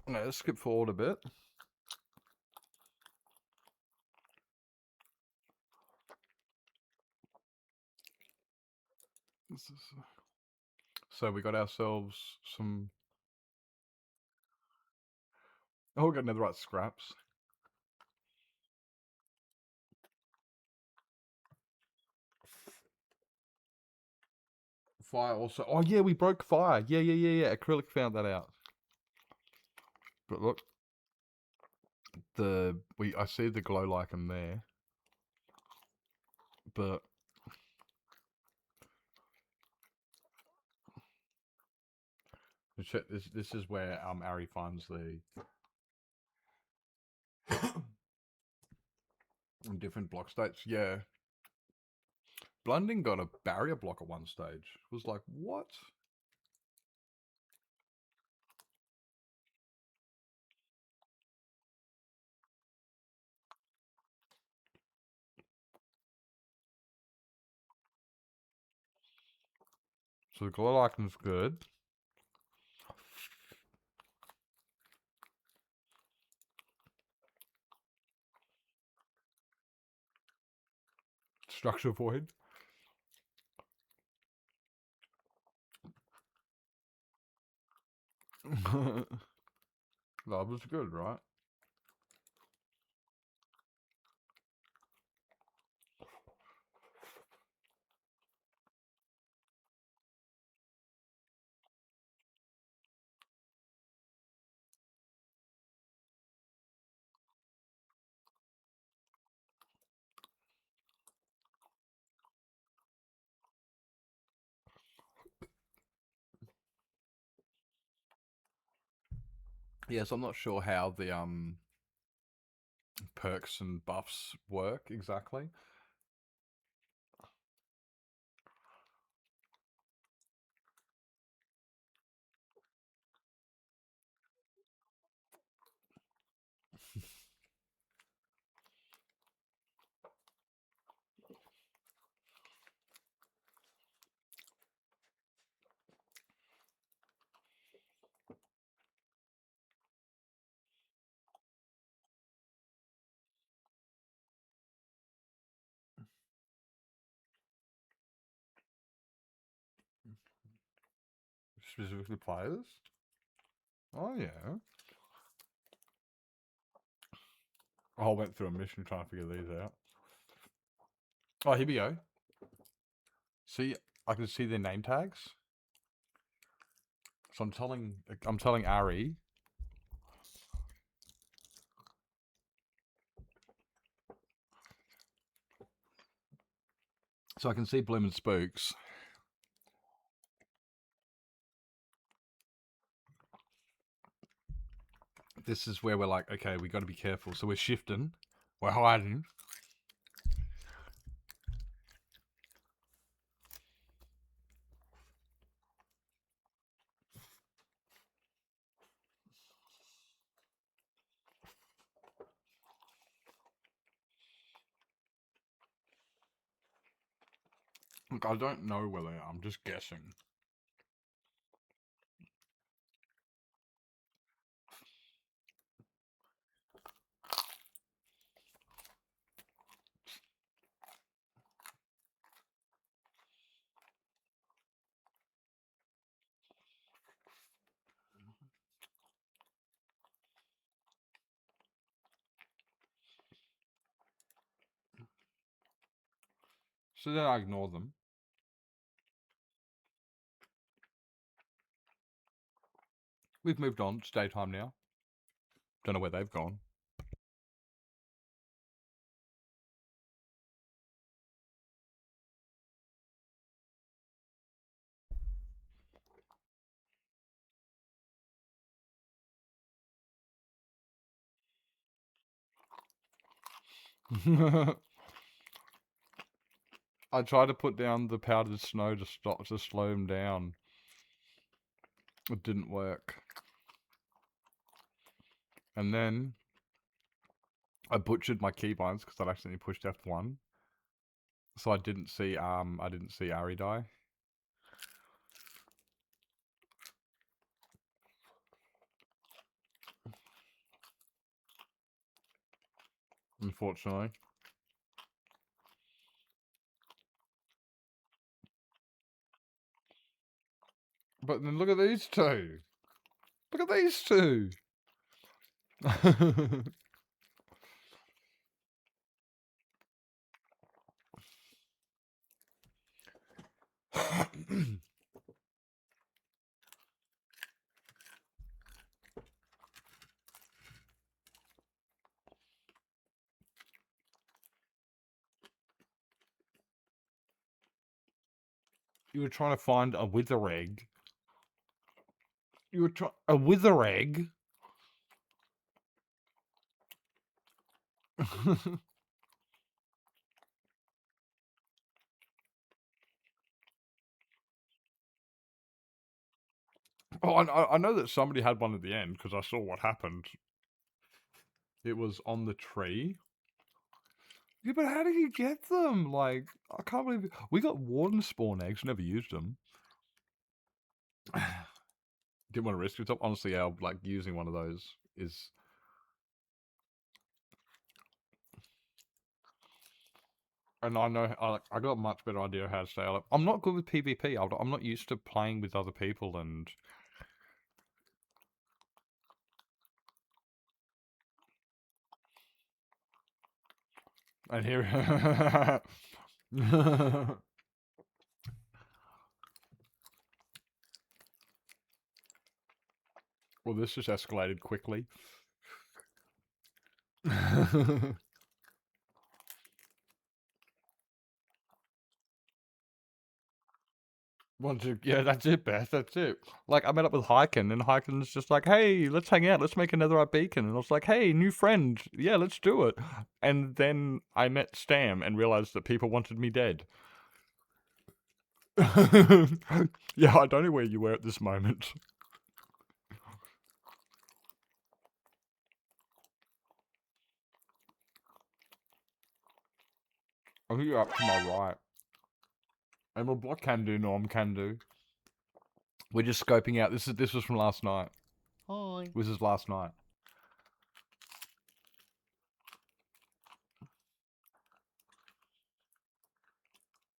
No, let's skip forward a bit. So we got ourselves some... Oh, we got netherite scraps. Fire also... Oh yeah, we broke fire. Yeah. Acrylic found that out. But look. I see the glow lichen there. But... This is where Ari finds the different block states. Yeah. Blunding got a barrier block at one stage. It was like, what? So the glow liken's good. Structure void. That was good, right? Yes, I'm not sure how the perks and buffs work exactly. specifically players? Oh, yeah. I went through a mission trying to figure these out. Oh, here we go. See, I can see their name tags. So I'm telling Ari. So I can see Bloomin' Spooks. This is where we're like, okay, we got to be careful. So we're shifting. We're hiding. Look, I don't know where they are. I'm just guessing. So then I ignore them. We've moved on. It's daytime now. Don't know where they've gone. I tried to put down the powdered snow to slow him down. It didn't work. And then I butchered my keybinds because I'd accidentally pushed F1. So I didn't see Ari die. Unfortunately. But then look at these two. Look at these two. You were trying to find a wither egg. You were a wither egg? Oh, I know that somebody had one at the end because I saw what happened. It was on the tree. Yeah, but how did you get them? Like, I can't believe we got warden spawn eggs. Never used them. Didn't want to risk it. Honestly, yeah, like using one of those is. And I know I got a much better idea of how to stay alive. I'm not good with PvP. I'm not used to playing with other people and. And here. Well, this just escalated quickly. Yeah, that's it, Beth. That's it. Like, I met up with Hyken, and Hyken's just like, "Hey, let's hang out. Let's make another beacon." And I was like, "Hey, new friend. Yeah, let's do it." And then I met Stam and realized that people wanted me dead. Yeah, I don't know where you were at this moment. I think you're up to my right. Emerald Block can do, Norm can do. We're just scoping out. This was from last night. Hi. This is last night.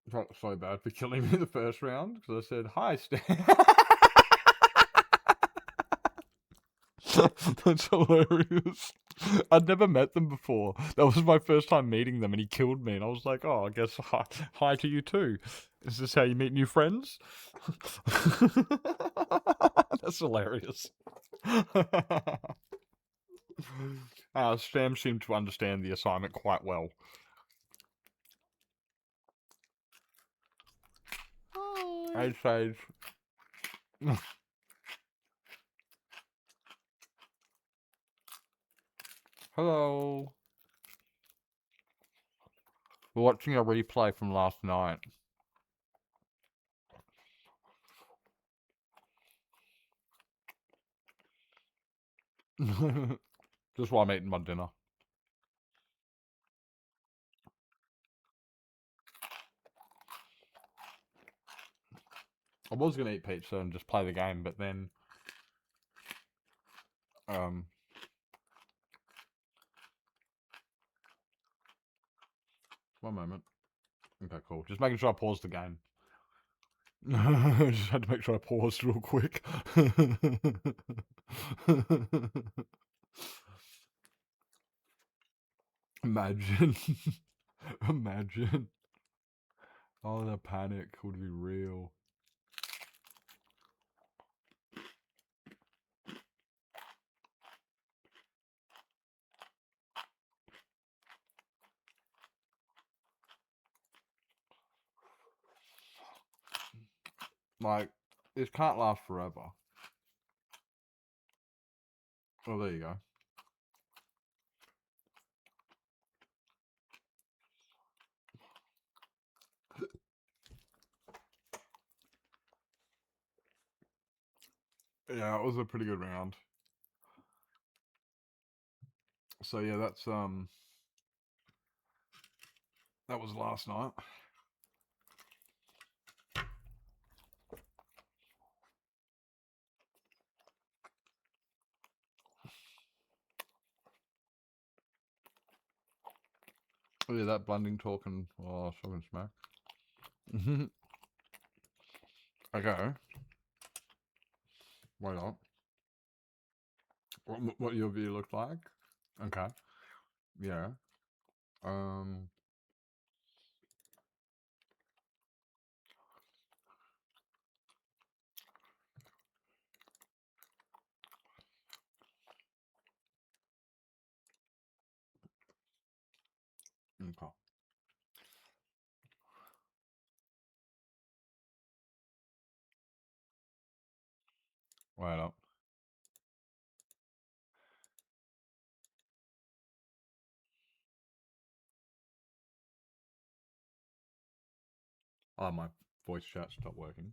I felt so bad for killing me in the first round because I said hi, Stan. That's hilarious. I'd never met them before. That was my first time meeting them, and he killed me. And I was like, "Oh, I guess hi to you too. Is this how you meet new friends?" That's hilarious. Sam seemed to understand the assignment quite well. Hey, Sage. Hello. We're watching a replay from last night. Just while I'm eating my dinner. I was going to eat pizza and just play the game, but then... One moment. Okay, cool. Just making sure I pause the game. Just had to make sure I paused real quick. Imagine. Imagine. Oh, the panic would be real. Like, this can't last forever. Oh, there you go. Yeah, it was a pretty good round. So yeah, that was last night. Oh yeah, that blending talk and something smack. Okay. Wait up. What your view looked like? Okay. Yeah. Okay. Wait up. Oh, my voice chat stopped working.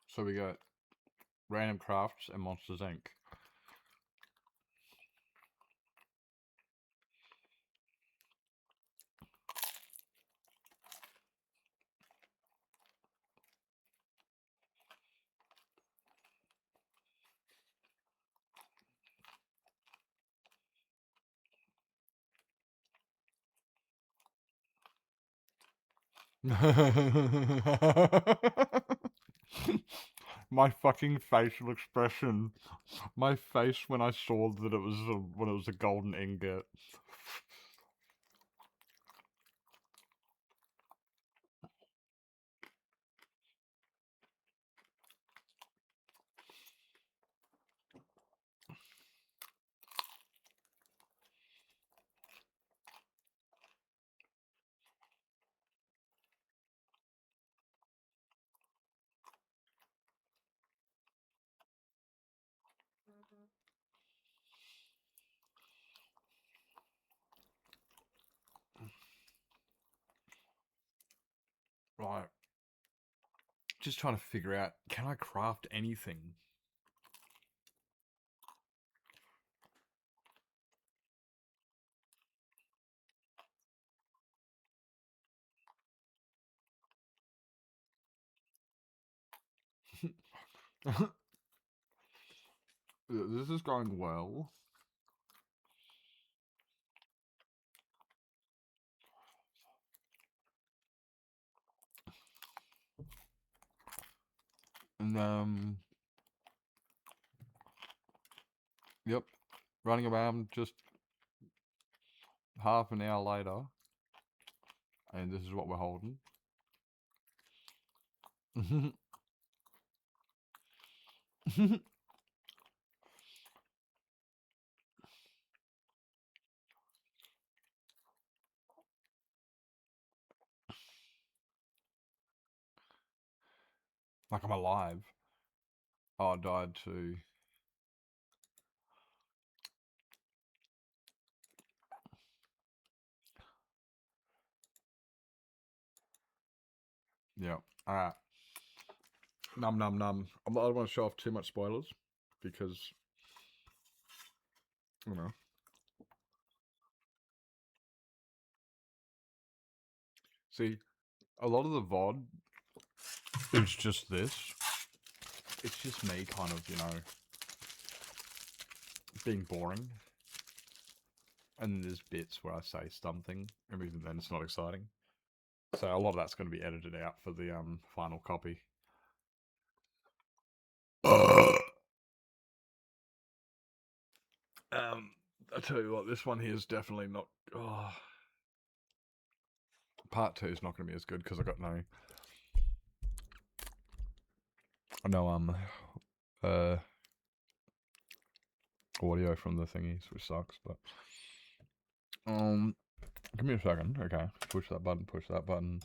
So we got Random Crafts and Monsters Inc. My fucking facial expression. My face when I saw that it was a golden ingot. Right. Just trying to figure out, can I craft anything? This is going well. And yep, running around just half an hour later, and this is what we're holding. Like I'm alive. Oh, I died too. Yeah. Alright. Num. I don't want to show off too much spoilers because, you know. See, a lot of the VOD is just this. It's just me kind of, you know, being boring. And there's bits where I say something, and even then it's not exciting. So a lot of that's going to be edited out for the final copy. I tell you what, this one here is definitely not. Oh. Part 2 is not going to be as good because I got no audio from the thingies, which sucks. But give me a second. Okay, push that button.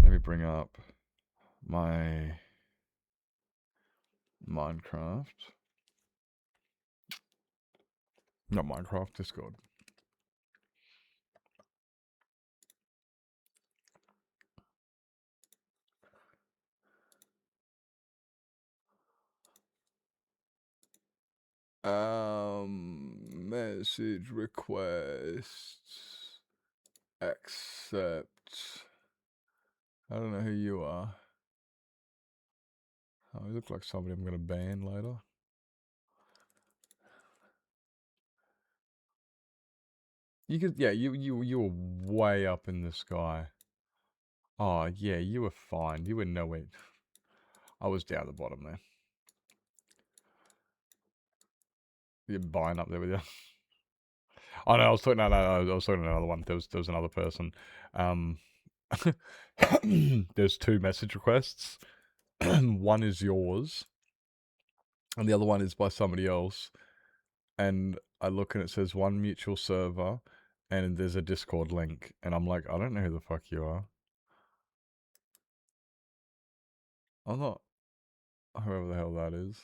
Let me bring up my Minecraft. Not Minecraft, Discord. Message requests. Accept. I don't know who you are. Oh, you look like somebody I'm gonna ban later. You could, yeah, you were way up in the sky. Oh, yeah, you were fine. You were nowhere. I was down at the bottom there. You're buying up there with you. Oh, no, I was talking, no, I was talking to another one. There was another person. There's 2 message requests. One is yours, and the other one is by somebody else. And I look and it says 1 mutual server, and there's a Discord link, and I'm like, I don't know who the fuck you are. I'm not whoever the hell that is.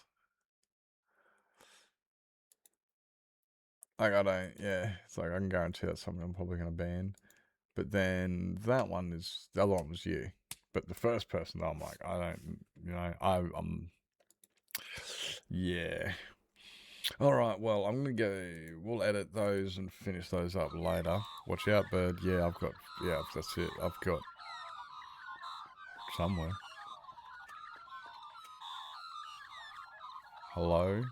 Like, I don't, yeah, it's like I can guarantee that's something I'm probably gonna ban. But then that one is, the other one was you. But the first person, I'm like, I don't, you know, I'm, yeah. Alright, well, I'm gonna go, we'll edit those and finish those up later. Watch out, bird. Yeah, I've got, yeah, that's it. I've got somewhere. Hello?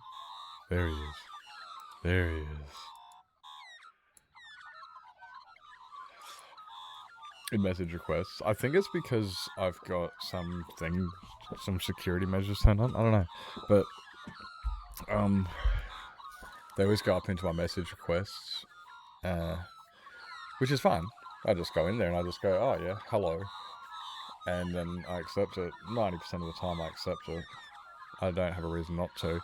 There he is. There he is. In message requests. I think it's because I've got some security measures turned on. I don't know. But, they always go up into my message requests, which is fine. I just go in there and I just go, oh yeah, hello. And then I accept it. 90% of the time I accept it. I don't have a reason not to.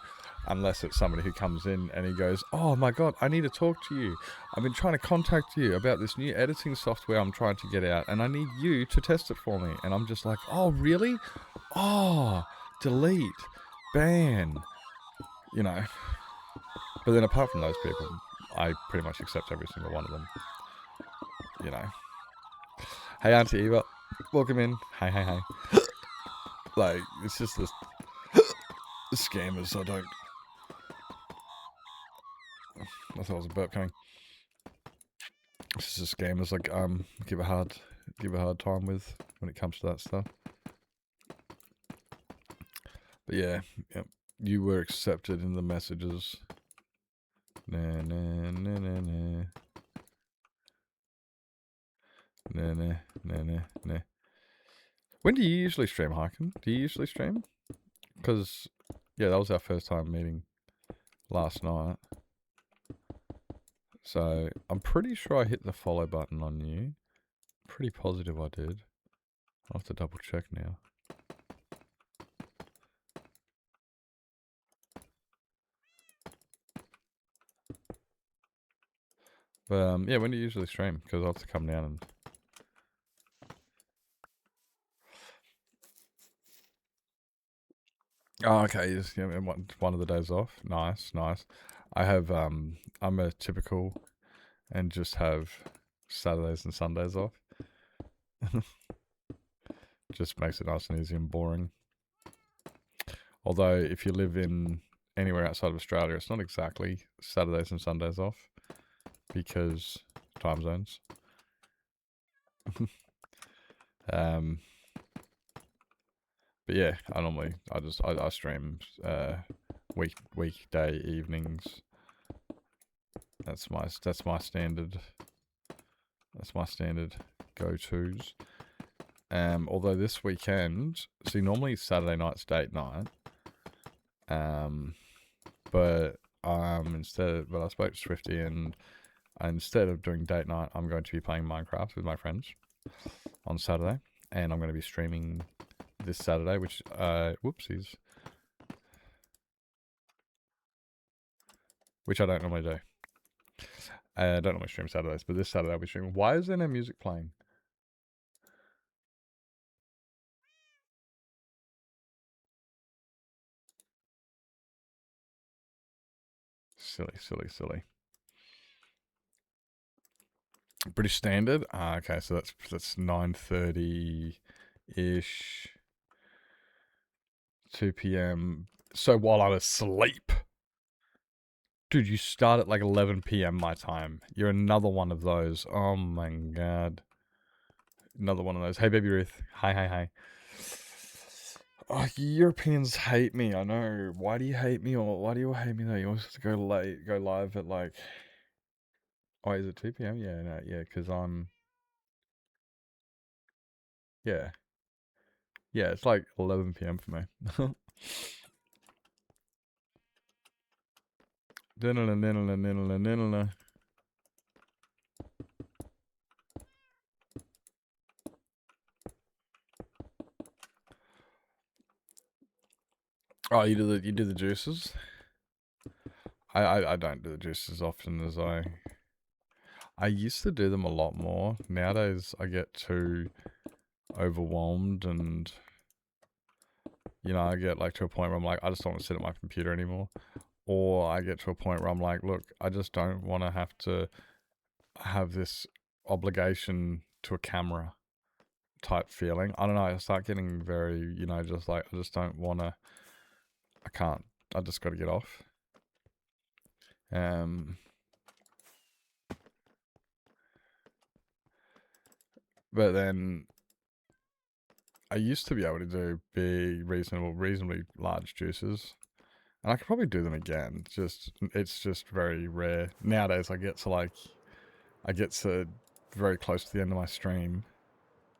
Unless it's somebody who comes in and he goes, oh my god, I need to talk to you. I've been trying to contact you about this new editing software I'm trying to get out, and I need you to test it for me. And I'm just like, oh really? Oh, delete, ban, you know. But then apart from those people, I pretty much accept every single one of them, you know. Hey Auntie Eva, welcome in. Hey. Like, it's just this scammers. I don't. I thought it was a burp coming. It's just scammers. Like, give a hard time with when it comes to that stuff. But yeah, yep. You were accepted in the messages. Nah, nah, nah, nah, nah. Nah, nah, nah, nah, nah. When do you usually stream, Hyken? Do you usually stream? Because, yeah, that was our first time meeting last night. So, I'm pretty sure I hit the follow button on you. Pretty positive I did. I'll have to double check now. But, yeah, when do you usually stream? Because I'll have to come down and... Oh, okay, just, yeah, one of the days off. Nice, nice. I have, I'm a typical and just have Saturdays and Sundays off. Just makes it nice and easy and boring. Although, if you live in anywhere outside of Australia, it's not exactly Saturdays and Sundays off because time zones. But yeah, I stream weekday evenings. That's my standard. That's my standard go-tos. Although this weekend, see, normally Saturday night's date night. But I spoke to Swifty and instead of doing date night, I'm going to be playing Minecraft with my friends on Saturday, and I'm going to be streaming this Saturday, which whoopsies, which I don't normally do. I don't normally stream Saturdays, but this Saturday I'll be streaming. Why is there no music playing? Silly. British Standard. Okay, so that's 9:30 ish, 2 p.m. So while I'm asleep, dude, you start at like 11 p.m. my time. You're another one of those. Oh my god, another one of those. Hey, baby Ruth. Hi. Oh, Europeans hate me. I know. Why do you hate me? Or why do you hate me though? You want us to go live at like... Oh, is it 2 p.m? Yeah, no, yeah, because I'm... Yeah. Yeah, it's like 11 p.m. for me. Oh, you do the juices? I don't do the juices as often as I used to do them a lot more. Nowadays I get too overwhelmed and I get like to a point where I'm like, I just don't want to sit at my computer anymore. Or I get to a point where I'm like, look, I just don't want to have to have this obligation to a camera type feeling. I don't know, I start getting very, just like, I just don't want to, I can't, I just got to get off. But then I used to be able to do big, reasonably large juices. And I could probably do them again. It's just very rare. Nowadays I get to very close to the end of my stream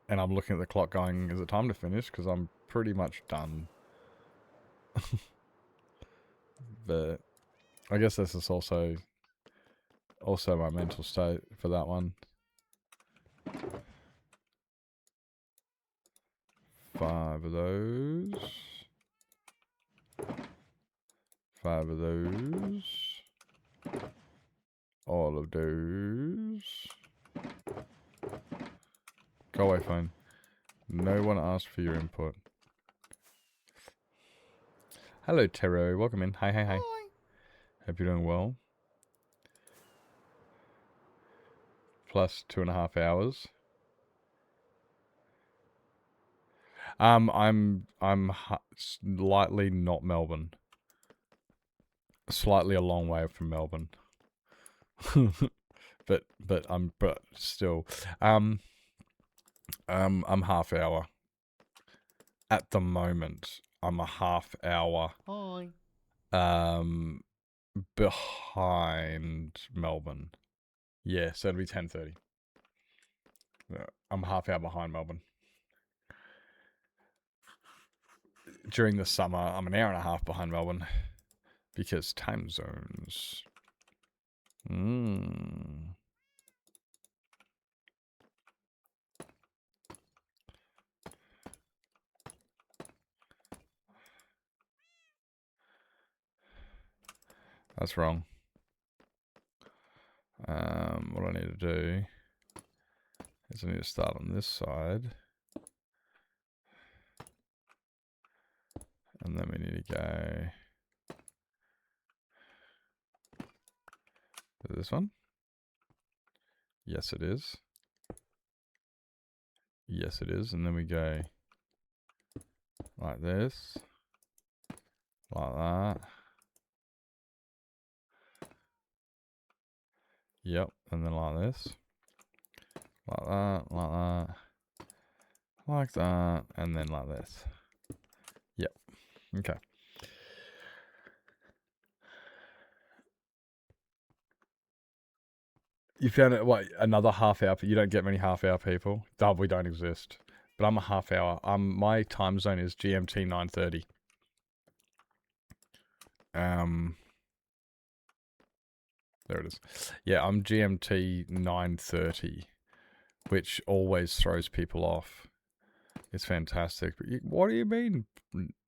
and I'm looking at the clock going, is it time to finish? Because I'm pretty much done. But I guess this is also my mental state for that one. 5 of those. 5 of those. All of those. Go away, phone. No one asked for your input. Hello, Tero. Welcome in. Hi. Hi. Hope you're doing well. Plus 2.5 hours. I'm slightly not Melbourne. Slightly a long way from Melbourne. but still. I'm half hour. At the moment, I'm a half hour Behind Melbourne. Yeah, so it'll be 10:30. I'm half hour behind Melbourne. During the summer, I'm an hour and a half behind Melbourne because time zones. That's wrong. What I need to do is I need to start on this side. And then we need to go to this one. Yes, it is. Yes, it is. And then we go like this. Like that. Yep. And then like this. Like that. Like that. Like that. And then like this. Yep. Okay. You found it, what, another half hour? You don't get many half hour people. Oh, we don't exist. But I'm a half hour. My time zone is GMT 9:30. There it is. Yeah, I'm GMT 9:30, which always throws people off. It's fantastic. But what do you mean?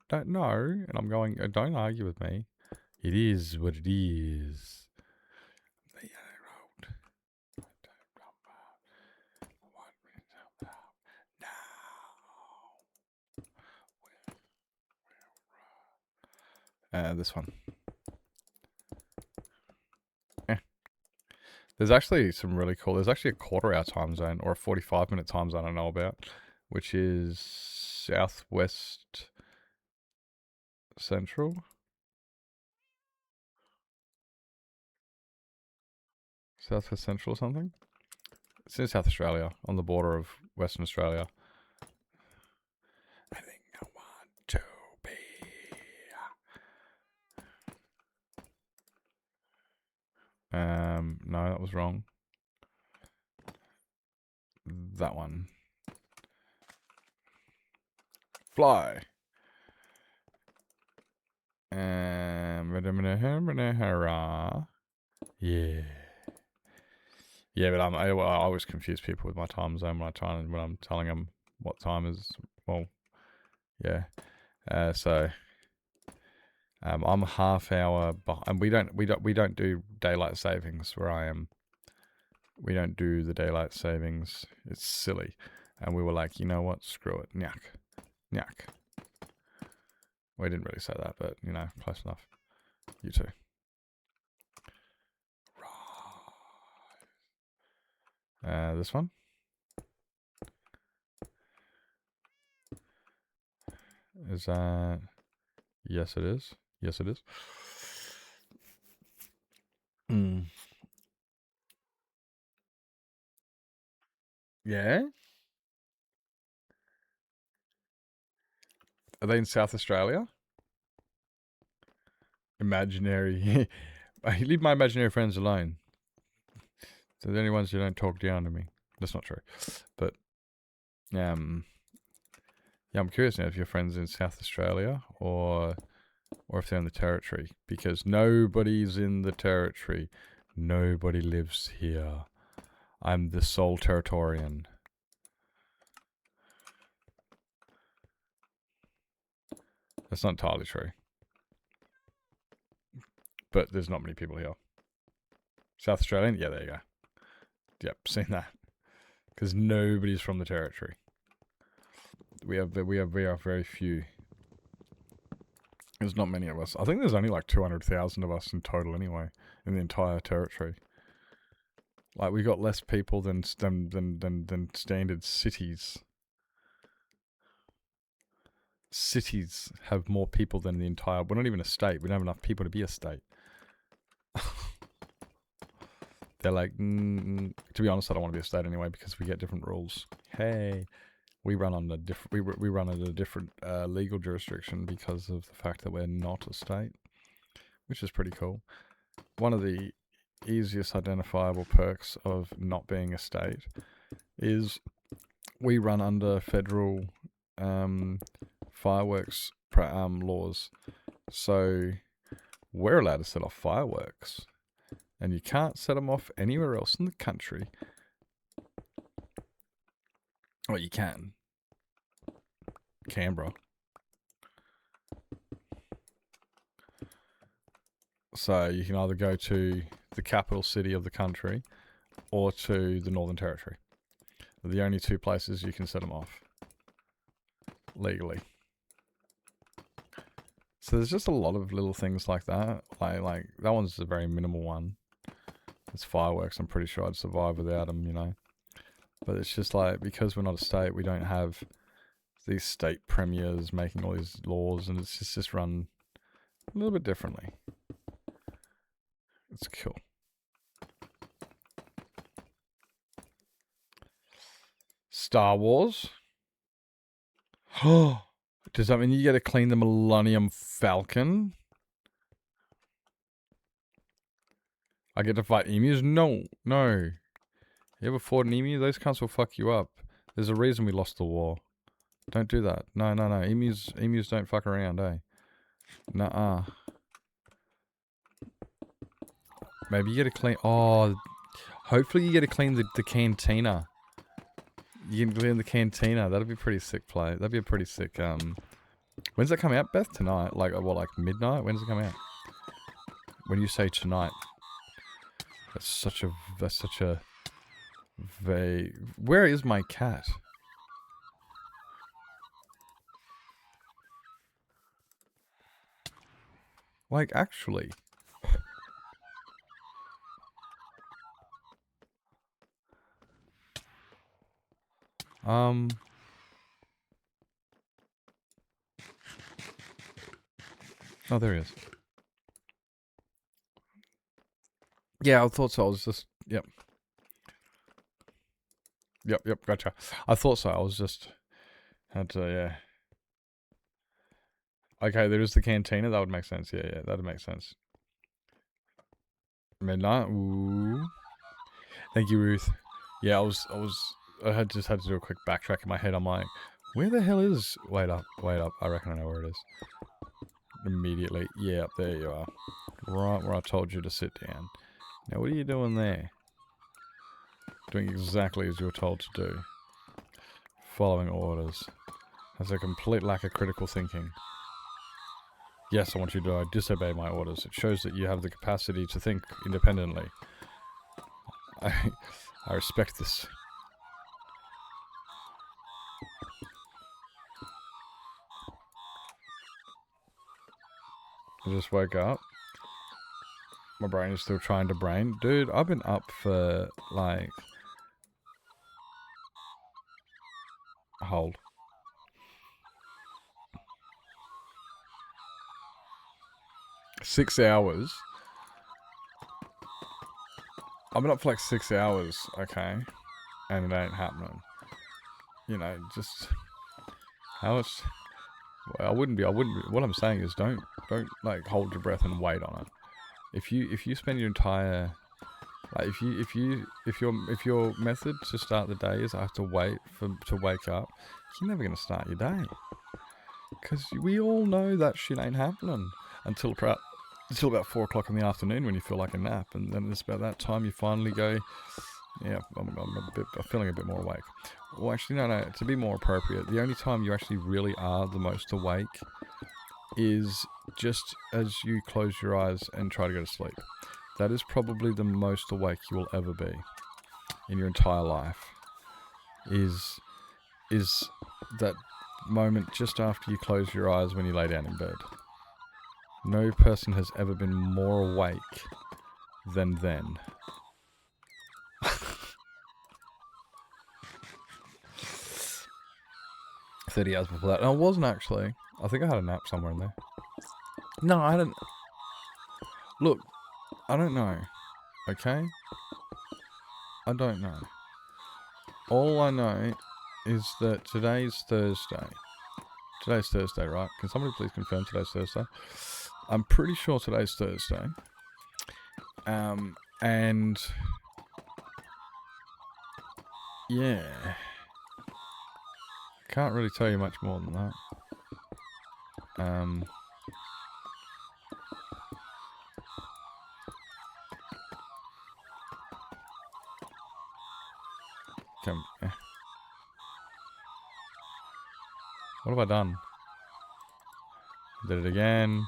Don't know. And I'm going, don't argue with me. It is what it is. The yellow road. This one. There's actually some really cool. There's actually a quarter-hour time zone or a 45-minute time zone I know about, which is Southwest Central. Southwest Central or something. It's in South Australia, on the border of Western Australia. I think I want to be. No, that was wrong. That one. Fly. Yeah. Yeah, but I always confuse people with my time zone when I'm telling them what time is. Well, yeah. So I'm a half hour behind. We don't do daylight savings where I am. We don't do the daylight savings. It's silly. And we were like, you know what? Screw it. Nyak. Nyak. We didn't really say that, but, you know, close enough. You too. This one. Is that... Yes, it is. Yes, it is. Yeah? Are they in South Australia? Imaginary. I leave my imaginary friends alone. They're the only ones who don't talk down to me. That's not true. But, yeah, I'm curious now if your friends in South Australia or if they're in the Territory. Because nobody's in the Territory. Nobody lives here. I'm the sole Territorian. That's not entirely true. But there's not many people here. South Australian? Yeah, there you go. Yep, seen that. Because nobody's from the Territory. We are very few. There's not many of us. I think there's only like 200,000 of us in total anyway, in the entire Territory. Like, we got less people than standard cities. Cities have more people than the entire... We're not even a state. We don't have enough people to be a state. They're like, to be honest, I don't want to be a state anyway because we get different rules. Hey, we run on a different, we run under a different legal jurisdiction because of the fact that we're not a state. which is pretty cool. One of the easiest identifiable perks of not being a state is we run under federal fireworks laws. So we're allowed to set off fireworks, and you can't set them off anywhere else in the country. Well, you can. Canberra. So you can either go to the capital city of the country or to the Northern Territory. They're the only two places you can set them off legally. So there's just a lot of little things like that. Like that one's a very minimal one. It's fireworks. I'm pretty sure I'd survive without them, you know. But it's just like, because we're not a state, we don't have these state premiers making all these laws, and it's just run a little bit differently. It's cool. Star Wars. Does that mean you get to clean the Millennium Falcon? I get to fight emus? No. You ever fought an emu? Those cunts will fuck you up. There's a reason we lost the war. Don't do that. No. Emus don't fuck around, eh? Nuh-uh. Maybe you get to clean... Oh, hopefully you get to clean the cantina. You can clean the cantina. That'd be pretty sick play. That'd be a pretty sick... When's that come out, Beth? Tonight? Like midnight? When's it come out? When you say tonight. That's such a vague... Where is my cat? Like, actually... Oh, there he is. Yeah, I thought so. I was just... Yep. Yep, gotcha. I thought so. I was just... Had to, yeah. Okay, there is the cantina. That would make sense. Yeah, that would make sense. Midnight. Ooh. Thank you, Ruth. Yeah, I just had to do a quick backtrack in my head. I'm like, where the hell is... Wait up. I reckon I know where it is. Immediately. Yeah, there you are. Right where I told you to sit down. Now, what are you doing there? Doing exactly as you were told to do. Following orders. Has a complete lack of critical thinking. Yes, I want you to disobey my orders. It shows that you have the capacity to think independently. I respect this. I just woke up. My brain is still trying to brain. Dude, I've been up for, like... Hold. Six hours. I've been up for like 6 hours, okay? And it ain't happening. You know, just... How much... Well, I wouldn't be... What I'm saying is don't like hold your breath and wait on it. If you spend your entire... Like, if your method to start the day is I have to wait to wake up, you're never going to start your day. Because we all know that shit ain't happening until about 4 o'clock in the afternoon when you feel like a nap. And then it's about that time you finally go, yeah, I'm feeling a bit more awake. Well, actually, no, to be more appropriate, the only time you actually really are the most awake is just as you close your eyes and try to go to sleep. That is probably the most awake you will ever be in your entire life. Is that moment just after you close your eyes when you lay down in bed. No person has ever been more awake than then. 30 hours before that. No, it wasn't actually. I think I had a nap somewhere in there. No, I hadn't. Look, I don't know. Okay? I don't know. All I know is that today's Thursday. Today's Thursday, right? Can somebody please confirm today's Thursday? I'm pretty sure today's Thursday. And yeah, can't really tell you much more than that. What have I done? Did it again.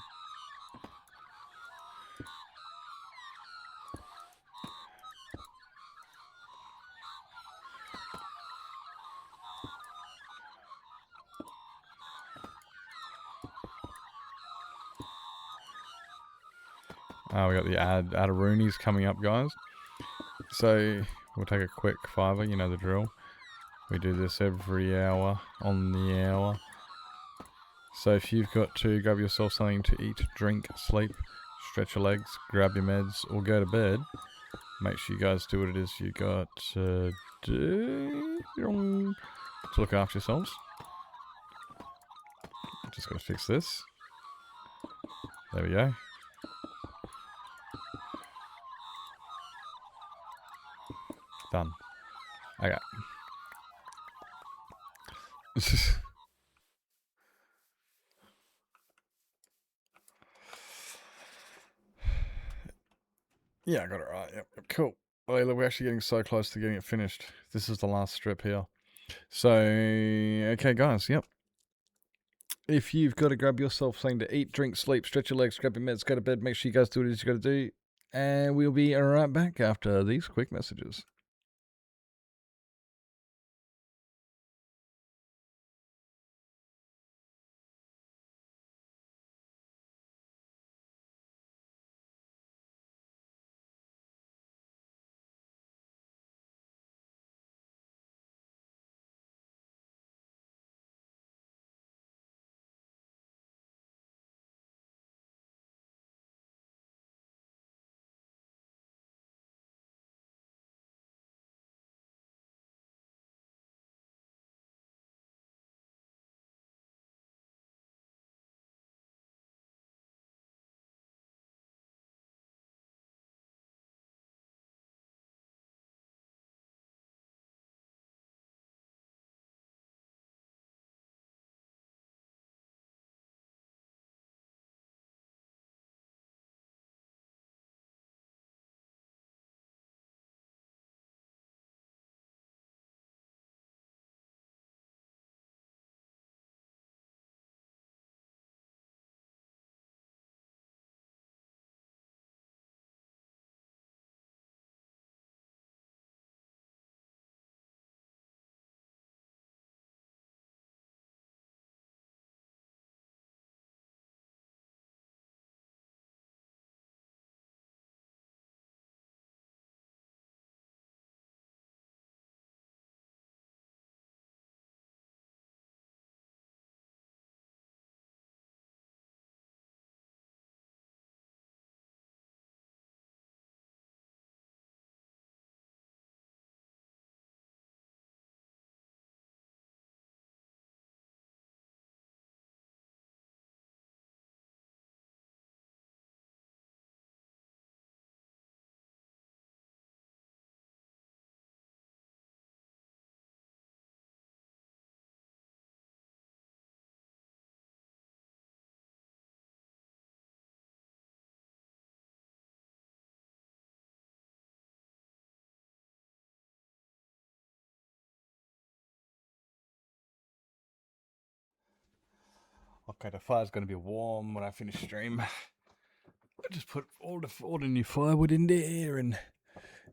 We got the Adderoonie's coming up, guys. So we'll take a quick fiver, you know the drill. We do this every hour, on the hour. So if you've got to grab yourself something to eat, drink, sleep, stretch your legs, grab your meds, or go to bed, make sure you guys do what it is you got to do to look after yourselves. Just gotta fix this. There we go. Done. Okay. Yeah, I got it right. Yep, cool. Oh, look, we're actually getting so close to getting it finished. This is the last strip here. So, okay, guys, yep. If you've got to grab yourself something to eat, drink, sleep, stretch your legs, grab your meds, go to bed, make sure you guys do what it is you got to do. And we'll be right back after these quick messages. Okay, the fire's going to be warm when I finish stream. I just put all the new firewood in there, and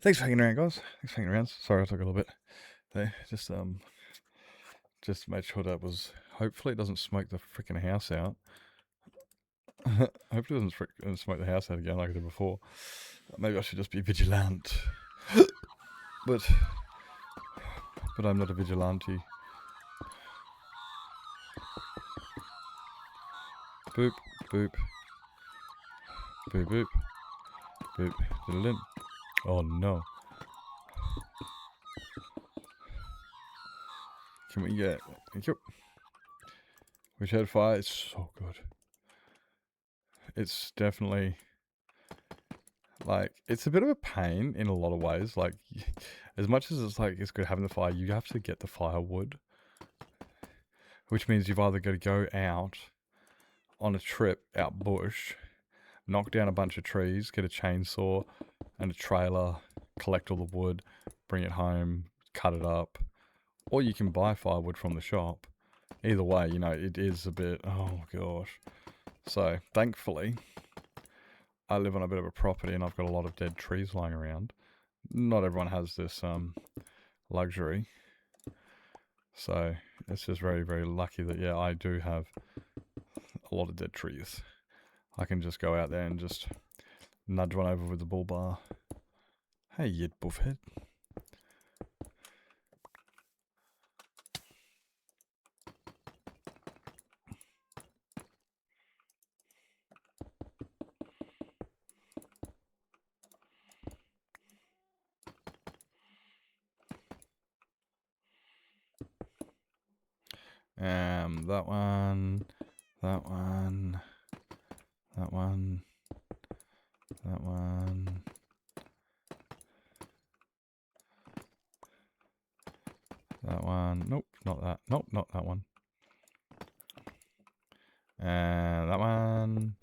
thanks for hanging around, guys. Thanks for hanging around. Sorry I took a little bit there. Just made sure that was. Hopefully it doesn't smoke the freaking house out. Hopefully it doesn't smoke the house out again like I did before. Maybe I should just be vigilant. but I'm not a vigilante. Boop, boop. Boop, boop. Boop. Diddle-in. Oh no. Can we get... Thank you. Witch Head Fire is so good. it's definitely like it's a bit of a pain in a lot of ways. Like, as much as it's like it's good having the fire, you have to get the firewood, which means you've either got to go out on a trip out bush, knock down a bunch of trees, get a chainsaw and a trailer, collect all the wood, bring it home, cut it up, or you can buy firewood from the shop. Either way, you know, it is a bit, oh gosh. So, thankfully, I live on a bit of a property and I've got a lot of dead trees lying around. Not everyone has this luxury. So, it's just very, very lucky that, yeah, I do have a lot of dead trees. I can just go out there and just nudge one over with the bull bar. Hey, you buffhead. That one, that one, that one, that one. That one. Nope, not that. Nope, not that one. And that one.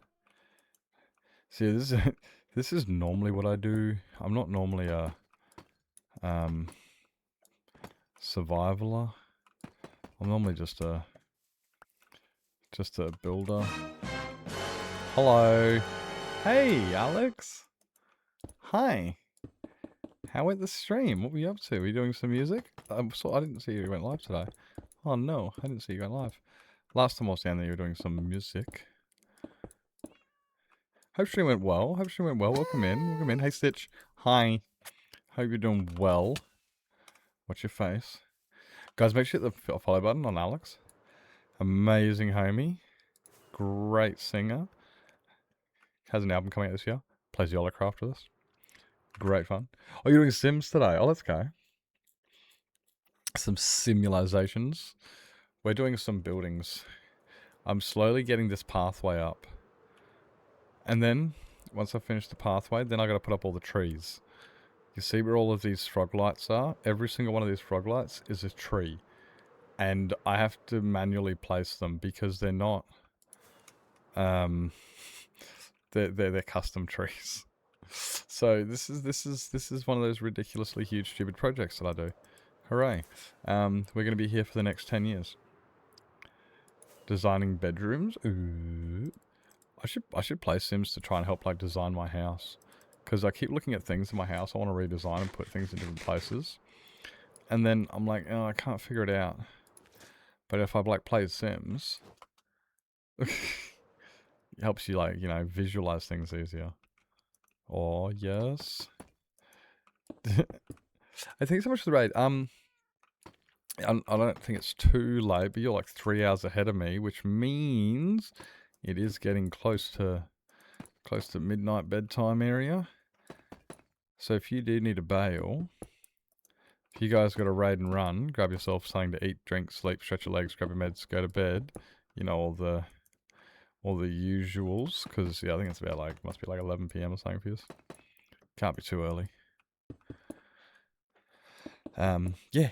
See, this is normally what I do. I'm not normally a survivaler. I'm normally just a builder. Hello. Hey, Alex. Hi. How went the stream? What were you up to? Were you doing some music? I didn't see you went live today. Oh no, I didn't see you went live. Last time I was down there, you were doing some music. Hope stream went well. Hope stream went well. Welcome in. Welcome in. Hey, Stitch. Hi. Hope you're doing well. Watch your face. Guys, make sure you hit the follow button on Alex. Amazing homie. Great singer. Has an album coming out this year. Plays YOLOcraft with us. Great fun. Oh, you're doing Sims today. Oh, let's go. Some simulations. We're doing some buildings. I'm slowly getting this pathway up. And then, once I finish the pathway, then I got to put up all the trees. You see where all of these frog lights are? Every single one of these frog lights is a tree. And I have to manually place them because they're not... they're custom trees. So this is one of those ridiculously huge, stupid projects that I do. Hooray! We're going to be here for the next 10 years. Designing bedrooms. Ooh. I should play Sims to try and help like design my house, because I keep looking at things in my house I want to redesign and put things in different places, and then I'm like, oh, I can't figure it out. But if I like play Sims, it helps you like, you know, visualize things easier. Oh yes. I think so much the rate. I don't think it's too late, but you're like 3 hours ahead of me, which means it is getting close to midnight bedtime area. So if you do need a bail, if you guys got a raid and run, grab yourself something to eat, drink, sleep, stretch your legs, grab your meds, go to bed. You know, all the usuals, because yeah, I think it's about like, must be like 11 PM or something for you. Can't be too early. Yeah,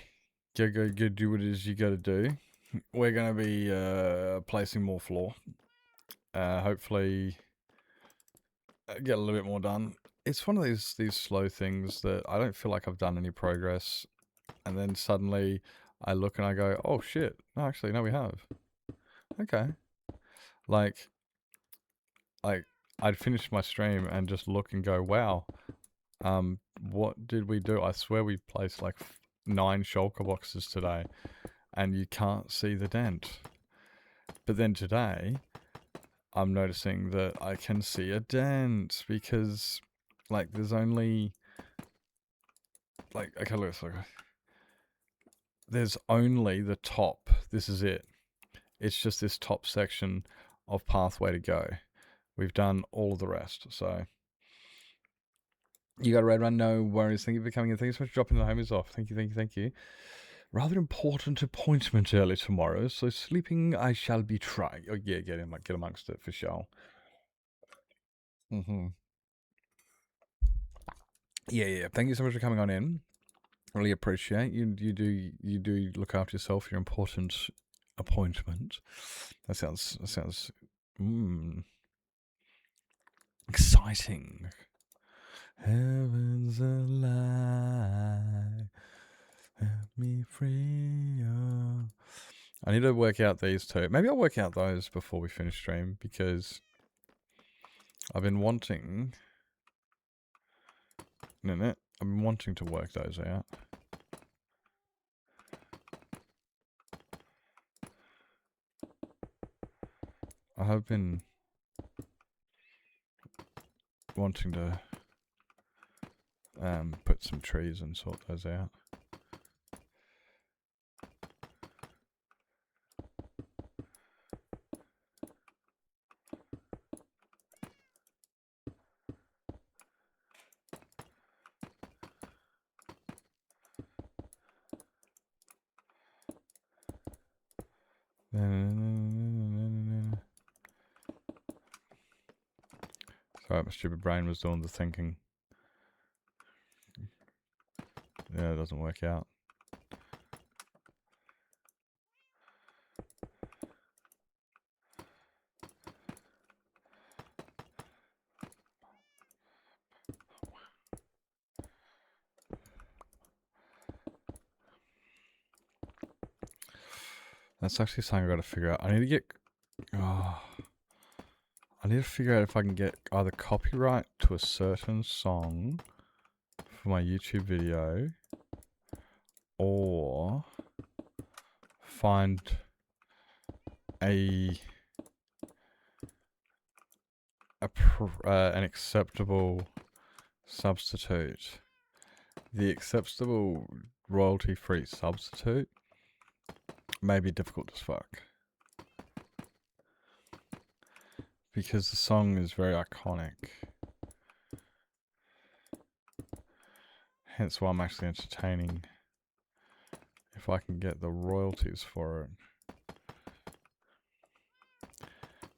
go do what it is you gotta do. We're gonna be placing more floor. Hopefully get a little bit more done. It's one of these slow things that I don't feel like I've done any progress, and then suddenly I look and I go, oh shit, no, actually, no, we have. Okay. Like I'd finish my stream and just look and go, wow, what did we do? I swear we placed like 9 shulker boxes today, and you can't see the dent. But then today, I'm noticing that I can see a dent, because like there's only like, okay, look, there's only the top. This is it. It's just this top section of pathway to go. We've done all of the rest. So you got a red run, no worries. Thank you for coming in. Thank you so much for dropping the homies off. Thank you. Rather important appointment early tomorrow, so sleeping I shall be trying. Oh yeah, get amongst it for sure. Mm-hmm. Yeah. Thank you so much for coming on in. Really appreciate you. You do look after yourself. Your important appointment. That sounds exciting. Heaven's alive. Let me free. I need to work out these two. Maybe I'll work out those before we finish stream because I've been wanting. No. I've been wanting to work those out. I have been wanting to put some trees and sort those out. Sorry, my stupid brain was doing the thinking. Yeah, it doesn't work out. That's actually something I got to figure out. I need to get. I need to figure out if I can get either copyright to a certain song for my YouTube video, or find an acceptable substitute. The acceptable royalty-free substitute may be difficult as fuck. Because the song is very iconic. Hence why I'm actually entertaining if I can get the royalties for it.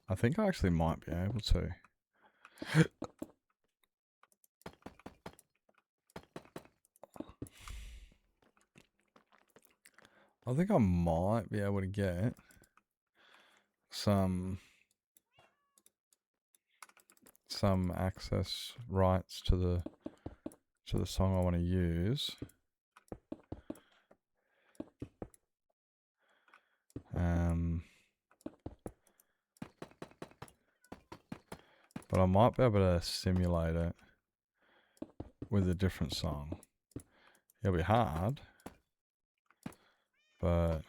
I think I actually might be able to. I think I might be able to get some access rights to the song I want to use. But I might be able to simulate it with a different song. It'll be hard, but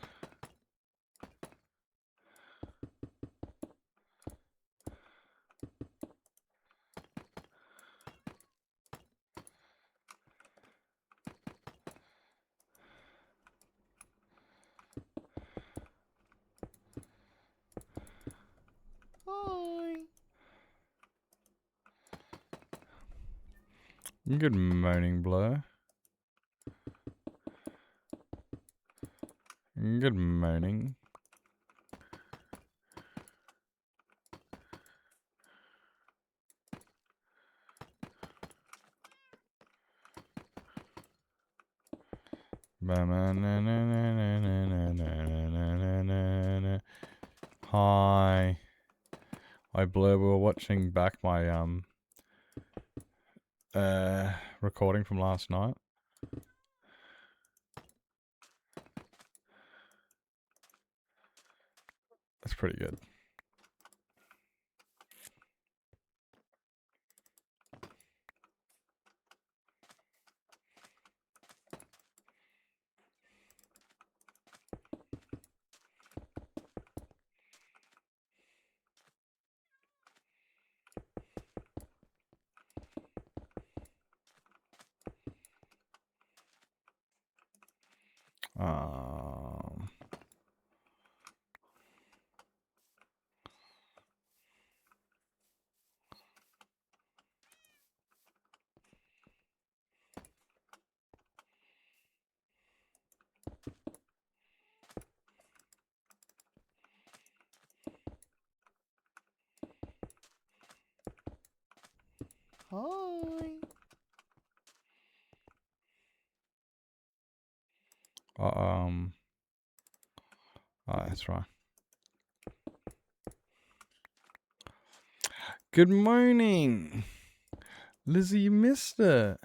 good morning, Blur. Good morning. Hi. Hi, Blur. We were watching back my recording from last night. That's pretty good. Um, Hi. Oh, that's right. Good morning, Lizzie. You missed it.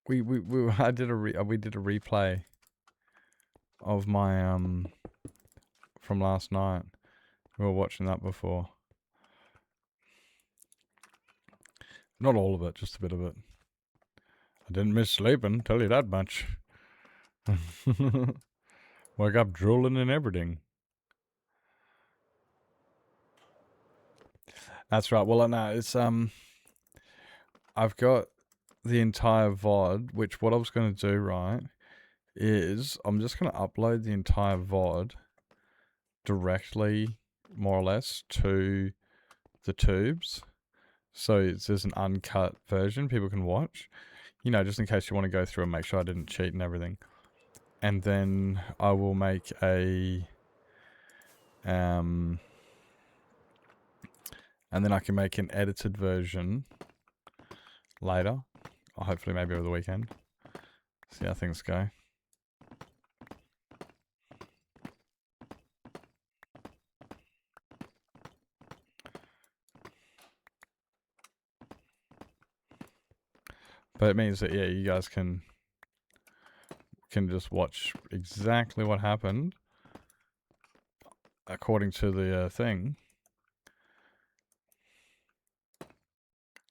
We did a replay of my from last night. We were watching that before. Not all of it, just a bit of it. I didn't miss sleeping, tell you that much. Woke up drooling and everything. That's right. Well, no, it's I've got the entire VOD, which what I was going to do, right, is I'm just going to upload the entire VOD directly, more or less, to the tubes. So there's an uncut version people can watch, you know, just in case you want to go through and make sure I didn't cheat and everything. And then I will make a, and then I can make an edited version later, or hopefully maybe over the weekend. See how things go. But it means that, yeah, you guys can just watch exactly what happened according to the thing.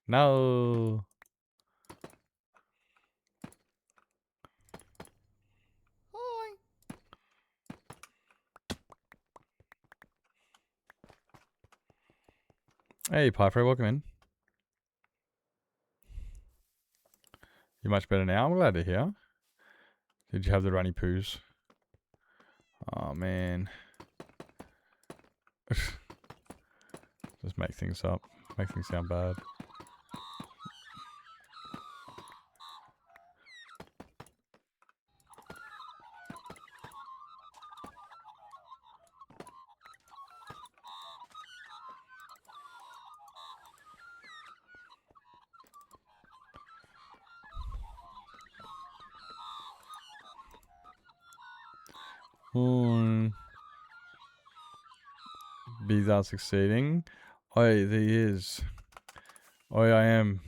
No. Hi. Hey, Pyfrey, welcome in. You're much better now. I'm glad to hear. Did you have the runny poos? Oh, man. Just make things up. Make things sound bad. Bees are succeeding. Oi, there he is. Oi, I am.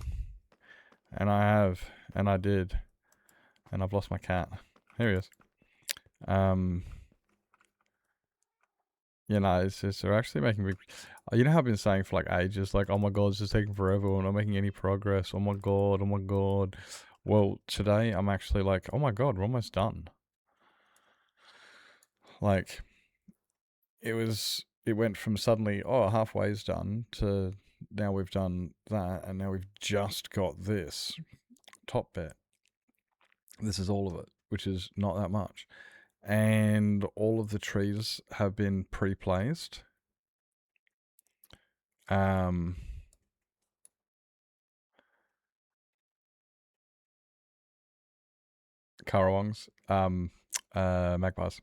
And I have. And I did. And I've lost my cat. Here he is. You know, it's just, they're actually making big... You know how I've been saying for like ages, like, oh my god, it's just taking forever, we're not making any progress, oh my god, oh my god. Well, today I'm actually like, oh my god, we're almost done. Like, it went from suddenly, oh, halfway's done, to now we've done that, and now we've just got this top bit. This is all of it, which is not that much. And all of the trees have been pre-placed. Currawongs, magpies.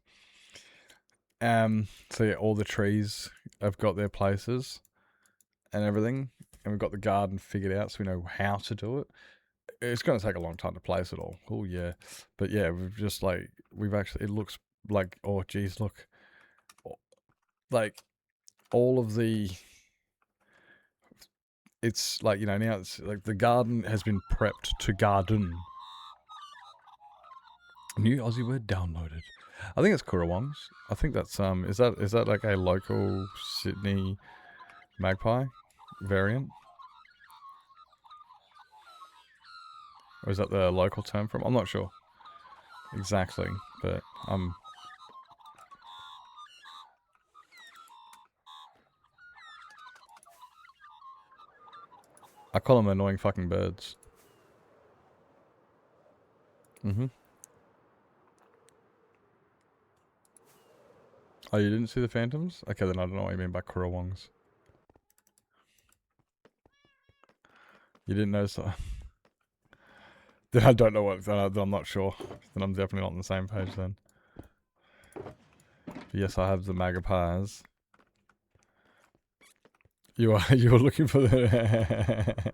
So yeah, all the trees have got their places and everything, and we've got the garden figured out, so we know how to do it. It's going to take a long time to place it all. Oh yeah, but yeah, we've actually. It looks like, oh geez, look, like all of the. It's like, you know, now it's like the garden has been prepped to garden. New Aussie word downloaded. I think it's Currawongs. I think that's is that like a local Sydney magpie variant? Or is that the local term from? I'm not sure exactly, but I call them annoying fucking birds. Oh, you didn't see the phantoms? Okay, then I don't know what you mean by Currawongs. You didn't notice that? Then I don't know what. Then I'm not sure. Then I'm definitely not on the same page then. But yes, I have the magpies. You are looking for the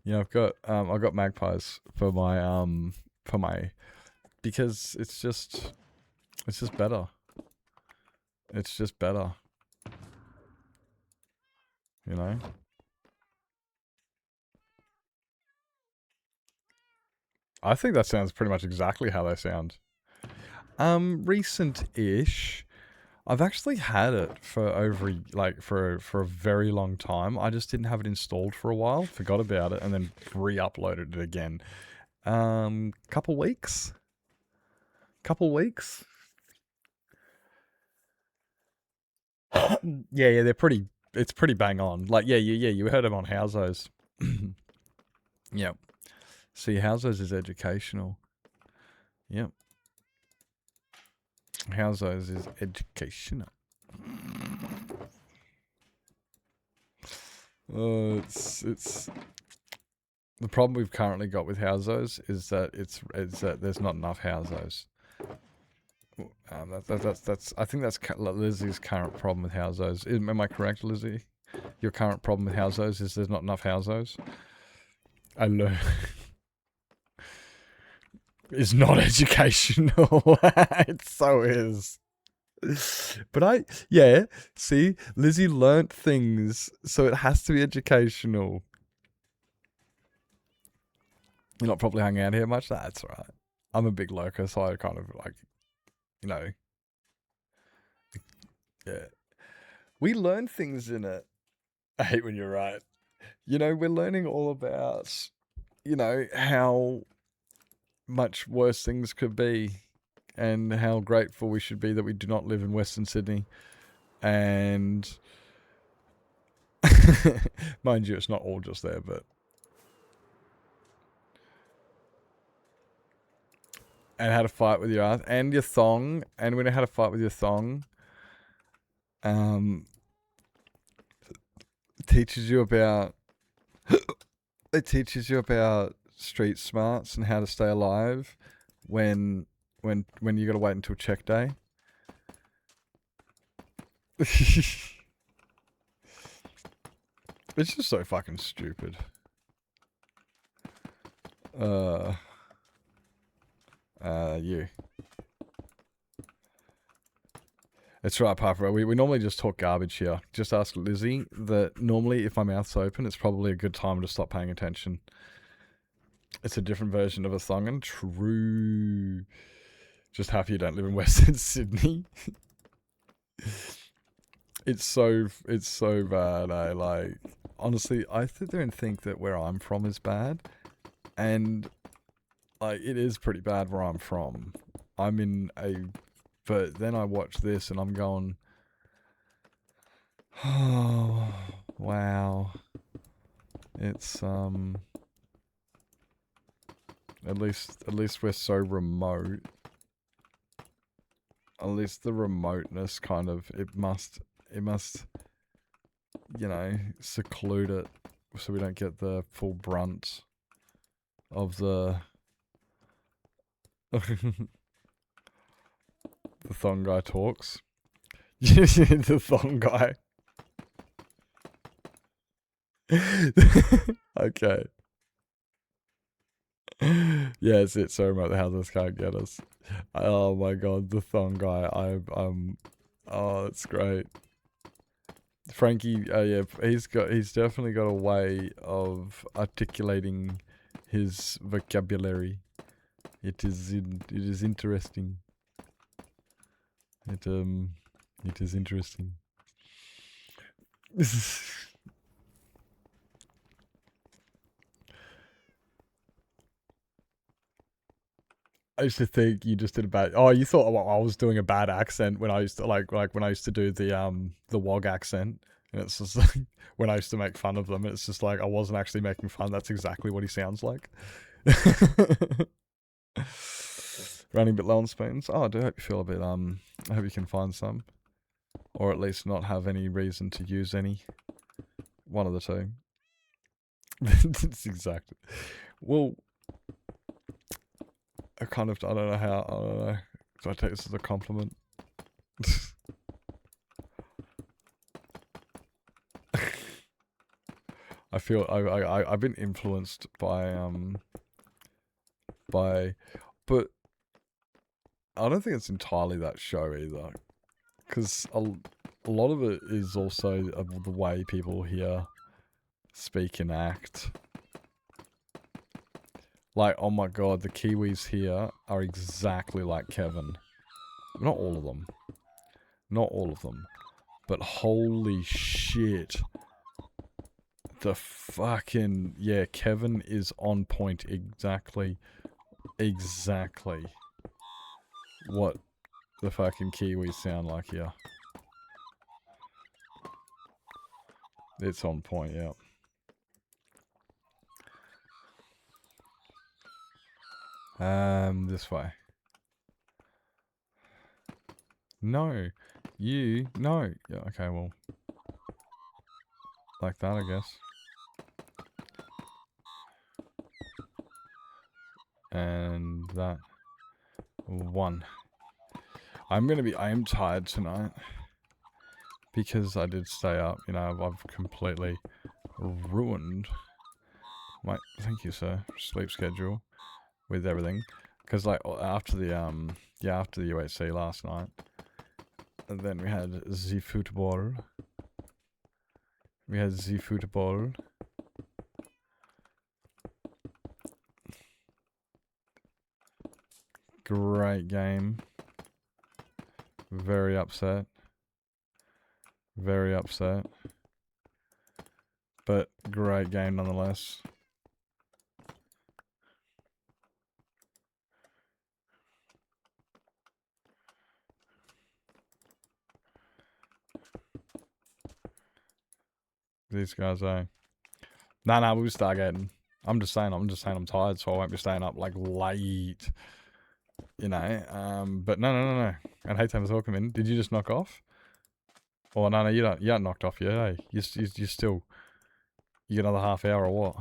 Yeah, I've got magpies for my because it's just better. It's just better. You know? I think that sounds pretty much exactly how they sound. Recent-ish. I've actually had it for for a very long time. I just didn't have it installed for a while, forgot about it, and then re-uploaded it again. Couple weeks. Yeah, they're pretty. It's pretty bang on. Like, yeah, you heard them on Housos. Yep. See, Housos is educational. Yep. Housos is educational. It's the problem we've currently got with Housos is that there's not enough Housos. That's I think that's Lizzie's current problem with Housos. Am I correct, Lizzie? Your current problem with Housos is there's not enough Housos. I learn. It's not educational. It so is. But see, Lizzie learnt things, so it has to be educational. You're not probably hanging out here much? That's alright. I'm a big lurker, so I kind of like, you know. Yeah. We learn things in it. I hate when you're right. You know, we're learning all about, you know, how much worse things could be and how grateful we should be that we do not live in Western Sydney. And mind you, it's not all just there, but and how to fight with your ass and your thong, and we know how to fight with your thong. It teaches you about street smarts and how to stay alive when you gotta wait until check day. It's just so fucking stupid. You. It's right, Parker. We normally just talk garbage here. Just ask Lizzie that normally if my mouth's open, it's probably a good time to stop paying attention. It's a different version of a thongan. True. Just happy you don't live in Western Sydney. It's so bad. Like, honestly, I sit there and think that where I'm from is bad. And, like, it is pretty bad where I'm from. But then I watch this and I'm going, oh, wow. It's, at least we're so remote. At least the remoteness kind of, it must, you know, seclude it so we don't get the full brunt of the the thong guy talks. The thong guy. Okay. Yeah, it's it. So remote the houses can't get us. Oh my god, the thong guy. Oh, it's great. Frankie, yeah, he's definitely got a way of articulating his vocabulary. It is interesting. It is interesting. I used to think you just did a bad. Oh, you thought I was doing a bad accent when I used to like when I used to do the WOG accent, and it's just like when I used to make fun of them. It's just like I wasn't actually making fun. That's exactly what he sounds like. Running a bit low on spoons. Oh, I do hope you feel a bit. I hope you can find some, or at least not have any reason to use any. One of the two. It's exactly. Well. I don't know how, I don't know. Do I take this as a compliment? feel I've been influenced by but I don't think it's entirely that show either, because a lot of it is also of the way people here speak and act. Like, oh my god, the Kiwis here are exactly like Kevin. Not all of them. Not all of them. But holy shit. The fucking... Yeah, Kevin is on point. Exactly what the fucking Kiwis sound like here. It's on point, yeah. This way. No. You. No. Yeah, okay, well. Like that, I guess. And that. 1. I am tired tonight. Because I did stay up. You know, I've completely ruined my, thank you, sir, sleep schedule with everything. Because, like, after the UHC last night, and then we had the football. Great game. Very upset. But great game nonetheless. These guys, eh? Nah, we'll be stargating. I'm just saying I'm tired, so I won't be staying up, like, late. You know, but no. And hey, Thomas, welcome in. Did you just knock off? Oh, no, you aren't knocked off yet, eh? You still... You got another half hour or what?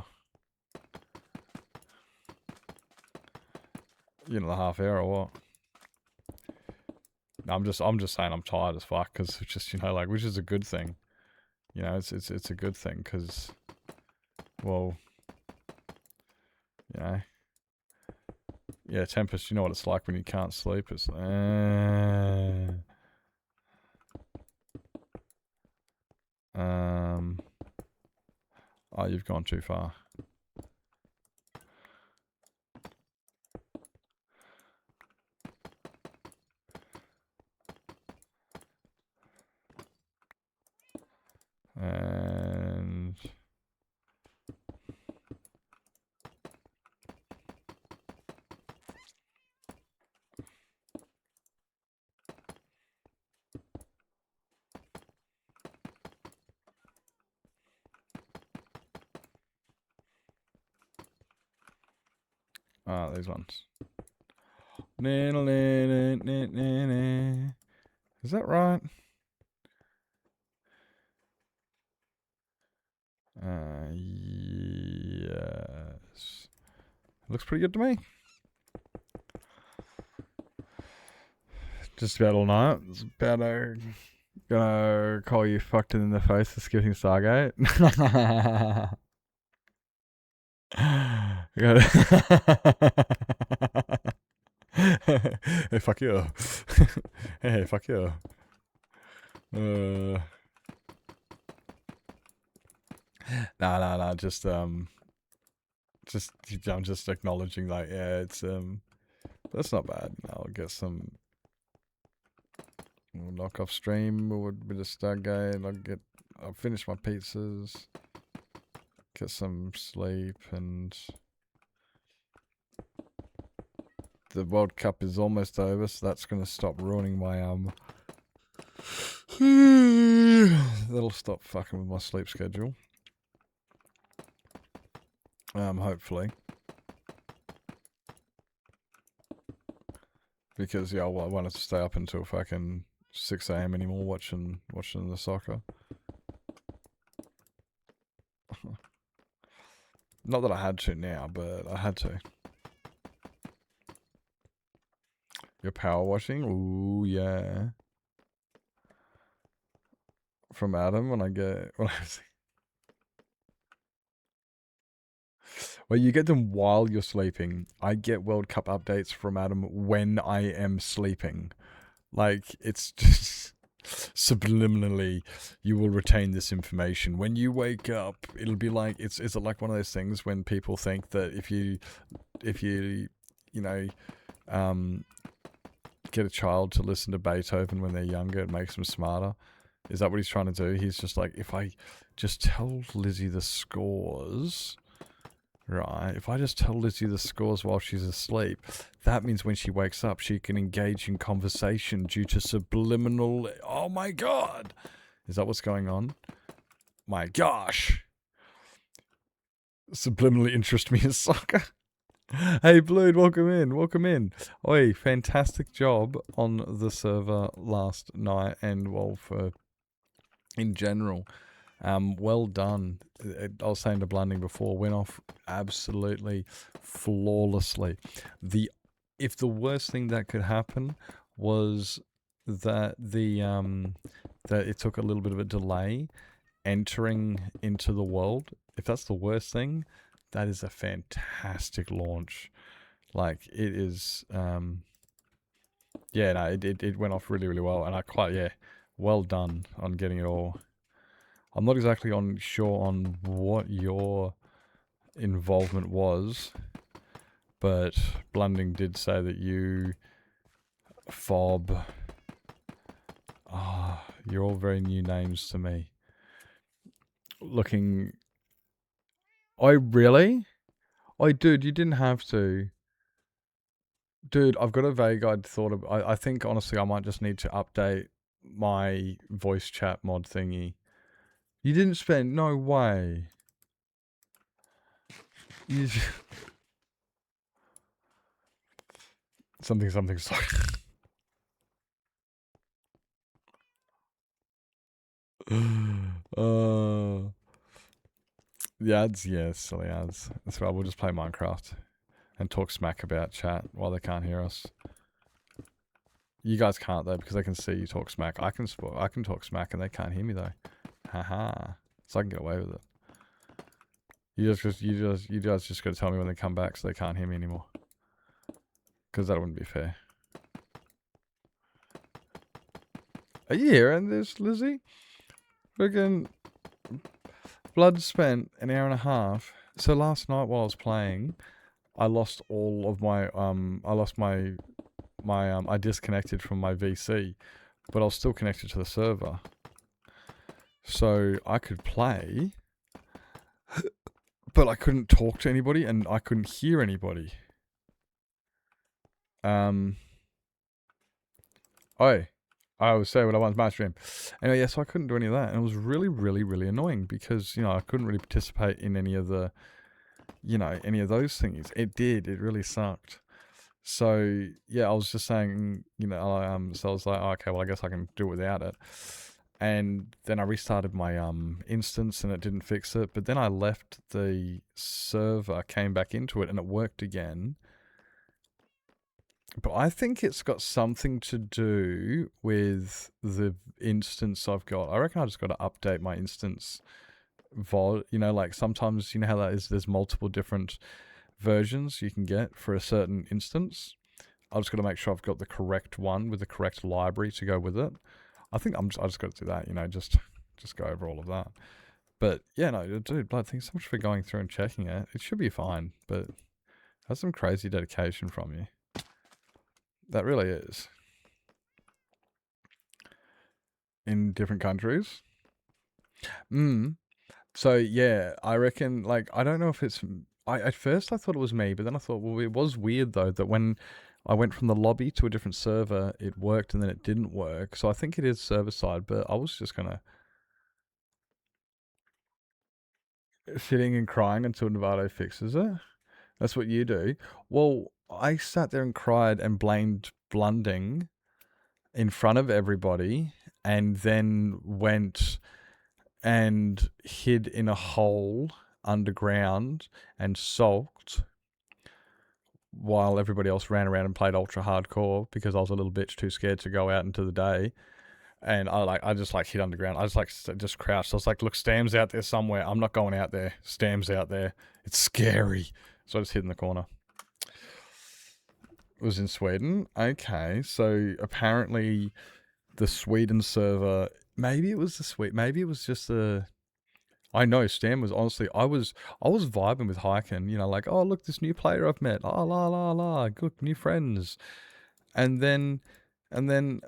You got another half hour or what? No, I'm just saying I'm tired as fuck, because it's just, you know, like, which is a good thing. You know, it's a good thing, because, well, you know, yeah, Tempest, you know what it's like when you can't sleep. It's, oh, you've gone too far. And... ah, these ones. Is that right? Yes. Looks pretty good to me. Just about all night. It's about gonna call you fucked in the face for skipping Stargate. Hey, fuck you. Hey, fuck you. Nah. I'm just acknowledging, like, yeah, it's that's not bad. I'll get some. We'll knock off stream. We'll be the Stargate. I'll finish my pizzas. Get some sleep, and the World Cup is almost over, so that's gonna stop ruining my that'll stop fucking with my sleep schedule. Hopefully. Because, yeah, I wanted to stay up until fucking 6 AM anymore watching the soccer. Not that I had to now, but I had to. You're power washing? Ooh, yeah. From Adam when I Well, you get them while you're sleeping. I get World Cup updates from Adam when I am sleeping. Like, it's just subliminally, you will retain this information. When you wake up, it'll be like, is it like one of those things when people think that if you get a child to listen to Beethoven when they're younger, it makes them smarter? Is that what he's trying to do? He's just like, if I just tell Lizzie the scores, right? If I just tell Lizzie the scores while she's asleep, that means when she wakes up, she can engage in conversation due to subliminal... Oh my god! Is that what's going on? My gosh! Subliminally interest me in soccer. Hey, Blood, welcome in. Welcome in. Oi, fantastic job on the server last night and, well, for in general. Well done. I was saying to Blunding before, went off absolutely flawlessly. If the worst thing that could happen was that that it took a little bit of a delay entering into the world, if that's the worst thing, that is a fantastic launch. Like, it is, yeah, no, it went off really, really well, and well done on getting it all. I'm not exactly sure on what your involvement was, but Blunding did say that you, Fob, you're all very new names to me. Looking... Oh, really? Oh, dude, you didn't have to. Dude, I've got a vague thought of... I think, honestly, I might just need to update my voice chat mod thingy. You didn't spend... No way. You... something, sorry. The ads, yeah, silly ads. That's right, we'll just play Minecraft and talk smack about chat while they can't hear us. You guys can't though, because they can see you talk smack. I can talk smack and they can't hear me though. Haha. So I can get away with it. You guys just gotta tell me when they come back so they can't hear me anymore. Because that wouldn't be fair. Are you hearing this, Lizzie? Friggin' Blood spent an hour and a half. So last night while I was playing, I lost all of my I disconnected from my VC, but I was still connected to the server. So I could play, but I couldn't talk to anybody and I couldn't hear anybody. I would say what I want to my stream. Anyway, yeah, so I couldn't do any of that. And it was really, really, really annoying because, I couldn't really participate in any of the, any of those things. It really sucked. So, yeah, I was just saying, so I was like, oh, okay, well, I guess I can do it without it. And then I restarted my instance and it didn't fix it. But then I left the server, came back into it and it worked again. But I think it's got something to do with the instance I've got. I reckon I just got to update my instance VOD. Like sometimes, how that is, there's multiple different versions you can get for a certain instance. I just got to make sure I've got the correct one with the correct library to go with it. I think I just got to do that, just go over all of that. But yeah, no, dude, Blood, thanks so much for going through and checking it. It should be fine, but that's some crazy dedication from you. That really is. In different countries. So yeah, I reckon, like, I don't know if it's... at first I thought it was me, but then I thought, well, it was weird though, that when I went from the lobby to a different server, it worked and then it didn't work. So I think it is server side, but I was just gonna... sitting and crying until Novato fixes it. That's what you do. Well, I sat there and cried and blamed Blunding in front of everybody and then went and hid in a hole underground and sulked while everybody else ran around and played ultra hardcore because I was a little bitch too scared to go out into the day. And I just like hid underground. I just like just crouched. I was like, look, Stam's out there somewhere. I'm not going out there. Stam's out there. It's scary. So I just hid in the corner. It was in Sweden. Okay, so apparently the Sweden server. Maybe it was maybe it was just the. I know Stam was honestly. I was vibing with Hyken. You know, like, oh look, this new player I've met. Oh la la la, good new friends. And then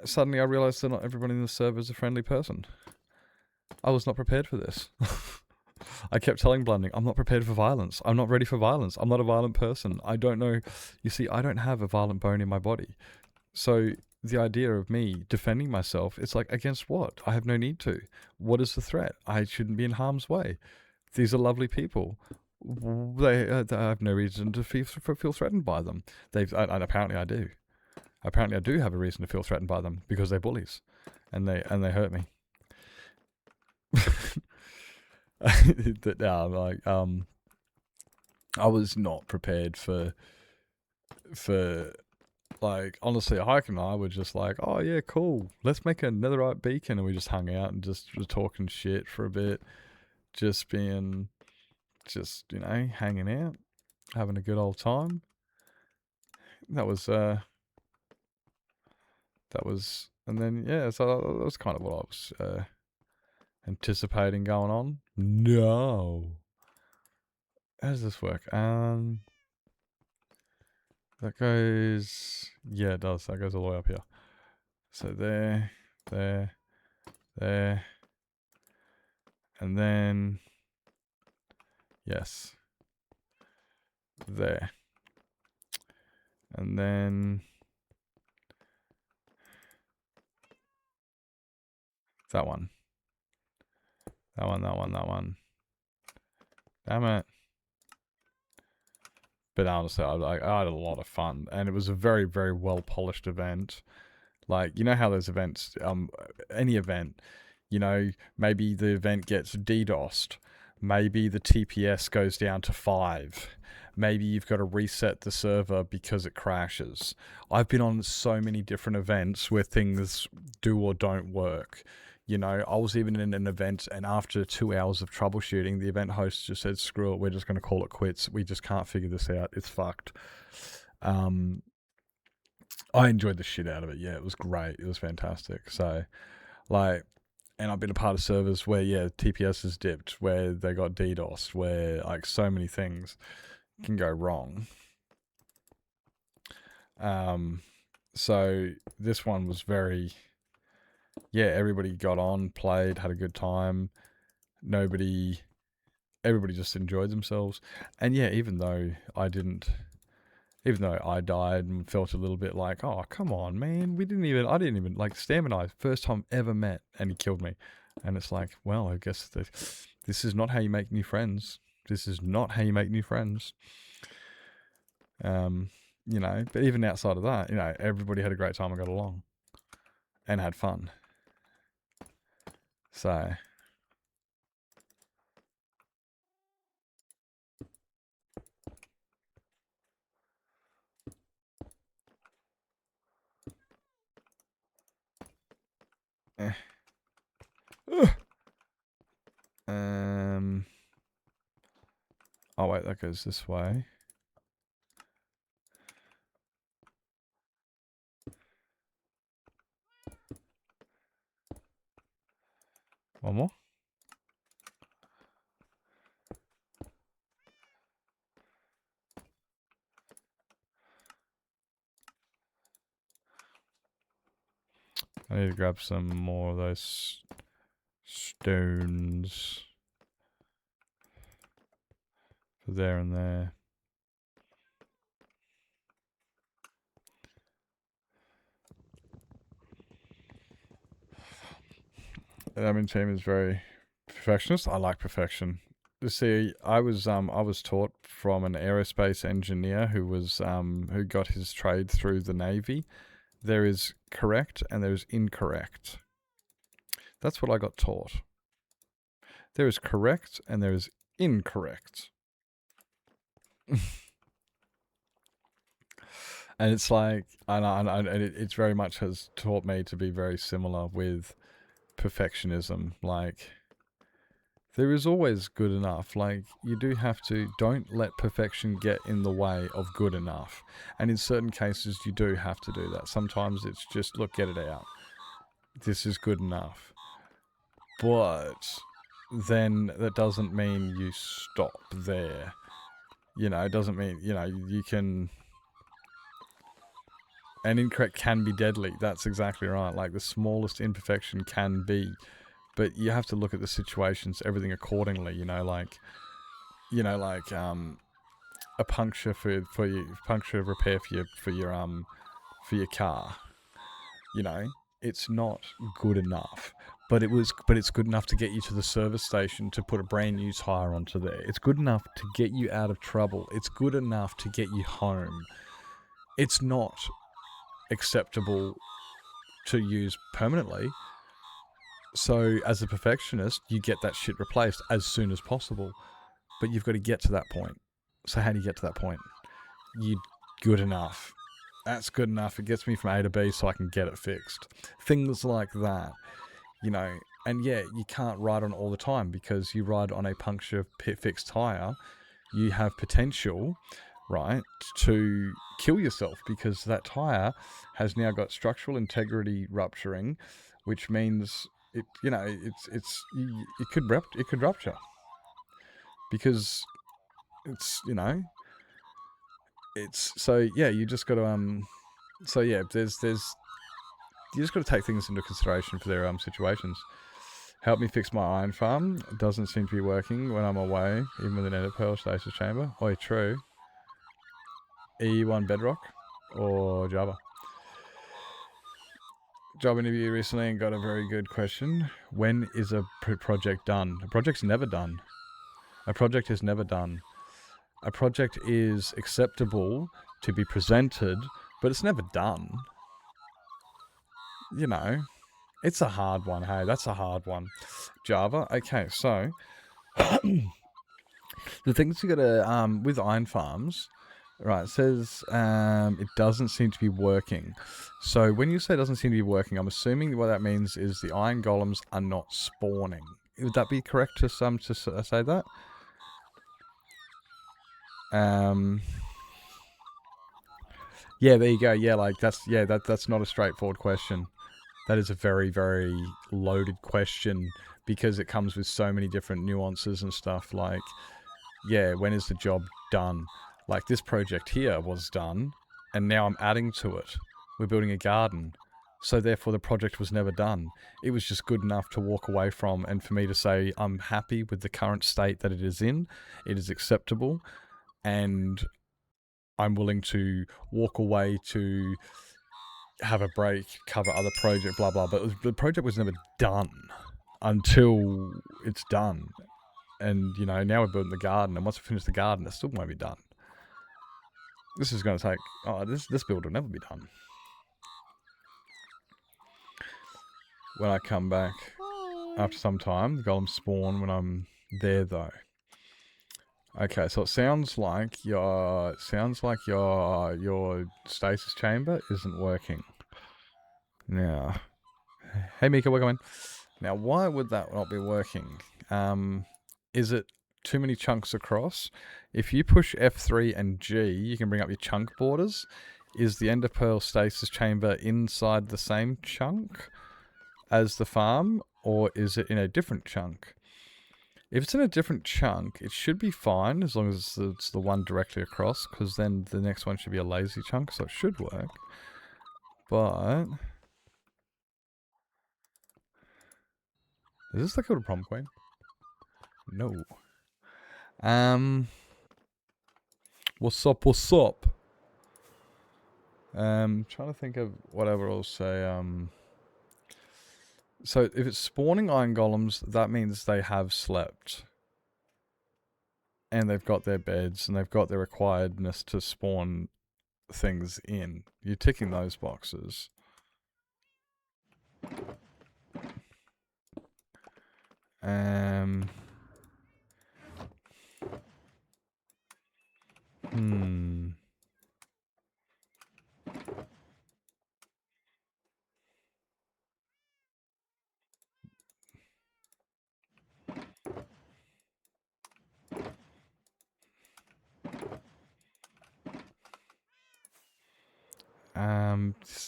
suddenly I realized that not everybody in the server is a friendly person. I was not prepared for this. I kept telling Blending, I'm not prepared for violence. I'm not ready for violence. I'm not a violent person. I don't know. You see, I don't have a violent bone in my body. So the idea of me defending myself, it's like, against what? I have no need to. What is the threat? I shouldn't be in harm's way. These are lovely people. They have no reason to feel threatened by them. And apparently I do. Apparently I do have a reason to feel threatened by them because they're bullies, and they hurt me. I was not prepared for like, honestly, Hike and I were just like, oh yeah, cool, let's make a netherite beacon, and we just hung out and just were talking shit for a bit, just hanging out, having a good old time. That was, and then yeah, so that was kind of what I was anticipating going on. No, how does this work? That goes, yeah, it does. That goes all the way up here. So there, and then yes, there, and then that one. Damn it. But honestly, I had a lot of fun, and it was a very, very well polished event. Like, you know how those events, any event, you know, maybe the event gets DDoSed, maybe the TPS goes down to 5, maybe you've got to reset the server because it crashes. I've been on so many different events where things do or don't work. You know, I was even in an event, and after 2 hours of troubleshooting, the event host just said, screw it, we're just going to call it quits. We just can't figure this out. It's fucked. I enjoyed the shit out of it. Yeah, it was great. It was fantastic. So, like, and I've been a part of servers where, yeah, TPS has dipped, where they got DDoSed, where, like, so many things can go wrong. So this one was very... yeah, everybody got on, played, had a good time. Everybody just enjoyed themselves. And yeah, even though I died and felt a little bit like, oh, come on, man, I didn't even, like, Stam and I, first time ever met, and he killed me. And it's like, well, I guess this is not how you make new friends. This is not how you make new friends. You know, but even outside of that, you know, everybody had a great time and got along. And had fun. So... oh wait, that goes this way. One more. I need to grab some more of those stones for there and there. The admin team is very perfectionist. I like perfection. You see, I was taught from an aerospace engineer who got his trade through the Navy. There is correct and there is incorrect. That's what I got taught. There is correct and there is incorrect. And it's like, and it very much has taught me to be very similar with perfectionism. Like, there is always good enough. Like, you do have to, don't let perfection get in the way of good enough. And in certain cases, you do have to do that. Sometimes it's just, look, get it out. This is good enough. But then that doesn't mean you stop there. You know, it doesn't mean, you know, you can... An incorrect can be deadly. That's exactly right. Like, the smallest imperfection can be. But you have to look at the situations, everything accordingly, you know, like a puncture for your puncture repair for your car. You know, it's not good enough. But it's good enough to get you to the service station to put a brand new tire onto there. It's good enough to get you out of trouble. It's good enough to get you home. It's not acceptable to use permanently. So as a perfectionist, you get that shit replaced as soon as possible. But you've got to get to that point. So how do you get to that point? You good enough. That's good enough. It gets me from A to B so I can get it fixed. Things like that. You know, and yeah, you can't ride on it all the time, because you ride on a puncture fixed tire, you have potential, right, to kill yourself, because that tire has now got structural integrity rupturing, which means it, you know, it could rupture, because it's, you know, it's, so yeah, you just got to so yeah, there's you just got to take things into consideration for their situations. Help me fix my iron farm. It doesn't seem to be working when I'm away, even with an Ender Pearl stasis chamber. Oi, true. E1 Bedrock or Java? Job interview recently and got a very good question. When is a project done? A project's never done. A project is never done. A project is acceptable to be presented, but it's never done. You know, it's a hard one, hey? That's a hard one. Java, okay, so the things you gotta, with iron farms, right, it says it doesn't seem to be working. So when you say it doesn't seem to be working, I'm assuming what that means is the iron golems are not spawning. Would that be correct to some to say that? Yeah, there you go. Yeah, like that's not a straightforward question. That is a very, very loaded question, because it comes with so many different nuances and stuff. Like, yeah, when is the job done? Like, this project here was done, and now I'm adding to it. We're building a garden. So therefore the project was never done. It was just good enough to walk away from, and for me to say I'm happy with the current state that it is in. It is acceptable, and I'm willing to walk away to have a break, cover other project, blah, blah. But the project was never done until it's done. And, you know, now we're building the garden, and once we finish the garden, it still won't be done. This is going to take... Oh, this build will never be done. When I come back, after some time, the golems spawn when I'm there, though. Okay, so it sounds like your stasis chamber isn't working. Now, hey Mika, welcome in. Now, why would that not be working? Is it too many chunks across? If you push F3 and G, you can bring up your chunk borders. Is the Ender Pearl stasis chamber inside the same chunk as the farm, or is it in a different chunk? If it's in a different chunk, it should be fine as long as it's the one directly across, because then the next one should be a lazy chunk, so it should work. But... is this the code of Prom Queen? No. What's up, what's up? Trying to think of whatever I'll say, so if it's spawning iron golems, that means they have slept. And they've got their beds, and they've got their requiredness to spawn things in. You're ticking those boxes.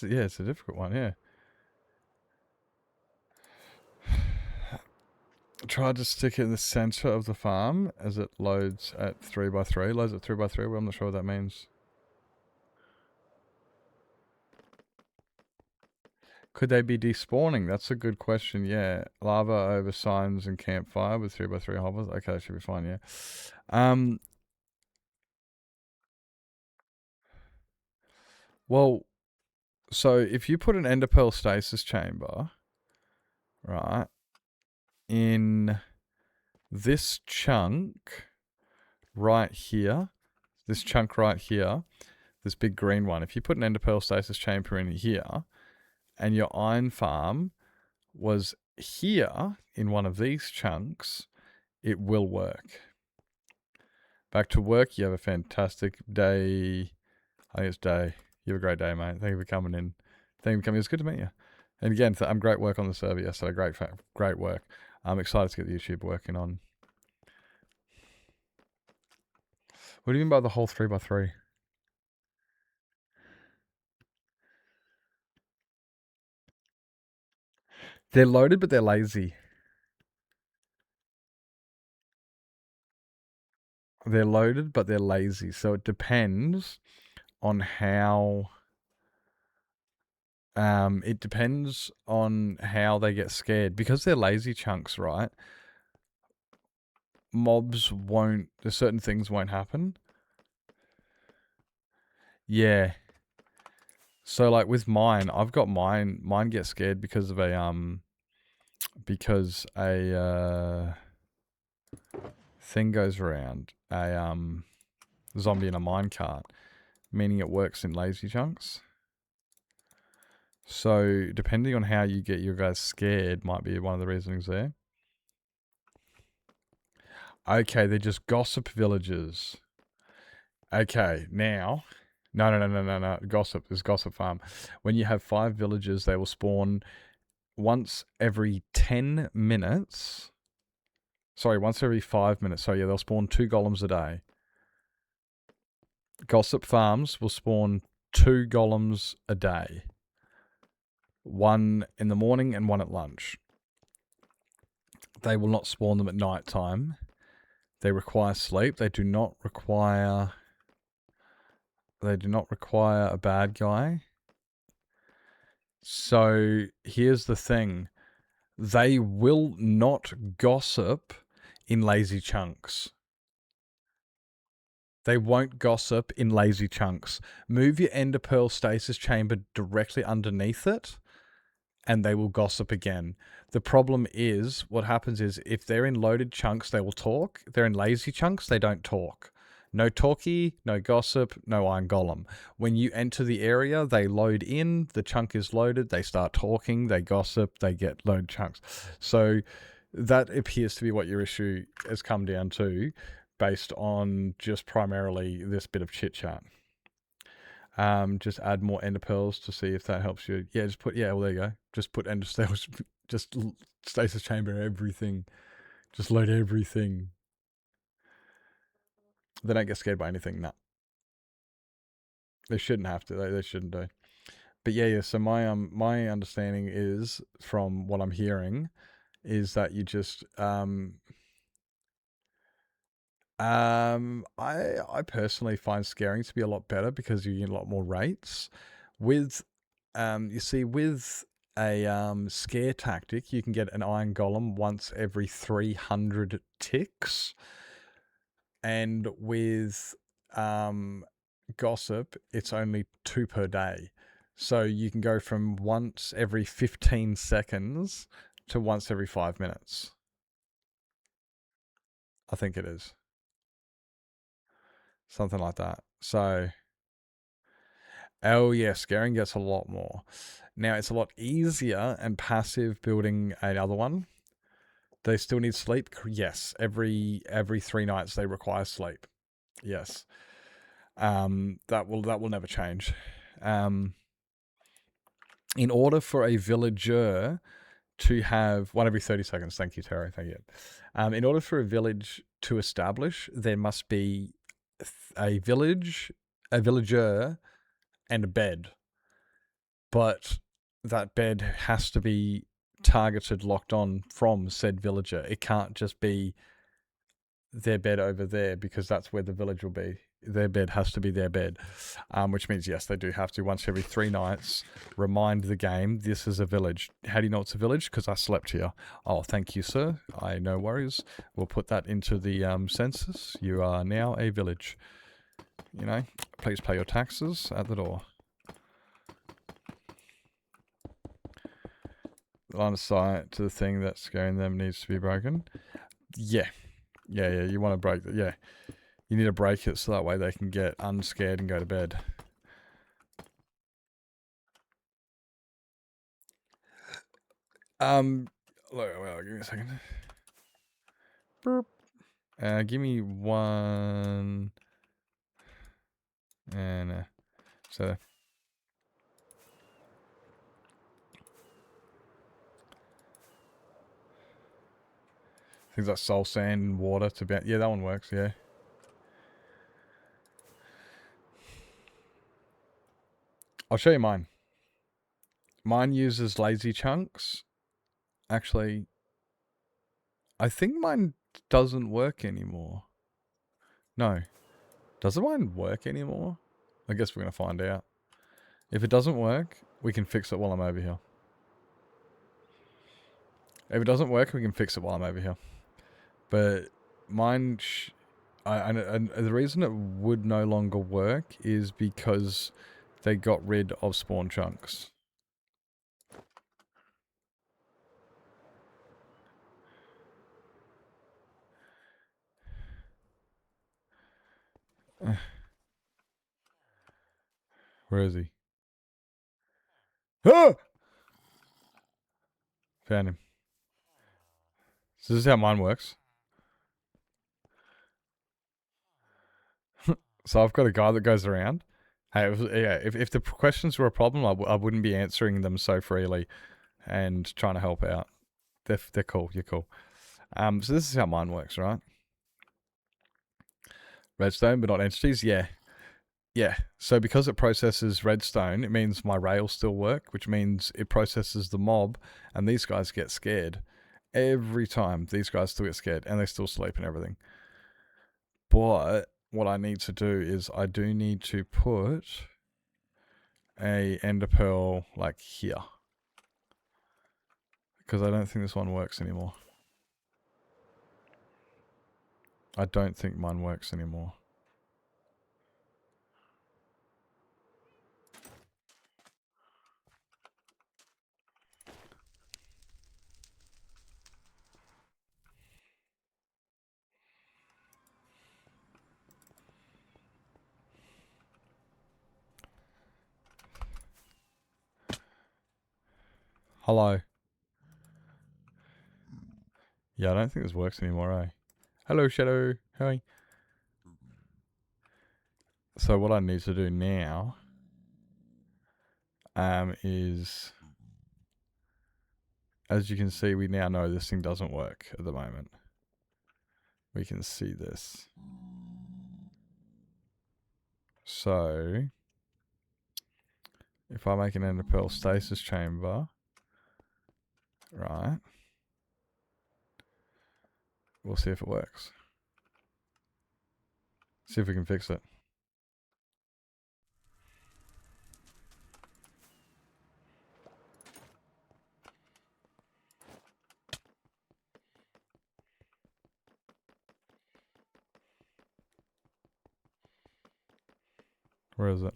Yeah, it's a difficult one, yeah. Try to stick it in the center of the farm as it loads at 3x3. Loads at 3x3, well, I'm not sure what that means. Could they be despawning? That's a good question, yeah. Lava over signs and campfire with 3x3 hovers. Okay, that should be fine, yeah. Well, so if you put an ender pearl stasis chamber, right, in this chunk right here, this big green one, if you put an ender pearl stasis chamber in here, and your iron farm was here in one of these chunks, it will work. Back to work. You have a fantastic day. I think it's day. You have a great day, mate. Thank you for coming in. Thank you for coming. It's good to meet you. And again, great work on the server yesterday. Great work. I'm excited to get the YouTube working on. What do you mean by the whole 3x3? They're loaded, but they're lazy. They're loaded, but they're lazy. So it depends on how... it depends on how they get scared. Because they're lazy chunks, right? Mobs won't... There's certain things won't happen. Yeah. So like with mine, I've got mine get scared because of a thing goes around, a zombie in a minecart, meaning it works in lazy chunks. So depending on how you get your guys scared might be one of the reasonings there. Okay, they're just gossip villagers. Okay, now... No. Gossip is gossip farm. When you have 5 villagers, they will spawn once every 10 minutes. Sorry, once every 5 minutes. So yeah, they'll spawn 2 golems a day. Gossip farms will spawn 2 golems a day. 1 in the morning and 1 at lunch. They will not spawn them at night time. They require sleep. They do not require a bad guy. So here's the thing. They will not gossip in lazy chunks. They won't gossip in lazy chunks. Move your ender pearl stasis chamber directly underneath it, and they will gossip again. The problem is, what happens is, if they're in loaded chunks, they will talk. If they're in lazy chunks, they don't talk. No talkie, no gossip, no iron golem. When you enter the area, they load in, the chunk is loaded, they start talking, they gossip, they get loaded chunks. So that appears to be what your issue has come down to, based on just primarily this bit of chit-chat. Just add more ender pearls to see if that helps you. Yeah, well, there you go. Just put ender stasis, just stasis chamber everything. Just load everything. They don't get scared by anything, no. They shouldn't have to. They shouldn't do. But yeah. So my understanding is, from what I'm hearing, is that you just I personally find scaring to be a lot better because you get a lot more rates. With you see, with a scare tactic, you can get an iron golem once every 300 ticks. And with gossip, it's only 2 per day. So you can go from once every 15 seconds to once every 5 minutes. I think it is. Something like that. So, oh yeah, scaring gets a lot more. Now, it's a lot easier and passive building another one. They still need sleep? Yes. Every 3 nights they require sleep. Yes. That will never change. In order for a villager to have 1 every 30 seconds, thank you, Terry, thank you. In order for a village to establish, there must be a villager, and a bed. but that bed has to be targeted, locked on from said villager. It can't just be their bed over there, because that's where the village will be. Their bed has to be their bed, which means, yes, they do have to, once every 3 nights, remind the game, this is a village. How do you know it's a village? Because I slept here. Oh, thank you, sir. No worries. We'll put that into the census. You are now a village. You know, please pay your taxes at the door. Line of sight to the thing that's scaring them needs to be broken. Yeah. Yeah, you want to break it. Yeah. You need to break it so that way they can get unscared and go to bed. Well, give me a second. Burp. Give me 1. And, so. Things like soul sand and water to be. Yeah, that one works, yeah. I'll show you mine. Mine uses lazy chunks. Actually, I think mine doesn't work anymore. No. Doesn't mine work anymore? I guess we're going to find out. If it doesn't work, we can fix it while I'm over here. If it doesn't work, we can fix it while I'm over here. But mine... and the reason it would no longer work is because they got rid of spawn chunks. Where is he? Ah! Found him. So this is how mine works. So I've got a guy that goes around. Hey, if the questions were a problem, I wouldn't be answering them so freely and trying to help out. They're cool. You're cool. So this is how mine works, right? Redstone, but not entities. Yeah. Yeah. So because it processes redstone, it means my rails still work, which means it processes the mob, and these guys get scared. Every time, these guys still get scared, and they still sleep and everything. But what I need to do is I do need to put a ender pearl like here, because I don't think this one works anymore. I don't think mine works anymore. Hello. Yeah, I don't think this works anymore, eh? Hello, Shadow. Hi. So what I need to do now is, as you can see, we now know this thing doesn't work at the moment. We can see this. So if I make an ender pearl stasis chamber, right, we'll see if it works. See if we can fix it. Where is it?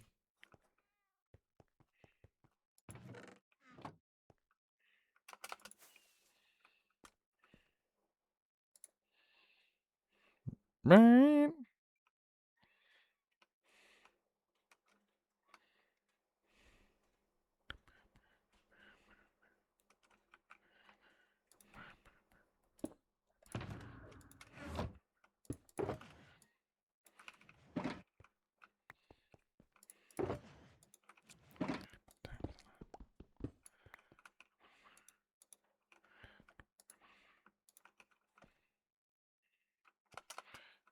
Right.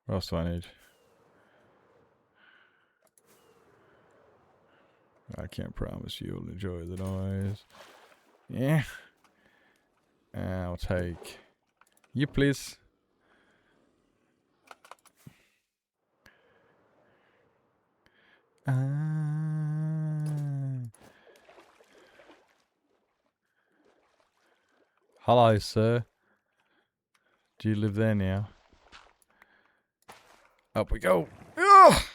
What else do I need? can't promise you'll enjoy the noise. Yeah. I'll take you, please. Hello, sir. Do you live there now? Up we go. Ah!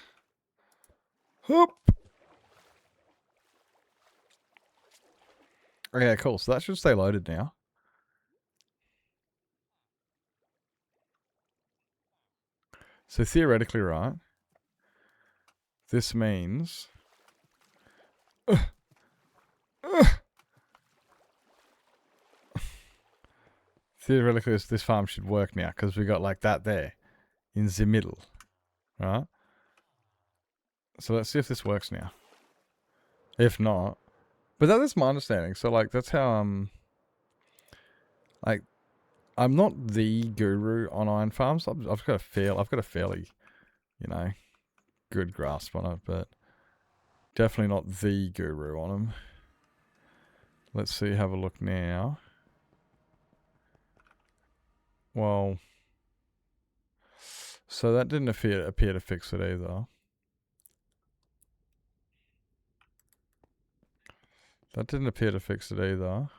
Hup. Okay, cool. So that should stay loaded now. So theoretically, right, this means... theoretically, this farm should work now, because we got like that there, in the middle, right? So let's see if this works now. If not... But that is my understanding. So, like, that's how, like, I'm not the guru on iron farms. I've got a fairly, you know, good grasp on it, but definitely not the guru on them. Let's see, have a look now. Well, so that didn't appear to fix it either. That didn't appear to fix it either.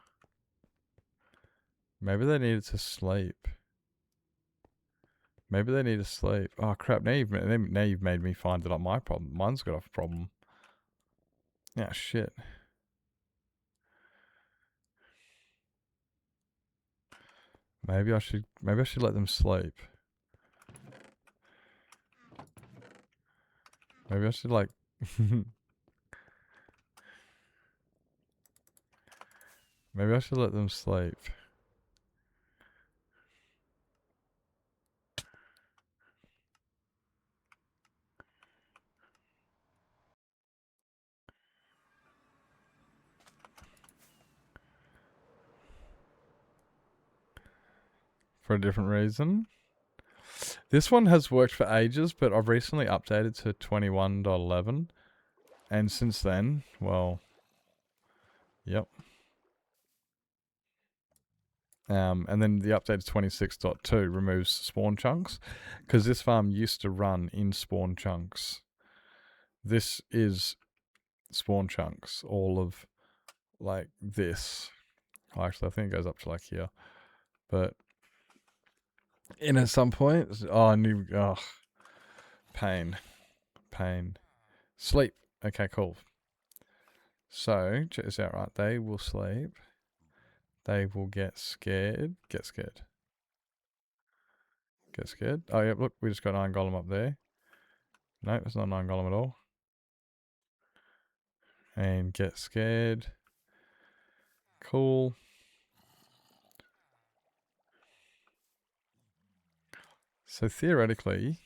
Maybe they needed to sleep. Maybe they need to sleep. Oh crap! Now you've made me find out my problem. Mine's got a problem. Yeah, shit. Maybe I should let them sleep. Maybe I should like. Maybe I should let them sleep. For a different reason. This one has worked for ages, but I've recently updated to 21.11. And since then, well, yep. And then the update to 26.2 removes spawn chunks, because this farm used to run in spawn chunks. This is spawn chunks, all of like this. Actually, I think it goes up to like here. But in at some point, pain. Sleep. Okay, cool. So, check this out, right? They will sleep. They will get scared. Get scared. Oh, yeah, look, we just got an iron golem up there. No, it's not an iron golem at all. And get scared. Cool. So theoretically,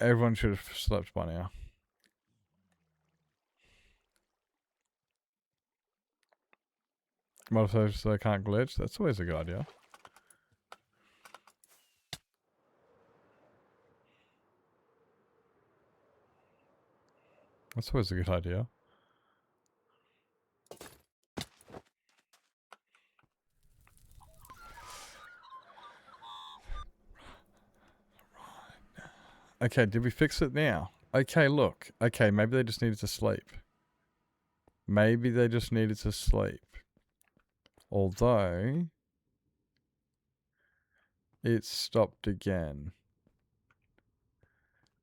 everyone should have slept by now. What if they can't glitch? That's always a good idea. That's always a good idea. Okay, did we fix it now? Okay, look. Okay, maybe they just needed to sleep. Maybe they just needed to sleep. Although, it stopped again.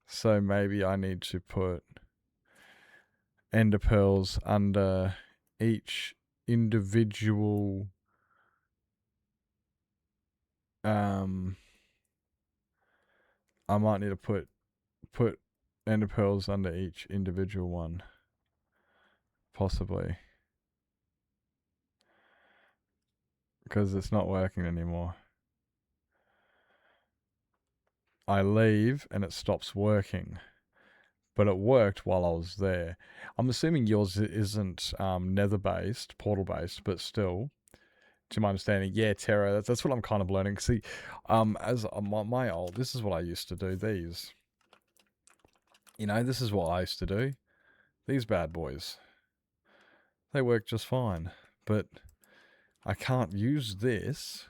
So maybe I need to put ender pearls under each individual I might need to put ender pearls under each individual one. Possibly. Because it's not working anymore. I leave and it stops working. But it worked while I was there. I'm assuming yours isn't nether based, portal based, but still, to my understanding, yeah, Terra. That's what I'm kind of learning. See, as my old, this is what I used to do. These, you know, this is what I used to do. these bad boys. They work just fine, but I can't use this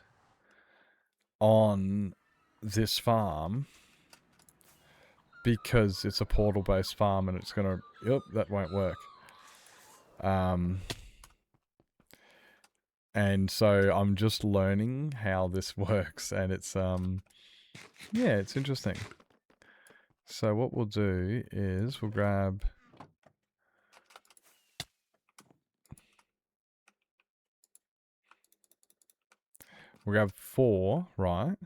on this farm because it's a portal-based farm and it's gonna... Yep, that won't work. And so I'm just learning how this works, and it's yeah, it's interesting. So what we'll do is we'll grab... We'll grab 4, right?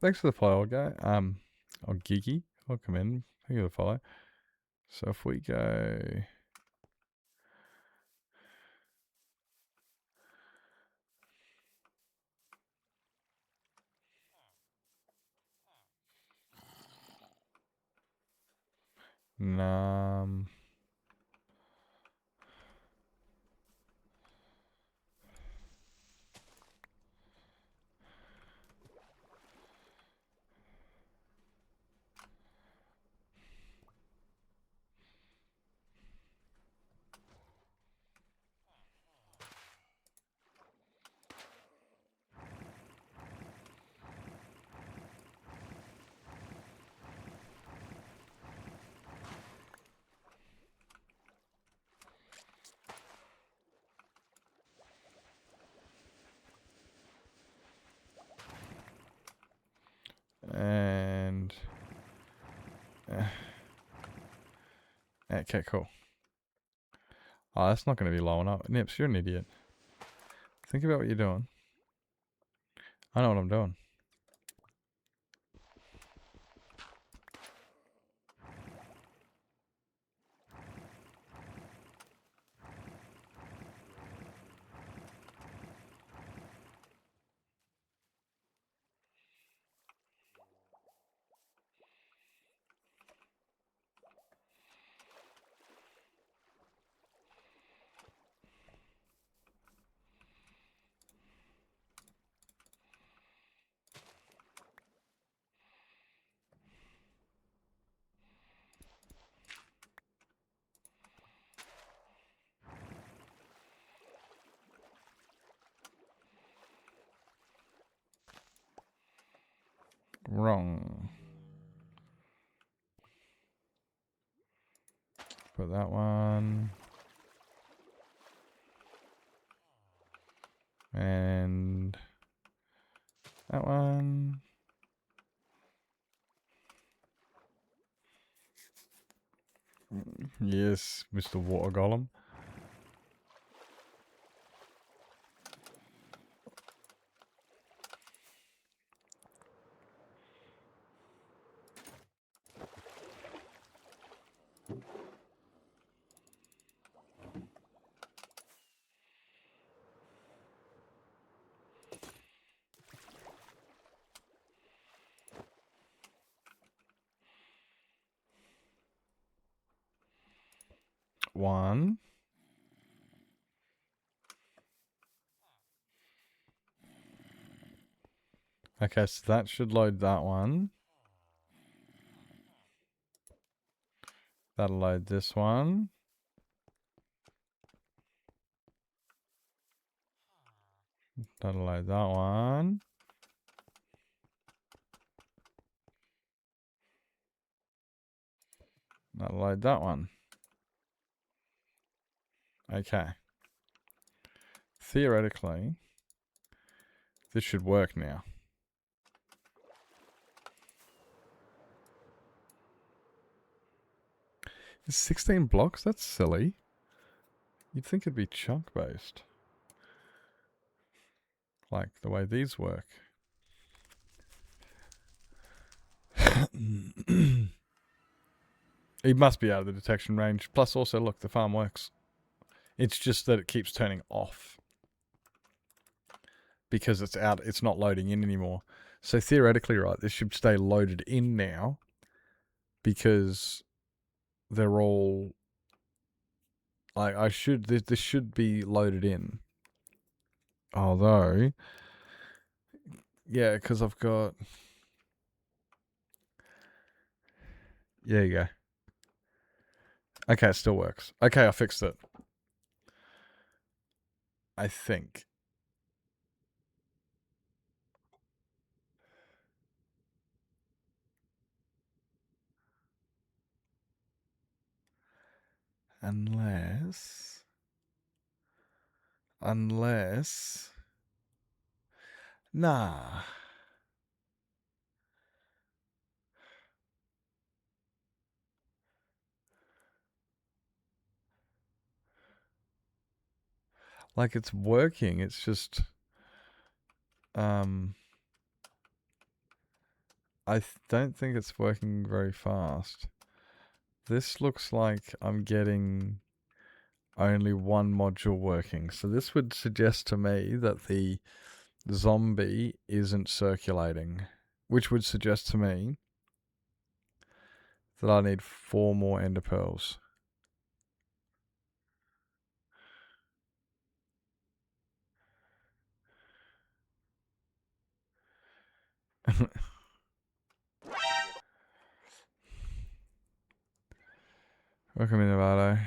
Thanks for the follow, old guy. Or Gigi, welcome in. Thank you for the follow. So if we go... And... okay, cool. Oh, that's not going to be low enough. Nips, you're an idiot. Think about what you're doing. I know what I'm doing. Wrong. Put that one. And that one. Yes, Mr. Water Golem. One. Okay, so that should load that one. That'll load this one. That'll load that one. That'll load that one. Okay. Theoretically, this should work now. It's 16 blocks? That's silly. You'd think it'd be chunk based. Like the way these work. He must be out of the detection range. Plus, also, look, the farm works. It's just that it keeps turning off. Because it's out, it's not loading in anymore. So theoretically, right, this should stay loaded in now. Because they're all... Like, this should be loaded in. Although... Yeah, because I've got... Yeah, you go. Okay, it still works. Okay, I fixed it. I think. Unless... Nah. Like, it's working. It's just... I don't think it's working very fast. This looks like I'm getting only one module working. So this would suggest to me that the zombie isn't circulating. Which would suggest to me that I need 4 more ender pearls. Welcome in, Nevado.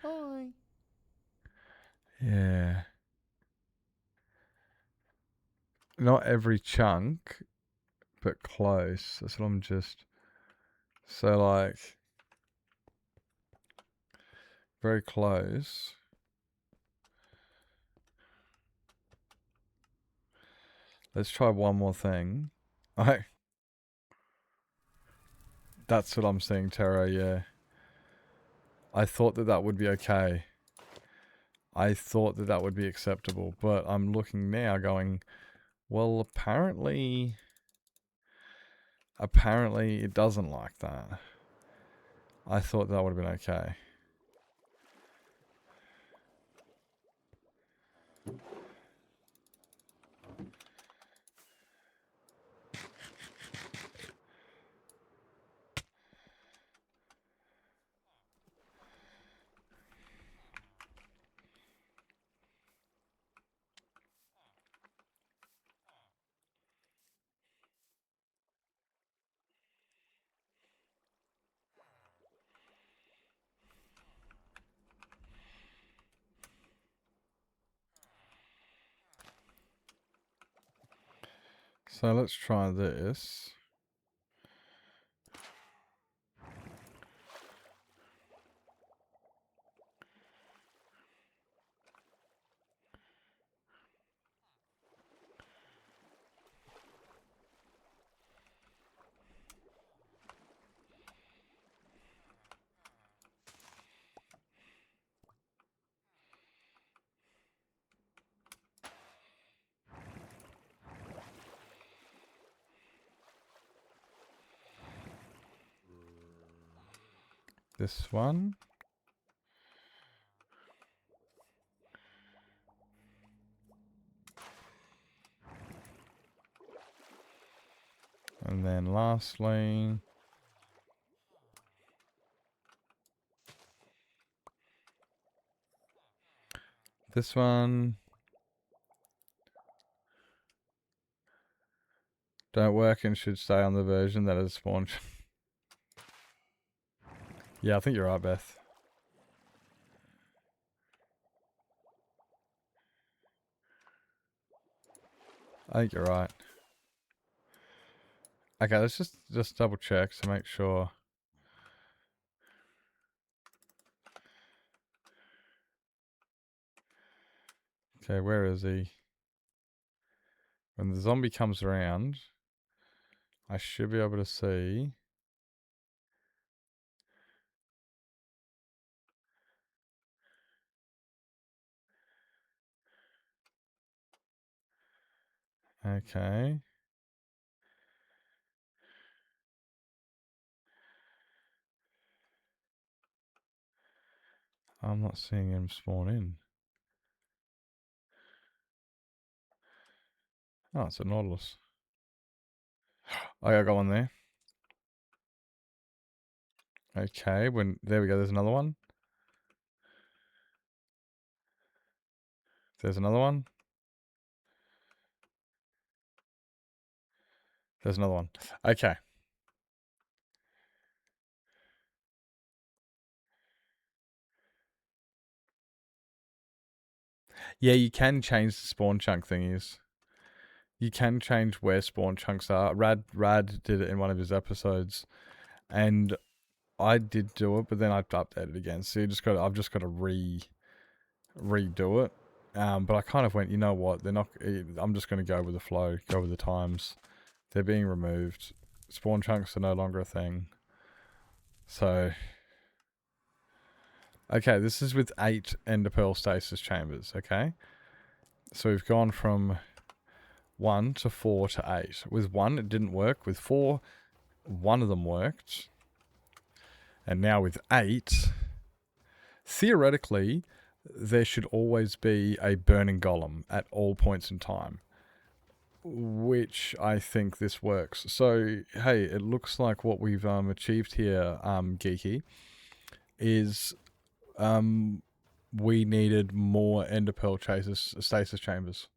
Hi. Yeah. Not every chunk, but close. That's what I'm just... So, like... Very close. Let's try one more thing. That's what I'm seeing, Terra, yeah. I thought that would be okay. I thought that would be acceptable. But I'm looking now going, well, apparently it doesn't like that. I thought that would have been okay. So let's try this. This one. And then lastly... This one. Don't work and should stay on the version that is spawned. Yeah, I think you're right, Beth. I think you're right. Okay, let's just double check to make sure. Okay, where is he? When the zombie comes around, I should be able to see. Okay. I'm not seeing him spawn in. Oh, it's a Nautilus. Oh, yeah, I got one there. Okay, there we go. There's another one. There's another one. There's another one. Okay. Yeah, you can change the spawn chunk thingies. You can change where spawn chunks are. Rad did it in one of his episodes, and I did do it, but then I updated it again. So I've just got to redo it. But I kind of went, you know what? I'm just going to go with the flow, go with the times. They're being removed. Spawn chunks are no longer a thing. So, okay, this is with 8 Ender Pearl stasis chambers. Okay, so we've gone from 1 to 4 to 8. With 1, it didn't work. With 4, one of them worked. And now with 8, theoretically, there should always be a burning golem at all points in time, which I think this works. So, hey, it looks like what we've achieved here, Geeky, is we needed more Ender Pearl stasis chambers.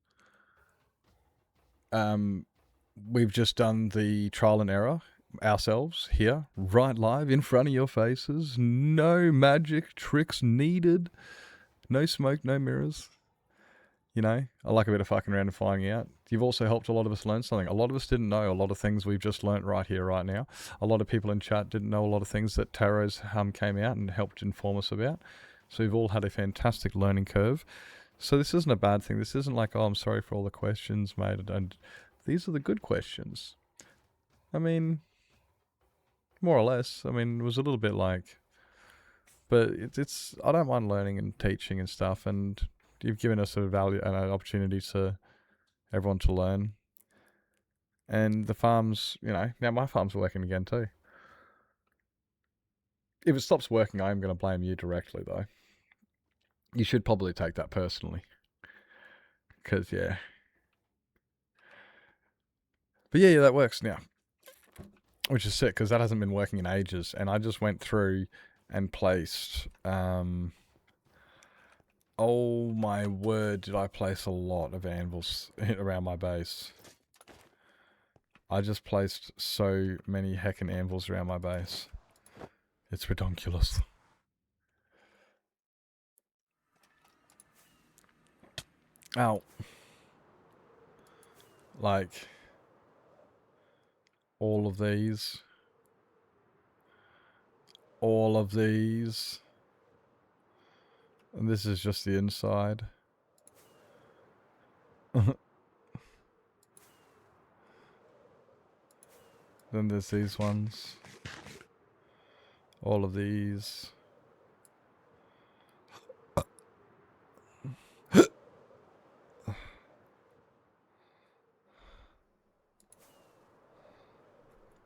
We've just done the trial and error ourselves here, right live in front of your faces. No magic tricks needed. No smoke, no mirrors. You know, I like a bit of fucking around and finding out. You've also helped a lot of us learn something. A lot of us didn't know a lot of things we've just learnt right here, right now. A lot of people in chat didn't know a lot of things that Taro's came out and helped inform us about. So we've all had a fantastic learning curve. So this isn't a bad thing. This isn't like, oh, I'm sorry for all the questions, mate. And these are the good questions. I mean, more or less. I mean, it was a little bit like, but it's I don't mind learning and teaching and stuff, and you've given us a value and an opportunity to everyone to learn. And the farms, you know, now my farm's working again too. If it stops working, I am going to blame you directly, though. You should probably take that personally. Because, yeah. But yeah, that works now. Which is sick, because that hasn't been working in ages. And I just went through and placed... oh my word, did I place a lot of anvils around my base. I just placed so many heckin' anvils around my base. It's redonkulous. Ow. Like, all of these. All of these. And this is just the inside. Then there's these ones. All of these.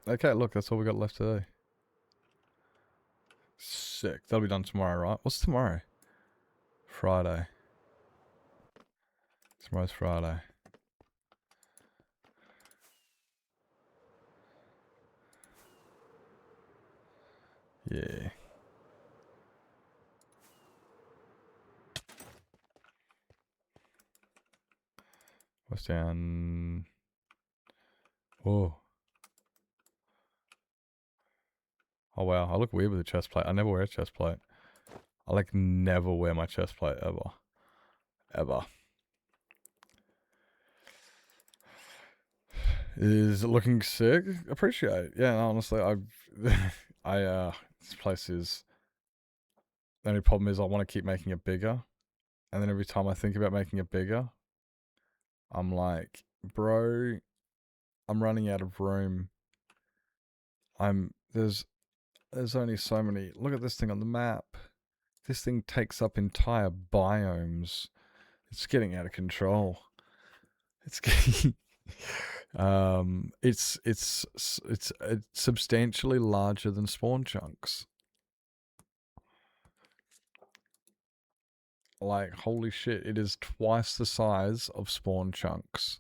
Okay, look, that's all we got left today. Sick. That'll be done tomorrow, right? What's tomorrow? Friday. Tomorrow's Friday. Yeah. What's down? Oh. Oh wow, I look weird with a chest plate. I never wear a chest plate. I like never wear my chest plate ever. Ever. Is it looking sick? Appreciate it. Yeah, honestly, this place is... The only problem is I want to keep making it bigger. And then every time I think about making it bigger, I'm like, Bro, I'm running out of room. There's only so many. Look at this thing on the map. This thing takes up entire biomes. It's getting out of control. It's getting it's substantially larger than spawn chunks. Like, holy shit, it is twice the size of spawn chunks.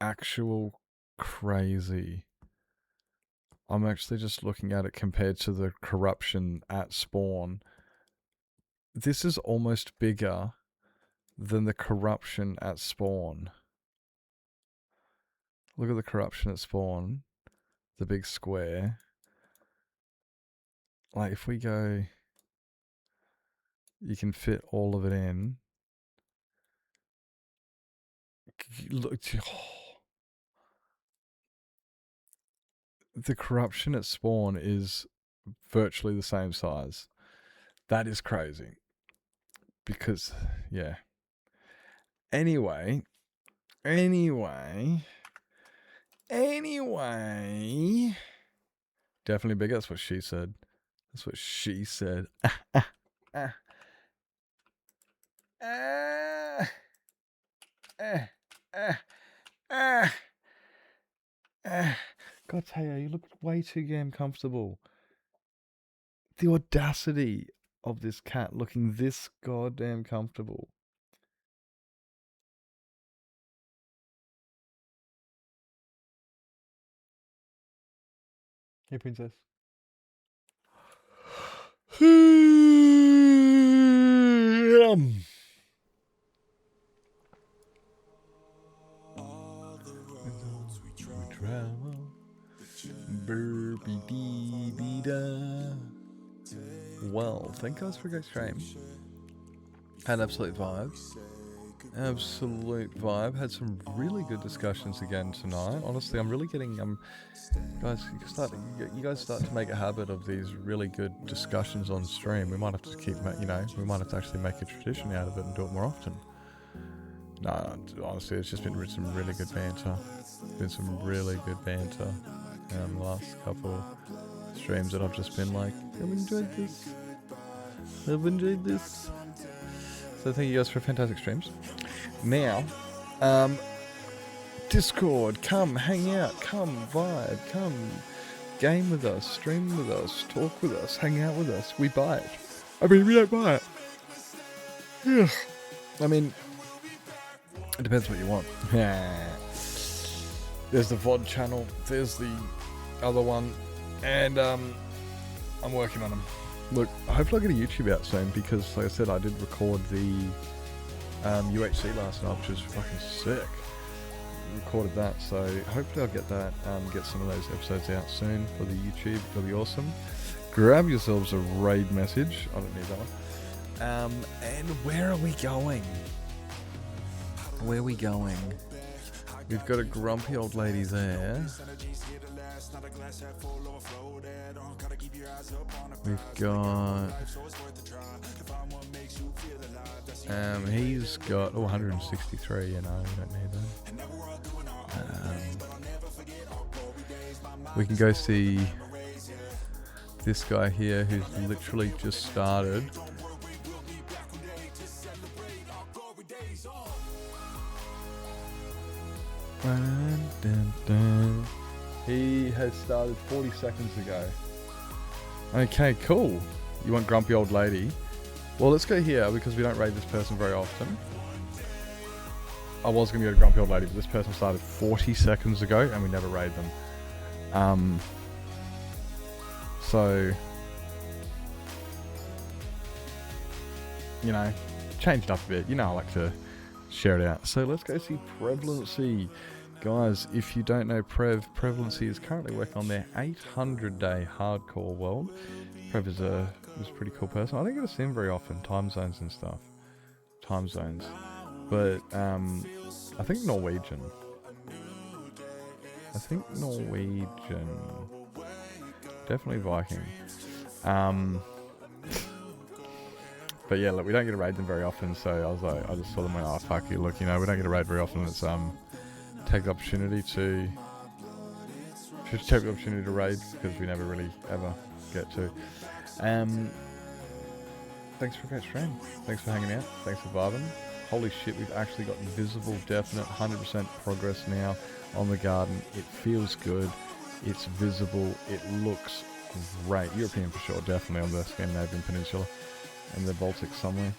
Actual crazy. I'm actually just looking at it compared to the corruption at spawn. This is almost bigger than the corruption at spawn. Look at the corruption at spawn. The big square. Like, if we go... You can fit all of it in. Look... The corruption at spawn is virtually the same size. That is crazy. Because, yeah. Anyway. Definitely bigger. That's what she said. God, Taya, you look way too damn comfortable. The audacity of this cat looking this goddamn comfortable. Hey, princess. Well, thank you guys for a great stream. Had absolute vibe. Had some really good discussions again tonight. Honestly, I'm really getting guys. You guys start to make a habit of these really good discussions on stream. We might have to keep, we might have to actually make a tradition out of it and do it more often. No, honestly, it's just been some really good banter. Been some really good banter. The last couple streams that I've just been like, I've enjoyed this. So thank you guys for fantastic streams. Now, Discord, come hang out, come vibe, come game with us, stream with us, talk with us, hang out with us. We buy it. I mean, we don't buy it. Yeah. I mean, it depends what you want. There's the VOD channel, there's the other one, and I'm working on them. Look, hopefully I'll get a YouTube out soon because, like I said, I did record the UHC last night, which was fucking sick. Recorded that, so hopefully I'll get that, get some of those episodes out soon for the YouTube. It'll be awesome. Grab yourselves a raid message. I don't need that one. And where are we going? We've got a grumpy old lady there. We've got... he's got 163, you know, we don't need that. We can go see this guy here who's literally just started. He has started 40 seconds ago. Okay, cool. You want grumpy old lady? Well, let's go here because we don't raid this person very often. I was going to go to grumpy old lady, but this person started 40 seconds ago and we never raid them. So, you know, change it up a bit. You know I like to share it out. So let's go see Prevalency. Guys, if you don't know Prevalency is currently working on their 800-day hardcore world. Prev is a pretty cool person. I don't get to see him very often, time zones and stuff. But I think Norwegian. Definitely Viking. But yeah, look, we don't get to raid them very often, so I was like, I just saw them and went, oh fuck you, look, you know, we don't get to raid very often. Let's take the opportunity to raid because we never really ever get to. Thanks for a great stream. Thanks for hanging out. Thanks for vibing. Holy shit, we've actually got visible, definite, 100% progress now on the garden. It feels good. It's visible. It looks great. European for sure, definitely on the Scandinavian Peninsula and the Baltic somewhere.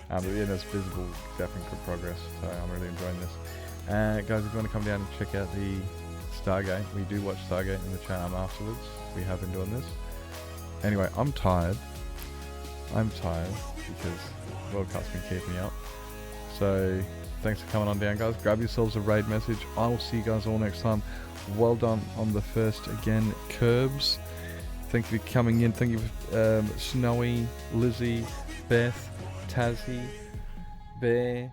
But yeah, there's visible, definitely good progress. So I'm really enjoying this. Guys, if you want to come down and check out the Stargate, we do watch Stargate in the chat afterwards. We have been doing this. Anyway, I'm tired. Because World Cup's been keeping me up. So thanks for coming on down, guys. Grab yourselves a raid message. I will see you guys all next time. Well done on the first again, Curbs. Thank you for coming in. Thank you for Snowy, Lizzie, Beth, Tazzy, Bear,